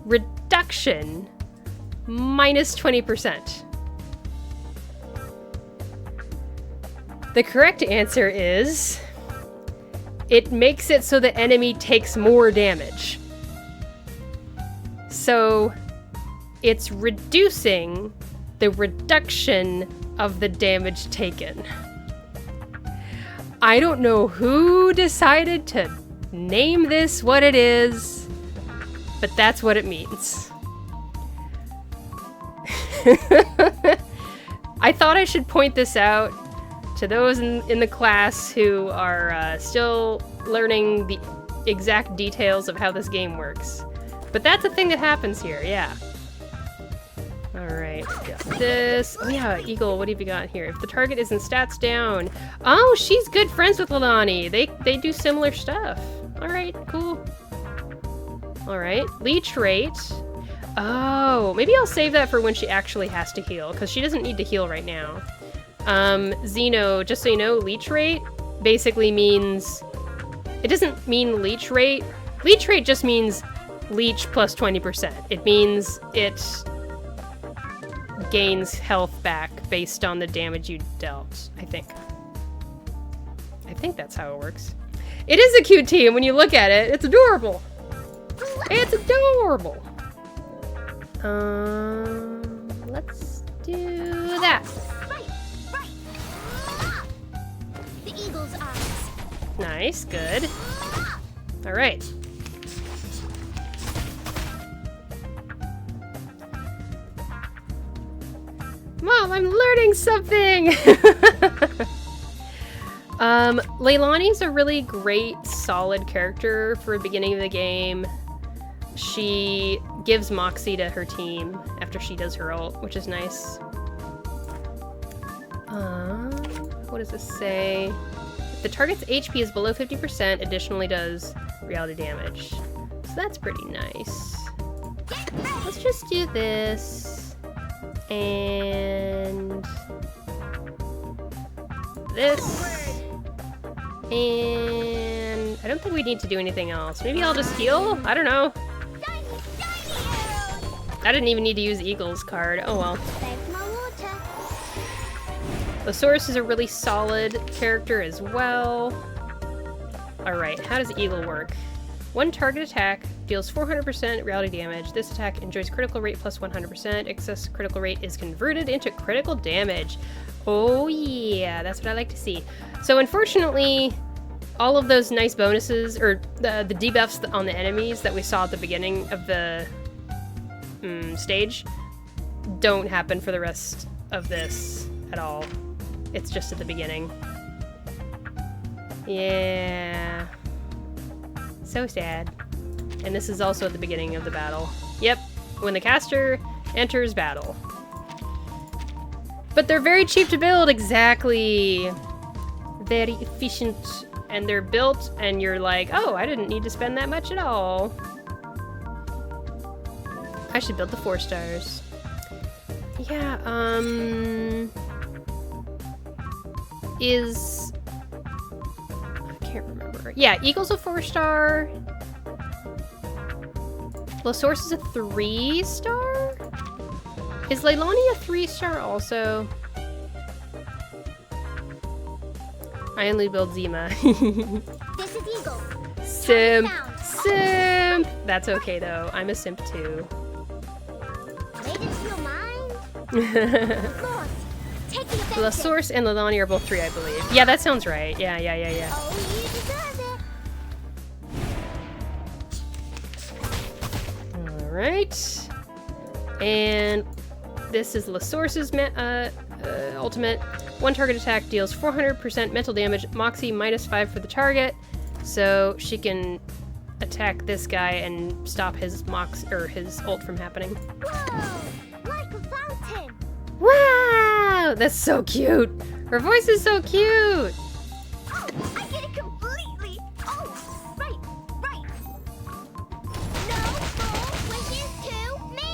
reduction, minus 20%. The correct answer is it makes it so the enemy takes more damage. So it's reducing the reduction of the damage taken. I don't know who decided to name this what it is, but that's what it means. I thought I should point this out to those in the class who are still learning the exact details of how this game works. But that's a thing that happens here, yeah. Alright, got this. Oh yeah, Eagle, what have you got here? If the target isn't stats down. Oh, she's good friends with Leilani. They do similar stuff. Alright, cool. Alright, leech rate. Oh, maybe I'll save that for when she actually has to heal, because she doesn't need to heal right now. Xeno, just so you know, leech rate basically means... It doesn't mean leech rate. Leech rate just means leech plus 20%. It means it gains health back based on the damage you dealt, I think. I think that's how it works. It is a cute team when you look at it. It's adorable. It's adorable. Let's do that. The eagle's eyes. Nice, good. All right. Mom, I'm learning something! Leilani's a really great, solid character for the beginning of the game. She gives Moxie to her team after she does her ult, which is nice. What does this say? If the target's HP is below 50%, additionally does reality damage. So that's pretty nice. Let's just do this. And this. And I don't think we need to do anything else. Maybe I'll just heal? I don't know. I didn't even need to use Eagle's card. Oh well. Losaurus is a really solid character as well. Alright, how does Eagle work? One target attack deals 400% reality damage. This attack enjoys critical rate plus 100%. Excess critical rate is converted into critical damage. Oh yeah, that's what I like to see. So unfortunately, all of those nice bonuses, or the debuffs on the enemies that we saw at the beginning of the stage, don't happen for the rest of this at all. It's just at the beginning. Yeah. So sad. And this is also at the beginning of the battle. Yep, when the caster enters battle. But they're very cheap to build, exactly. Very efficient. And they're built, and you're like, oh, I didn't need to spend that much at all. I should build the 4 stars. Yeah, I can't remember. Yeah, Eagle's a 4-star. Losaurus is a 3-star? Is Leilani a 3-star also? I only build Zima. This is Eagle. Simp. Simp! That's okay though. I'm a simp too. Made into your mind? Losaurus and Leilani are both 3, I believe. Yeah, that sounds right. Yeah. Oh, you deserve it. Alright. And this is Losaurus's ultimate. One target attack deals 400% mental damage, Moxie -5 for the target. So she can attack this guy and stop his his ult from happening. Whoa! Like a fountain! Wow! That's so cute! Her voice is so cute! Oh, I get it completely! Oh, right! No more wishes to me!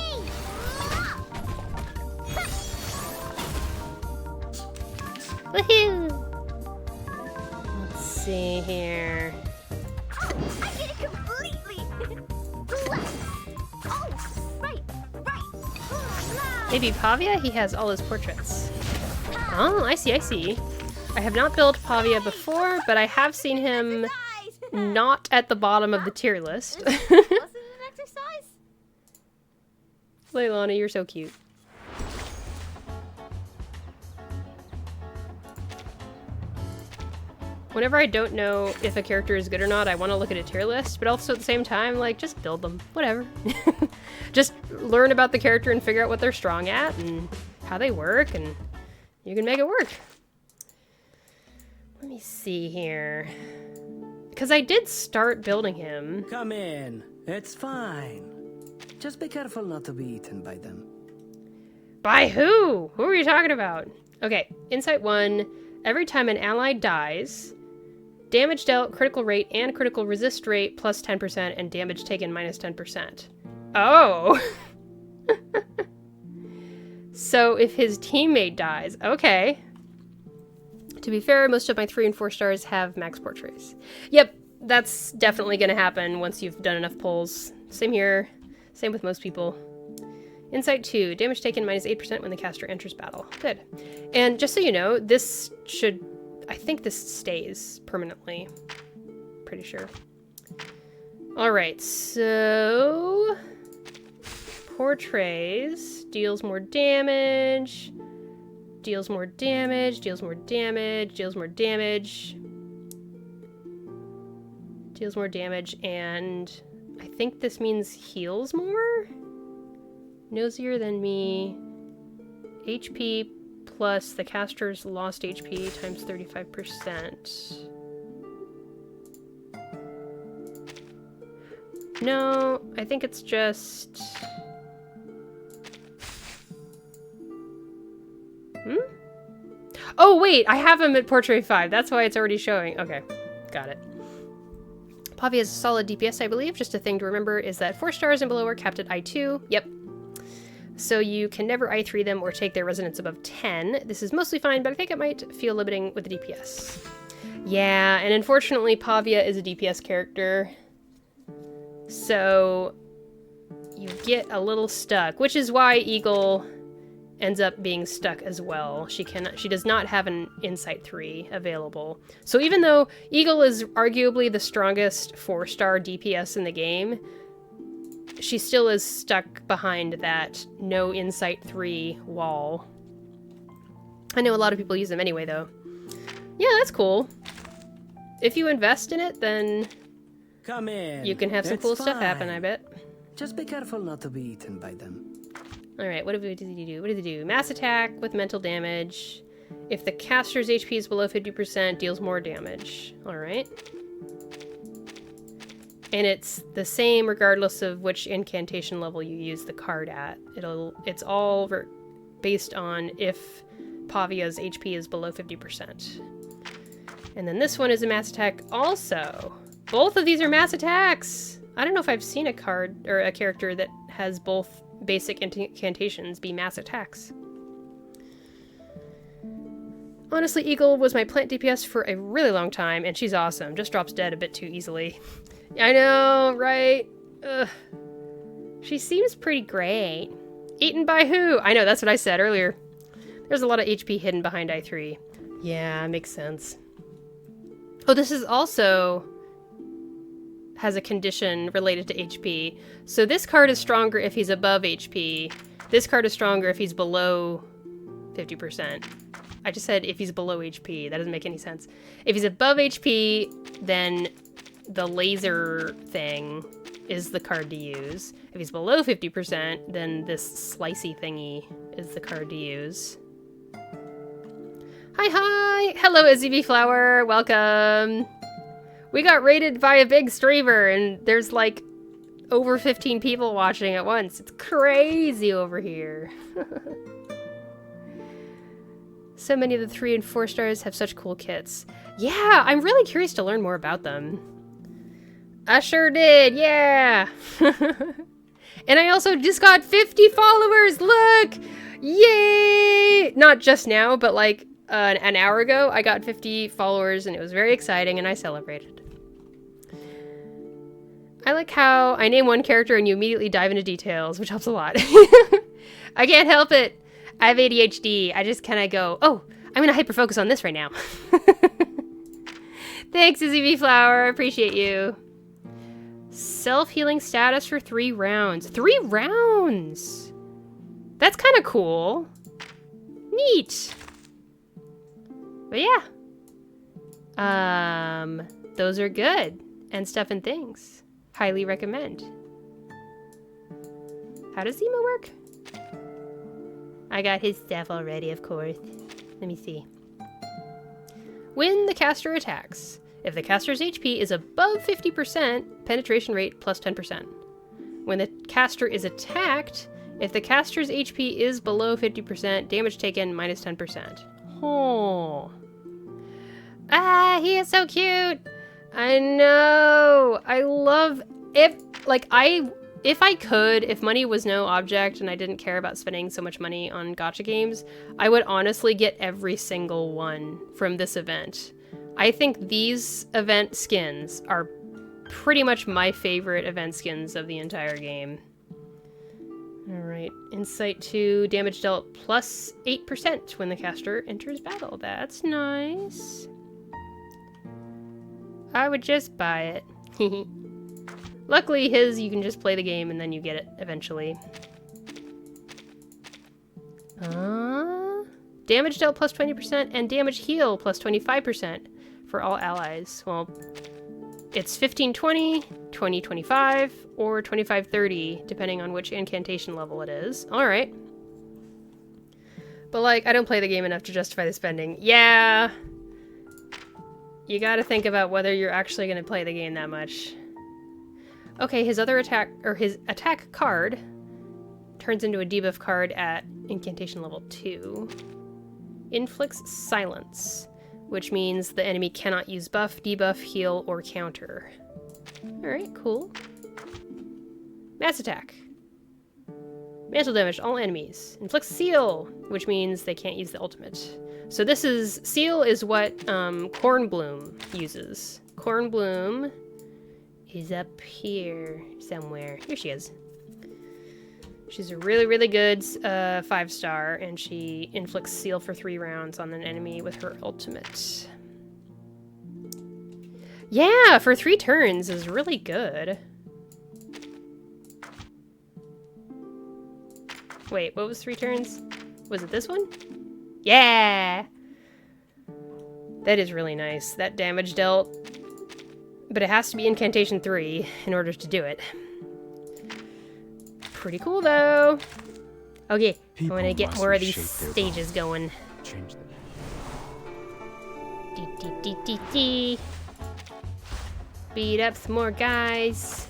Woohoo! Let's see here. Oh, I get it completely! Oh, right! Maybe Pavia? He has all his portraits. Oh, I see. I have not built Pavia before, but I have seen him not at the bottom of the tier list. Wasn't an exercise? Leilani, you're so cute. Whenever I don't know if a character is good or not, I want to look at a tier list, but also at the same time, like, just build them. Whatever. Just learn about the character and figure out what they're strong at and how they work, and you can make it work. Let me see here. Because I did start building him. Come in. It's fine. Just be careful not to be eaten by them. By who? Who are you talking about? Okay, Insight 1. Every time an ally dies, damage dealt, critical rate, and critical resist rate plus 10%, and damage taken minus 10%. Oh! So if his teammate dies, okay. To be fair, most of my 3 and 4 stars have max portraits. Yep, that's definitely gonna happen once you've done enough pulls. Same here, same with most people. Insight 2, damage taken minus 8% when the caster enters battle. Good. And just so you know, this should, I think this stays permanently. Pretty sure. Alright, so... Portraits deals more damage, deals more damage, deals more damage, deals more damage, deals more damage, and I think this means heals more? Nosier than me, HP plus the caster's lost HP times 35%. No, I think it's just... Oh, wait, I have him at Portrait 5. That's why it's already showing. Okay, got it. Pavia is a solid DPS, I believe. Just a thing to remember is that 4 stars and below are capped at I2. Yep. So you can never I3 them or take their resonance above 10. This is mostly fine, but I think it might feel limiting with the DPS. Yeah, and unfortunately Pavia is a DPS character. So you get a little stuck, which is why Eagle ends up being stuck as well. She does not have an Insight 3 available. So even though Eagle is arguably the strongest 4-star DPS in the game, she still is stuck behind that no Insight 3 wall. I know a lot of people use them anyway, though. Yeah, that's cool. If you invest in it, then Come in. You can have some cool stuff happen, I bet. Just be careful not to be eaten by them. Alright, what does he do? What does he do? Mass attack with mental damage. If the caster's HP is below 50%, deals more damage. Alright. And it's the same regardless of which incantation level you use the card at. It's all based on if Pavia's HP is below 50%. And then this one is a mass attack also. Both of these are mass attacks! I don't know if I've seen a card or a character that has both basic incantations be mass attacks. Honestly, Eagle was my plant DPS for a really long time, and she's awesome. Just drops dead a bit too easily. I know, right? Ugh. She seems pretty great. Eaten by who? I know, that's what I said earlier. There's a lot of HP hidden behind I3. Yeah, makes sense. Oh, this is also has a condition related to HP. So this card is stronger if he's above HP. This card is stronger if he's below 50%. I just said if he's below HP. That doesn't make any sense. If he's above HP, then the laser thing is the card to use. If he's below 50%, then this slicey thingy is the card to use. Hi! Hello, Izzy Flower. Welcome. We got raided by a big streamer, and there's like over 15 people watching at once. It's crazy over here. So many of the 3 and 4 stars have such cool kits. Yeah, I'm really curious to learn more about them. I sure did, yeah! And I also just got 50 followers, look! Yay! Not just now, but like an hour ago, I got 50 followers, and it was very exciting, and I celebrated. I like how I name one character and you immediately dive into details, which helps a lot. I can't help it. I have ADHD. I just kind of go, oh, I'm going to hyper-focus on this right now. Thanks, Izzy V Flower. I appreciate you. Self-healing status for 3 rounds. 3 rounds! That's kind of cool. Neat. But yeah. Those are good. And stuff and things. Highly recommend. How does Zima work? I got his stuff already, of course. Let me see. When the caster attacks, if the caster's HP is above 50%, penetration rate plus 10%. When the caster is attacked, if the caster's HP is below 50%, damage taken minus 10%. Oh. Ah, he is so cute! I know! I love... If I could, if money was no object and I didn't care about spending so much money on gacha games, I would honestly get every single one from this event. I think these event skins are pretty much my favorite event skins of the entire game. Alright, Insight 2, damage dealt plus 8% when the caster enters battle. That's nice. I would just buy it. Luckily his, you can just play the game and then you get it eventually. Damage dealt plus 20% and damage heal plus 25% for all allies. Well, it's 15-20, 20-25, or 25-30, depending on which incantation level it is. Alright. But, like, I don't play the game enough to justify the spending. Yeah. You gotta think about whether you're actually gonna play the game that much. Okay, his other attack, or his attack card, turns into a debuff card at incantation level 2. Inflicts silence, which means the enemy cannot use buff, debuff, heal, or counter. Alright, cool. Mass attack. Mantle damage to all enemies. Inflicts seal, which means they can't use the ultimate. So this is... Seal is what Cornbloom uses. Cornbloom is up here somewhere. Here she is. She's a really, really good 5-star, and she inflicts seal for 3 rounds on an enemy with her ultimate. Yeah, for 3 turns is really good. Wait, what was 3 turns? Was it this one? Yeah! That is really nice. That damage dealt. But it has to be incantation 3 in order to do it. Pretty cool, though. Okay, I want to get more of these stages going. Change them. Beat up some more guys.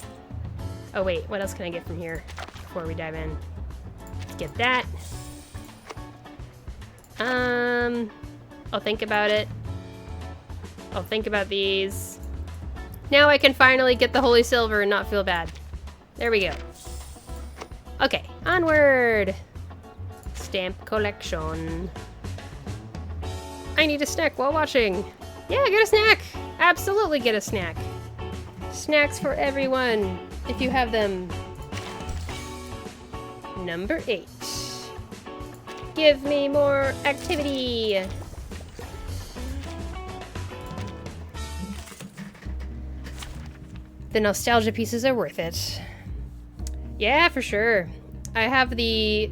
Oh wait, what else can I get from here before we dive in? Get that. I'll think about it. I'll think about these. Now I can finally get the Holy Silver and not feel bad. There we go. Okay, onward. Stamp collection. I need a snack while watching. Yeah, get a snack. Absolutely get a snack. Snacks for everyone, if you have them. Number 8. Give me more activity. The nostalgia pieces are worth it. Yeah, for sure. I have the...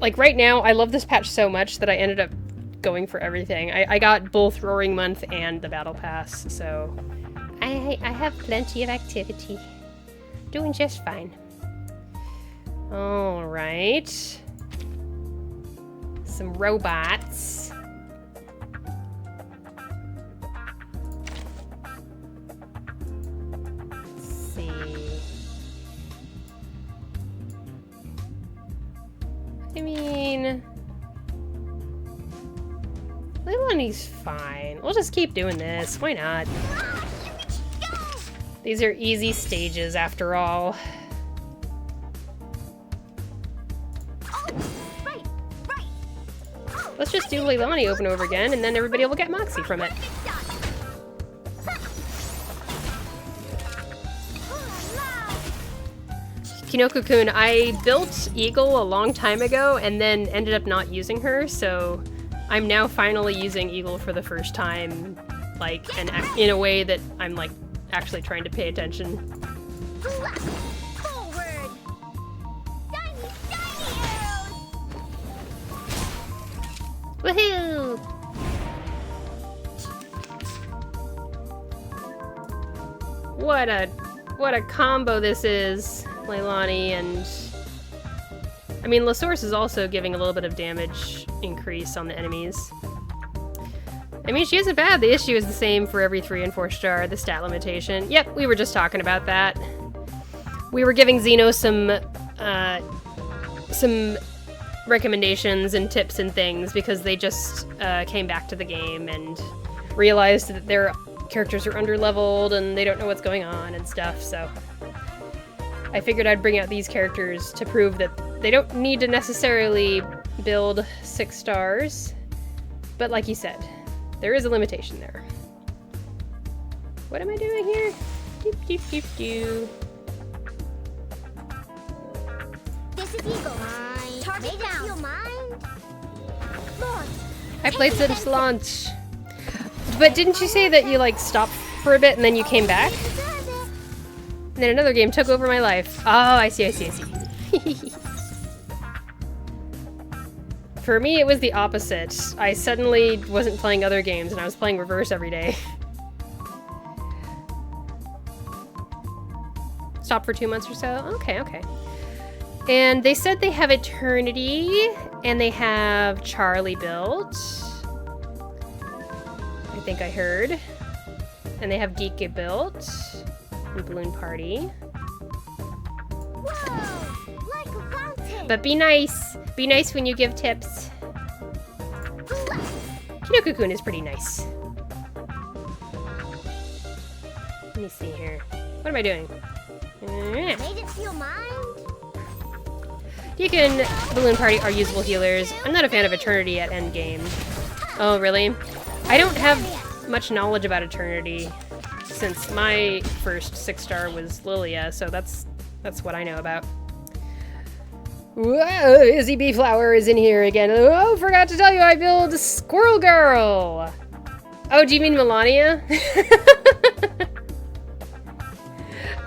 Like, right now, I love this patch so much that I ended up going for everything. I got both Roaring Month and the Battle Pass, so... I have plenty of activity. Doing just fine. Alright. Some robots. Let's see. I mean... Leilani's fine. We'll just keep doing this. Why not? These are easy stages after all. Let's just do Leilani over and over again, and then everybody will get Moxie from it. Kinoko-kun, I built Eagle a long time ago, and then ended up not using her, so I'm now finally using Eagle for the first time, like, and in a way that I'm, like, actually trying to pay attention. Woohoo! What a combo this is, Leilani, and I mean LaSource is also giving a little bit of damage increase on the enemies. I mean, she isn't bad. The issue is the same for every 3 and 4 star, the stat limitation. Yep, we were just talking about that. We were giving Xeno some recommendations and tips and things because they just came back to the game and realized that their characters are underleveled and they don't know what's going on and stuff, so I figured I'd bring out these characters to prove that they don't need to necessarily build 6 stars, but like you said, there is a limitation there. What am I doing here? Doop, doop, doop, doop. This is Eagle. Target down. Your mind. Launch. I played since launch. But didn't you say that you, like, stopped for a bit and then you came back? And then another game took over my life. Oh, I see. For me, it was the opposite. I suddenly wasn't playing other games and I was playing Reverse every day. Stopped for 2 months or so? Okay. And they said they have Eternity, and they have Charlie built. I think I heard. And they have Geeka built. And Balloon Party. Whoa, like a fountain. But be nice. Be nice when you give tips. Kino-Cocoon is pretty nice. Let me see here. What am I doing? Made it feel mine? Geeka and Balloon Party are usable healers. I'm not a fan of Eternity at endgame. Oh, really? I don't have much knowledge about Eternity, since my first 6-star was Lilia, so that's what I know about. Whoa, Izzy Bee Flower is in here again. Oh, forgot to tell you I build Squirrel Girl! Oh, do you mean Melania?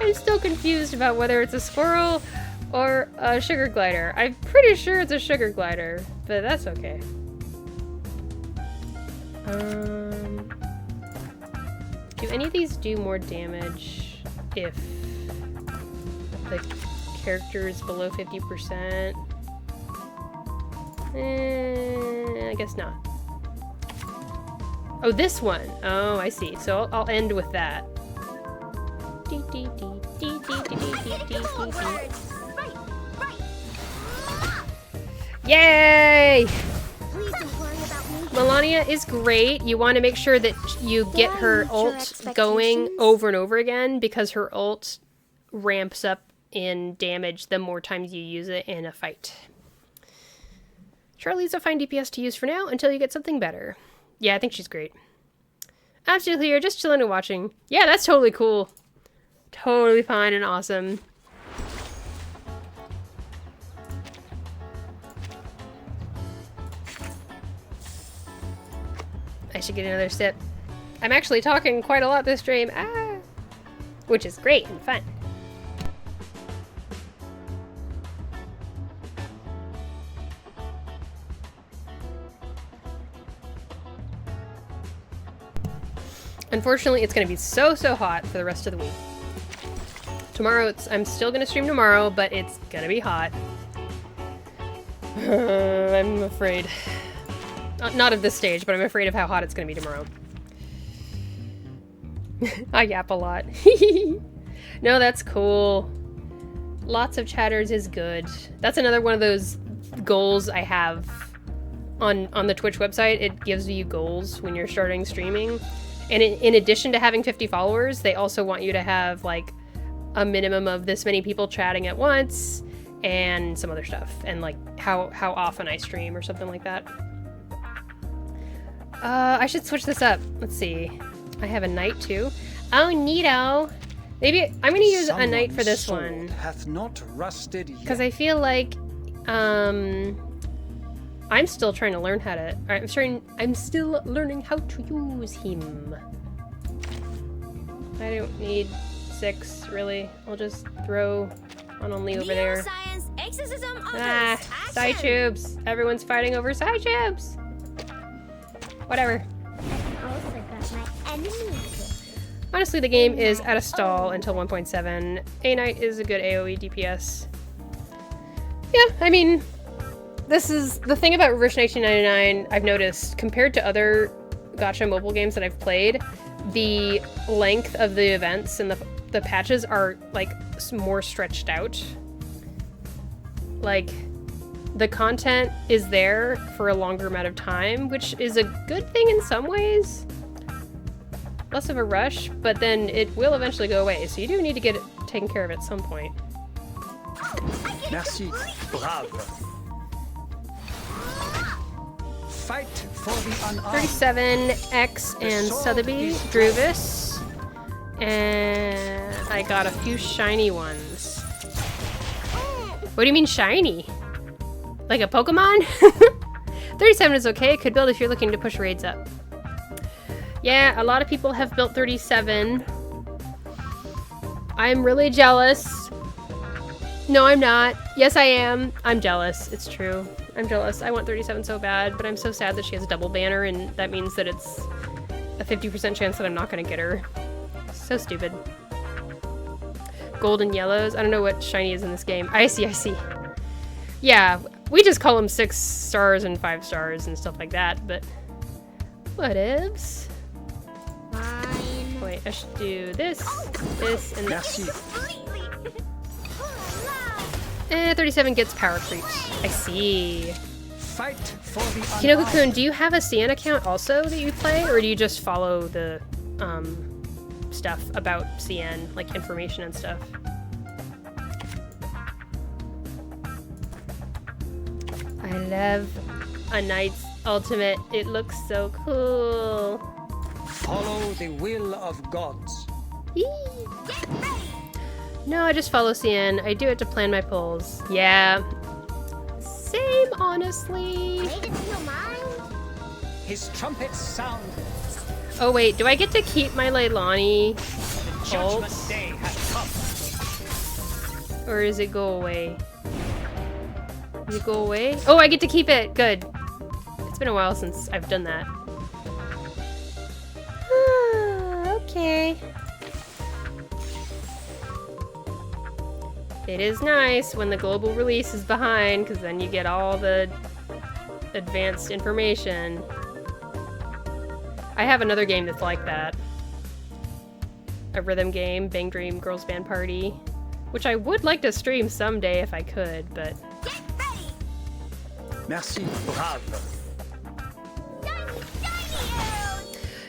I'm still confused about whether it's a squirrel or a sugar glider. I'm pretty sure it's a sugar glider, but that's okay. Do any of these do more damage if the character is below 50%? I guess not. Oh, this one. Oh, I see. So I'll end with that. Yay! Melania is great. You want to make sure that you get her ult going over and over again, because her ult ramps up in damage the more times you use it in a fight. Charlie's a fine DPS to use for now until you get something better. Yeah, I think she's great. Absolutely here, just chilling and watching. Yeah, that's totally cool. Totally fine and awesome. I should get another sip. I'm actually talking quite a lot this stream, which is great and fun. Unfortunately, it's going to be so hot for the rest of the week. Tomorrow, I'm still going to stream tomorrow, but it's going to be hot. I'm afraid. Not at this stage, but I'm afraid of how hot it's going to be tomorrow. I yap a lot. No, that's cool. Lots of chatters is good. That's another one of those goals I have on the Twitch website. It gives you goals when you're starting streaming. And in addition to having 50 followers, they also want you to have like a minimum of this many people chatting at once and some other stuff. And like how often I stream or something like that. I should switch this up. Let's see. I have a knight too. Oh, neato. Maybe I'm gonna use a knight for this one. Hath not rusted yet. Because I feel like I'm still trying to learn how to. I'm still learning how to use him. I don't need 6 really. I'll just throw on only over there. Side tubes. Everyone's fighting over side tubes. Whatever. Honestly, the game is at a stall until 1.7. A Knight is a good AoE DPS. Yeah, I mean, this is the thing about Rish 1999 I've noticed, compared to other gacha mobile games that I've played, the length of the events and the patches are like more stretched out. Like, the content is there for a longer amount of time, which is a good thing in some ways. Less of a rush, but then it will eventually go away, so you do need to get it taken care of at some point. Merci, brave. Fight for the unarmed. 37X and Sotheby, Druvis, and I got a few shiny ones. What do you mean shiny? Like a Pokemon? 37 is okay, could build if you're looking to push raids up. Yeah, a lot of people have built 37. I'm really jealous. No, I'm not. Yes, I am. I'm jealous. It's true. I'm jealous. I want 37 so bad, but I'm so sad that she has a double banner, and that means that it's a 50% chance that I'm not going to get her. So stupid. Gold and yellows. I don't know what shiny is in this game. I see. Yeah, we just call them 6 stars and 5 stars and stuff like that, but whatevs. Wait, I should do this, this, and this. 37 gets power creeps. I see. Fight for the Kinoko-kun, do you have a CN account also that you play, or do you just follow the stuff about CN, like information and stuff? I love a knight's ultimate. It looks so cool. Follow the will of gods. No, I just follow CN. I do it to plan my pulls. Yeah. Same, honestly. His trumpets sound. Oh wait, do I get to keep my Leilani ult? Judgment day has come. Or does it go away? Does it go away? Oh, I get to keep it! Good. It's been a while since I've done that. Okay. It is nice when the global release is behind, because then you get all the advanced information. I have another game that's like that. A rhythm game, Bang Dream Girls Band Party, which I would like to stream someday if I could, but... Merci, brave.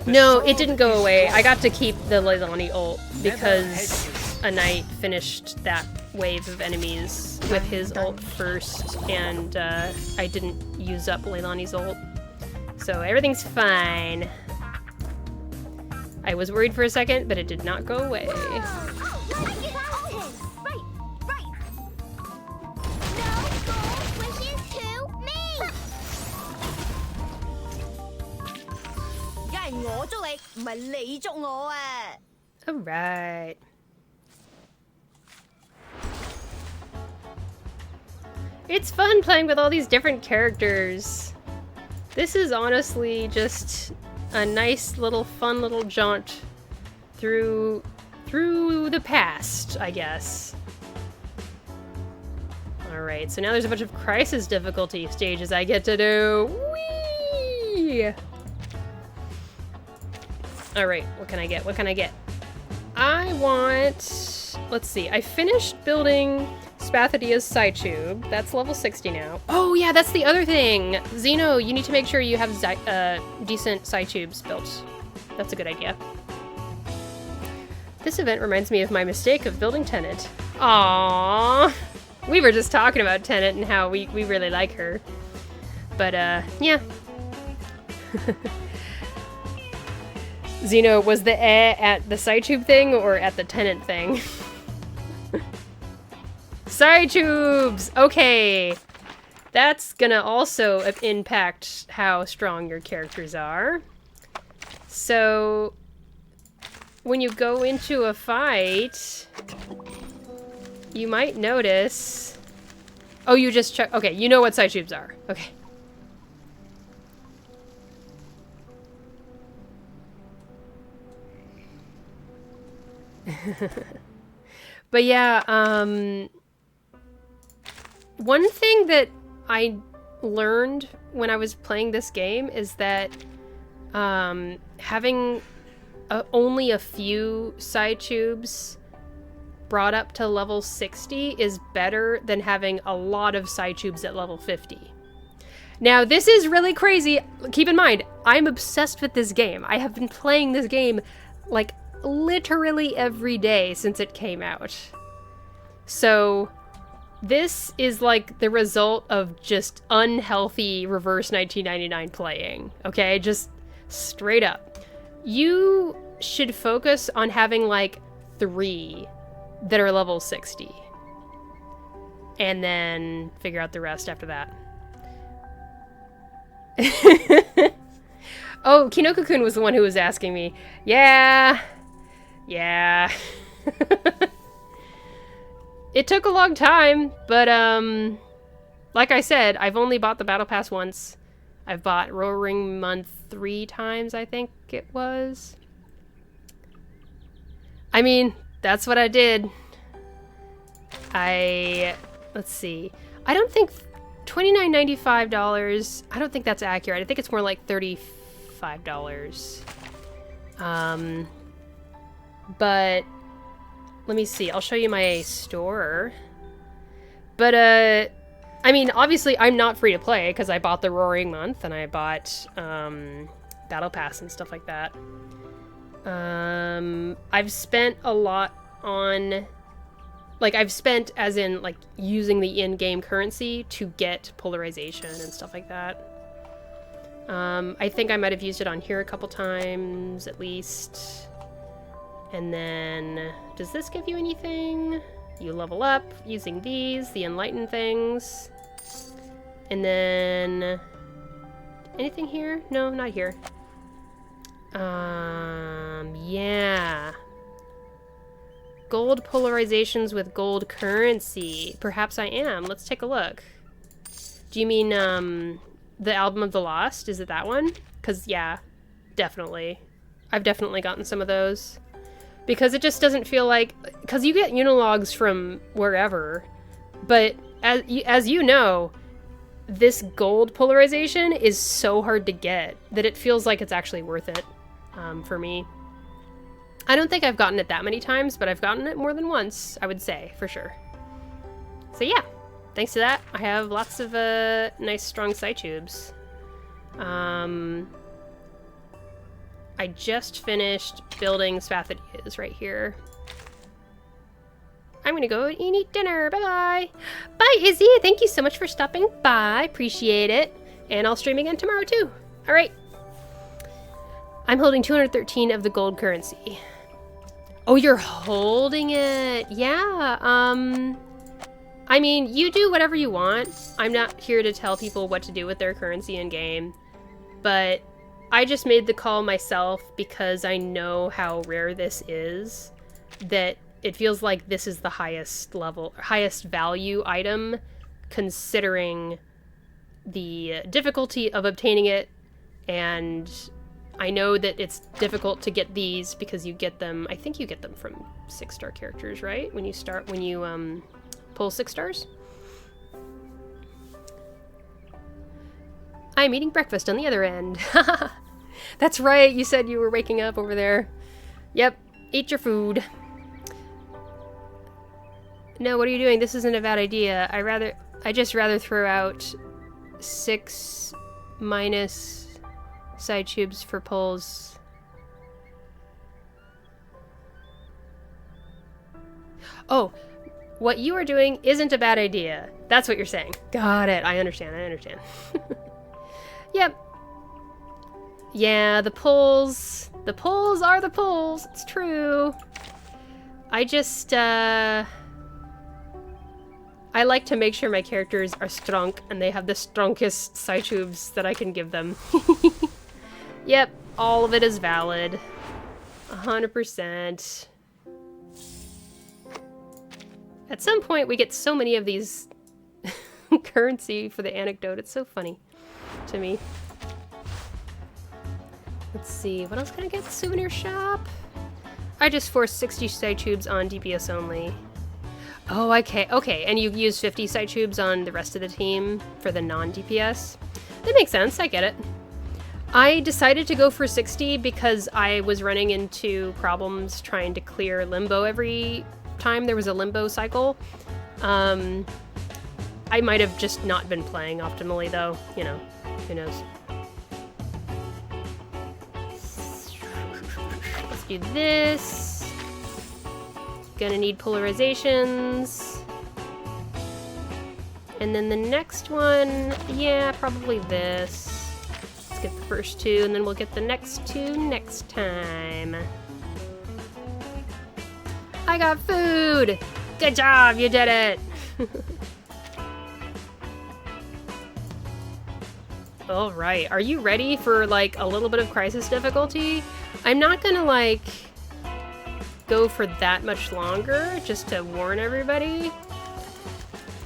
No, it didn't go away. I got to keep the Leilani ult because a knight finished that wave of enemies with his ult first, and I didn't use up Leilani's ult. So everything's fine. I was worried for a second, but it did not go away. Alright. It's fun playing with all these different characters. This is honestly just a nice little fun little jaunt through the past, I guess. Alright, so now there's a bunch of crisis difficulty stages I get to do. Whee! Alright, what can I get? What can I get? I want... Let's see, I finished building Spathodia's side tube. That's level 60 now. Oh yeah, that's the other thing! Zeno, you need to make sure you have decent side tubes built. That's a good idea. This event reminds me of my mistake of building Tenet. Aww! We were just talking about Tenet and how we really like her. But, yeah. Zeno, was the at the side tube thing or at the Tenet thing? Side tubes! Okay. That's gonna also impact how strong your characters are. So, when you go into a fight, you might notice... Oh, you just check... Okay, you know what side tubes are. Okay. But yeah, one thing that I learned when I was playing this game is that having only a few side tubes brought up to level 60 is better than having a lot of side tubes at level 50. Now, this is really crazy. Keep in mind, I'm obsessed with this game. I have been playing this game like literally every day since it came out. So this is like the result of just unhealthy reverse 1999 playing, okay? Just straight up. You should focus on having like 3 that are level 60. And then figure out the rest after that. Oh, Kinoko-kun was the one who was asking me. Yeah. Yeah. It took a long time, but like I said, I've only bought the Battle Pass once. I've bought Roaring Month 3 times, I think it was. I mean, that's what I did. Let's see. I don't think $29.95, I don't think that's accurate. I think it's more like $35. But let me see. I'll show you my store. But, I mean, obviously I'm not free to play because I bought the Roaring Month and I bought, Battle Pass and stuff like that. I've spent a lot on, like, I've spent as in, like, using the in-game currency to get polarization and stuff like that. I think I might have used it on here a couple times, at least. And then, does this give you anything? You level up using these, the Enlighten things. And then, anything here? No, not here. Yeah. Gold polarizations with gold currency. Perhaps I am. Let's take a look. Do you mean, the Album of the Lost? Is it that one? Because, yeah, definitely. I've definitely gotten some of those. Because it just doesn't feel like... Because you get unilogs from wherever. But, as you know, this gold polarization is so hard to get that it feels like it's actually worth it, for me. I don't think I've gotten it that many times, but I've gotten it more than once, I would say, for sure. So yeah, thanks to that, I have lots of nice, strong side tubes. I just finished building Spathodias right here. I'm gonna go and eat dinner. Bye-bye. Bye, Izzy. Thank you so much for stopping by. Appreciate it. And I'll stream again tomorrow, too. All right. I'm holding 213 of the gold currency. Oh, you're holding it. Yeah. I mean, you do whatever you want. I'm not here to tell people what to do with their currency in game. But I just made the call myself because I know how rare this is. That it feels like this is the highest level, highest value item, considering the difficulty of obtaining it. And I know that it's difficult to get these because you get them, I think you get them from 6-star characters, right? When you start, when you pull 6 stars. I'm eating breakfast on the other end. That's right, you said you were waking up over there. Yep, eat your food. No, what are you doing? This isn't a bad idea. I just rather throw out 6 minus side tubes for pulls. Oh, what you are doing isn't a bad idea. That's what you're saying. Got it. I understand. I understand. Yep. Yeah, the pulls. The pulls are the pulls. It's true. I just, I like to make sure my characters are strong and they have the strongest side tubes that I can give them. Yep, all of it is valid. 100%. At some point we get so many of these currency for the anecdote. It's so funny to me. Let's see, what else can I get? Souvenir shop? I just forced 60 side tubes on DPS only. Oh, okay, okay, and you use 50 side tubes on the rest of the team for the non-DPS? That makes sense, I get it. I decided to go for 60 because I was running into problems trying to clear limbo every time there was a limbo cycle. I might have just not been playing optimally though, you know, who knows. Let's do this. Gonna need polarizations. And then the next one, yeah, probably this. Let's get the first 2 and then we'll get the next 2 next time. I got food! Good job, you did it! Alright, are you ready for like a little bit of crisis difficulty? I'm not gonna like go for that much longer, just to warn everybody.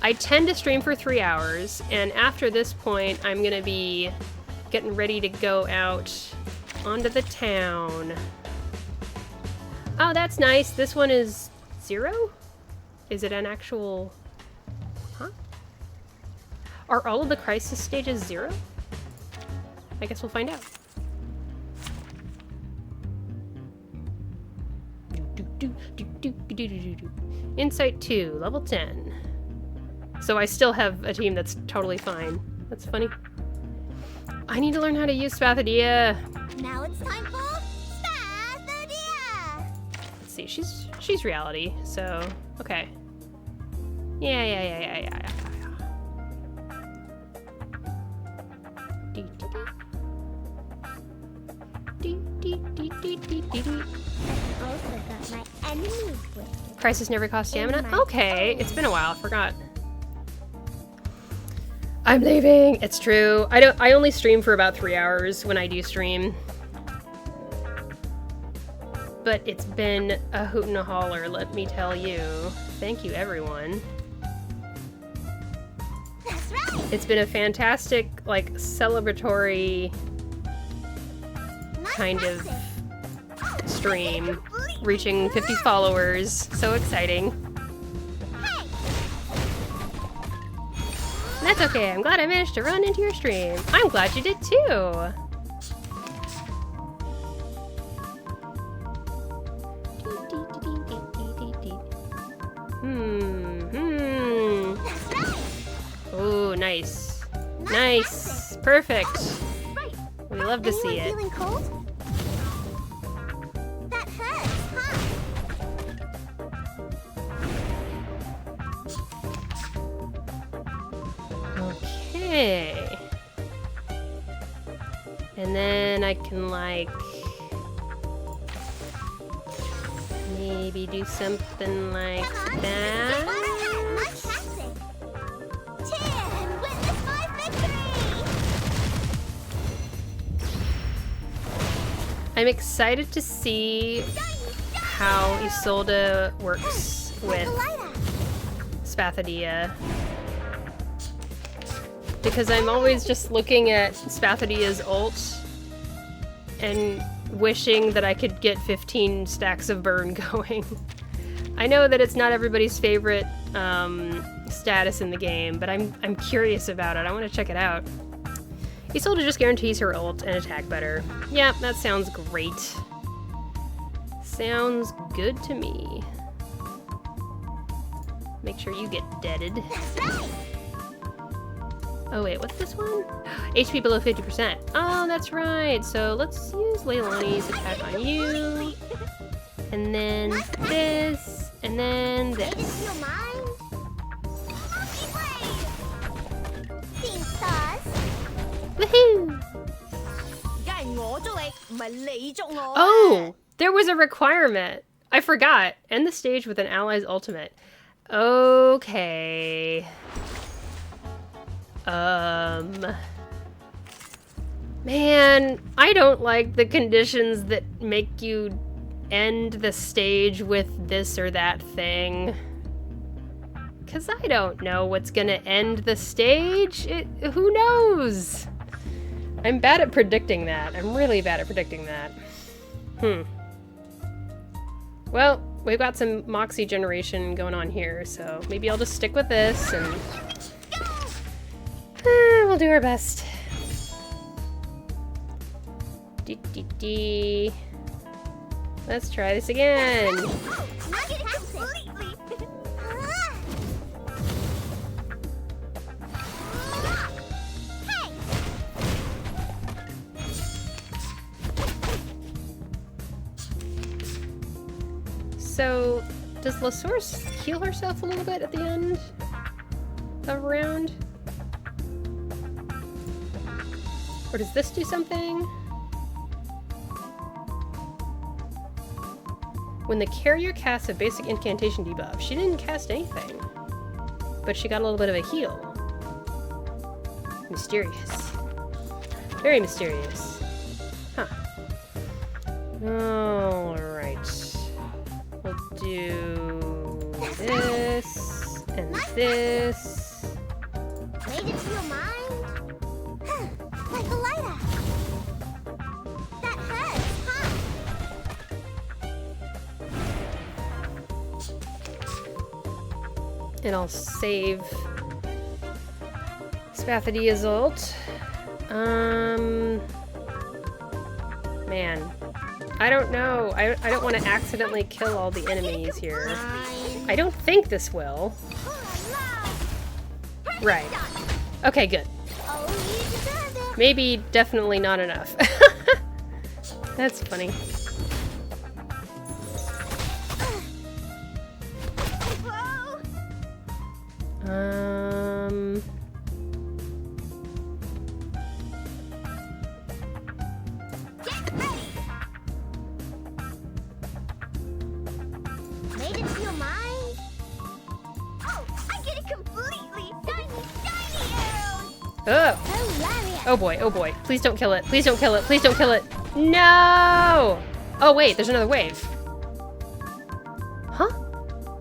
I tend to stream for 3 hours, and after this point I'm gonna be getting ready to go out onto the town. Oh, that's nice. This one is 0? Is it an actual... Huh? Are all of the crisis stages 0? I guess we'll find out. Insight 2, level 10. So I still have a team that's totally fine. That's funny. I need to learn how to use Spathadia. Now it's time for Spathadia! Let's see, she's reality, so okay. Yeah. Also got my enemies with me. Crisis never costs stamina? Okay, it's been a while, I forgot. I'm leaving! It's true. I only stream for about 3 hours when I do stream. But it's been a hoot and a holler, let me tell you. Thank you, everyone. That's right. It's been a fantastic, like, celebratory kind of stream. Reaching 50 followers. So exciting. That's okay, I'm glad I managed to run into your stream. I'm glad you did too! Ooh, nice. Nice! Perfect! We love to see it. Feeling cold? That hurts, huh? Okay. And then I can, like, maybe do something like that. I'm excited to see how Isolde works with Spathadia. Because I'm always just looking at Spathadia's ult and wishing that I could get 15 stacks of burn going. I know that it's not everybody's favorite status in the game, but I'm curious about it. I want to check it out. Isolde just guarantees her ult and attack better. Yeah, that sounds great. Sounds good to me. Make sure you get deaded. Oh wait, what's this one? HP below 50%. Oh, that's right. So let's use Leilani's attack on you. And then this. And then this. Woohoo! Oh! There was a requirement! I forgot. End the stage with an ally's ultimate. Okay. Man, I don't like the conditions that make you end the stage with this or that thing. Cause I don't know what's gonna end the stage. Who knows? I'm bad at predicting that. I'm really bad at predicting that. Well, we've got some Moxie generation going on here, so maybe I'll just stick with this and we'll do our best. Let's try this again. So, does La Source heal herself a little bit at the end of a round? Or does this do something? When the carrier casts a basic incantation debuff, she didn't cast anything, but she got a little bit of a heal. Mysterious. Very mysterious. Huh. Alright. We'll do this and this. Made it to your mind? Like a lighter. That hurts, huh? And I'll save Spathadiazult. Man. I don't know. I don't want to accidentally kill all the enemies here. I don't think this will. Right. Okay, good. Maybe definitely not enough. That's funny. Made it to your mind? Oh, I get it completely! Shiny arrows! Oh! Oh boy, oh boy. Please don't kill it. Please don't kill it. Please don't kill it. No! Oh wait, there's another wave. Huh?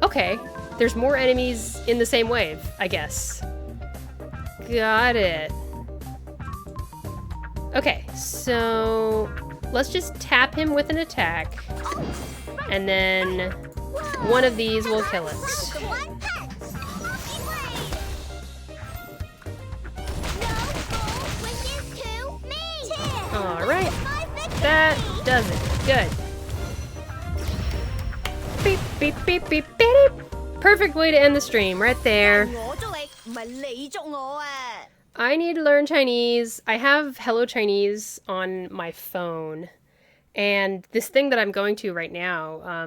Okay. There's more enemies in the same wave, I guess. Got it. Okay, so let's just tap him with an attack, and then one of these will kill it. Alright, that does it. Good. Beep, beep, beep, beep, beep, beep. Perfect way to end the stream, right there. I need to learn Chinese. I have Hello Chinese on my phone. And this thing that I'm going to right now,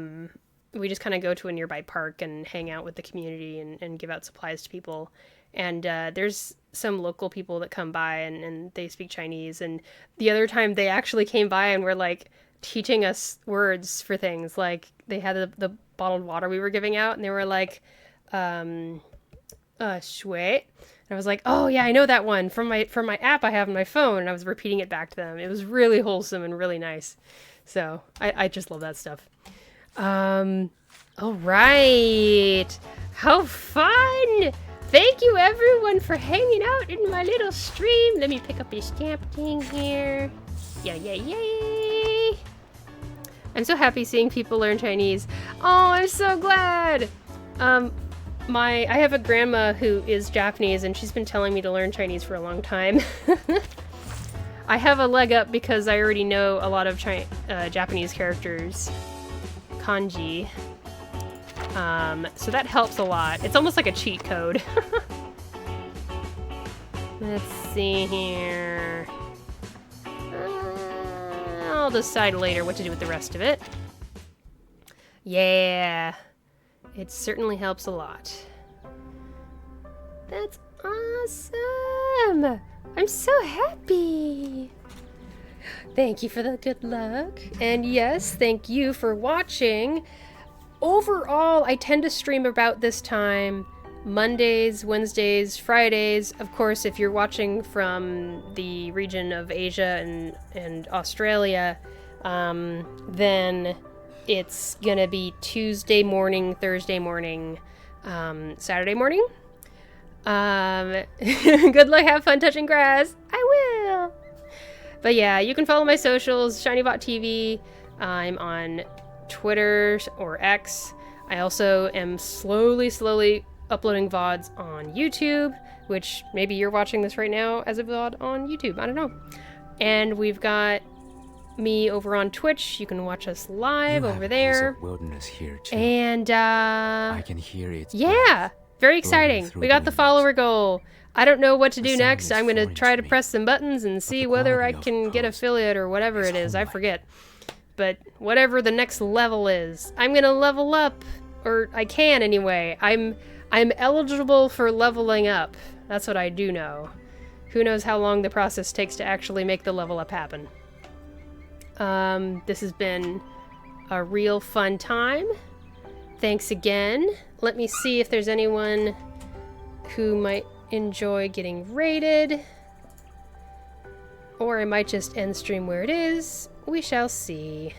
we just kind of go to a nearby park and hang out with the community and give out supplies to people. And there's some local people that come by and they speak Chinese. And the other time they actually came by and were like teaching us words for things. Like they had the bottled water we were giving out and they were like, shui. And I was like, oh yeah, I know that one from my app I have on my phone. And I was repeating it back to them. It was really wholesome and really nice. So I just love that stuff. All right. How fun. Thank you everyone for hanging out in my little stream. Let me pick up this stamp thing here. Yay. I'm so happy seeing people learn Chinese. Oh, I'm so glad. I have a grandma who is Japanese and she's been telling me to learn Chinese for a long time. I have a leg up because I already know a lot of Japanese characters. Kanji. So that helps a lot. It's almost like a cheat code. Let's see here. I'll decide later what to do with the rest of it. Yeah. It certainly helps a lot. That's awesome! I'm so happy! Thank you for the good luck. And yes, thank you for watching. Overall, I tend to stream about this time. Mondays, Wednesdays, Fridays. Of course, if you're watching from the region of Asia and Australia, then it's gonna be Tuesday morning, Thursday morning, Saturday morning. Good luck, have fun touching grass. I will. But yeah, you can follow my socials, ShinyBotTV. I'm on Twitter or X. I also am slowly uploading VODs on YouTube, which maybe you're watching this right now as a VOD on YouTube. I don't know. And we've got me over on Twitch. You can watch us live over there. Wilderness here too. And I can hear it. Yeah, very exciting. We got the follower goal. I don't know what to do next. I'm gonna try to press some buttons and see whether I can get affiliate or whatever it is. I forget. But whatever the next level is, I'm gonna level up, or I can anyway. I'm eligible for leveling up. That's what I do know. Who knows how long the process takes to actually make the level up happen. This has been a real fun time. Thanks again. Let me see if there's anyone who might enjoy getting rated. Or I might just end stream where it is. We shall see.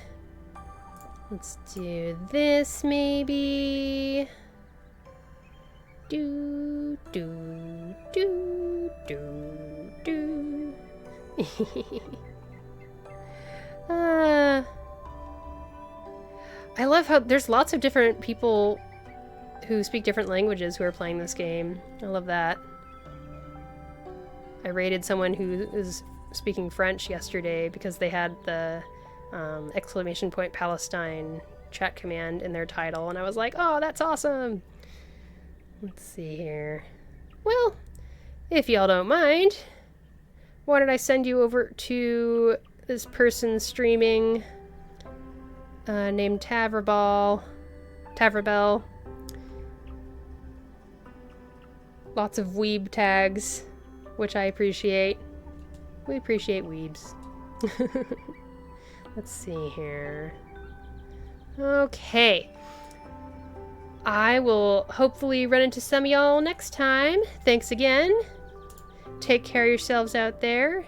Let's do this maybe. Do. I love how there's lots of different people who speak different languages who are playing this game. I love that. raided someone who is speaking French yesterday because they had the !Palestine chat command in their title, and I was like, oh, that's awesome. Let's see here. Well, if y'all don't mind, why don't I send you over to this person streaming named Tavrabel. Lots of weeb tags, which I appreciate. We appreciate weebs. Let's see here. Okay. I will hopefully run into some of y'all next time. Thanks again. Take care of yourselves out there.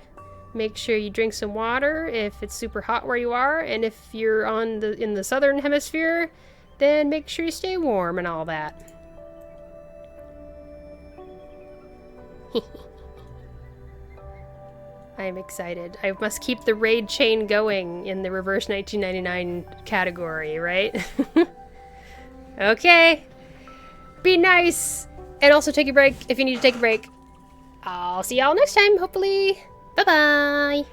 Make sure you drink some water if it's super hot where you are, and if you're in the southern hemisphere, then make sure you stay warm and all that. I'm excited. I must keep the raid chain going in the reverse 1999 category, right? Okay. Be nice. And also take a break if you need to take a break. I'll see y'all next time, hopefully. Bye-bye.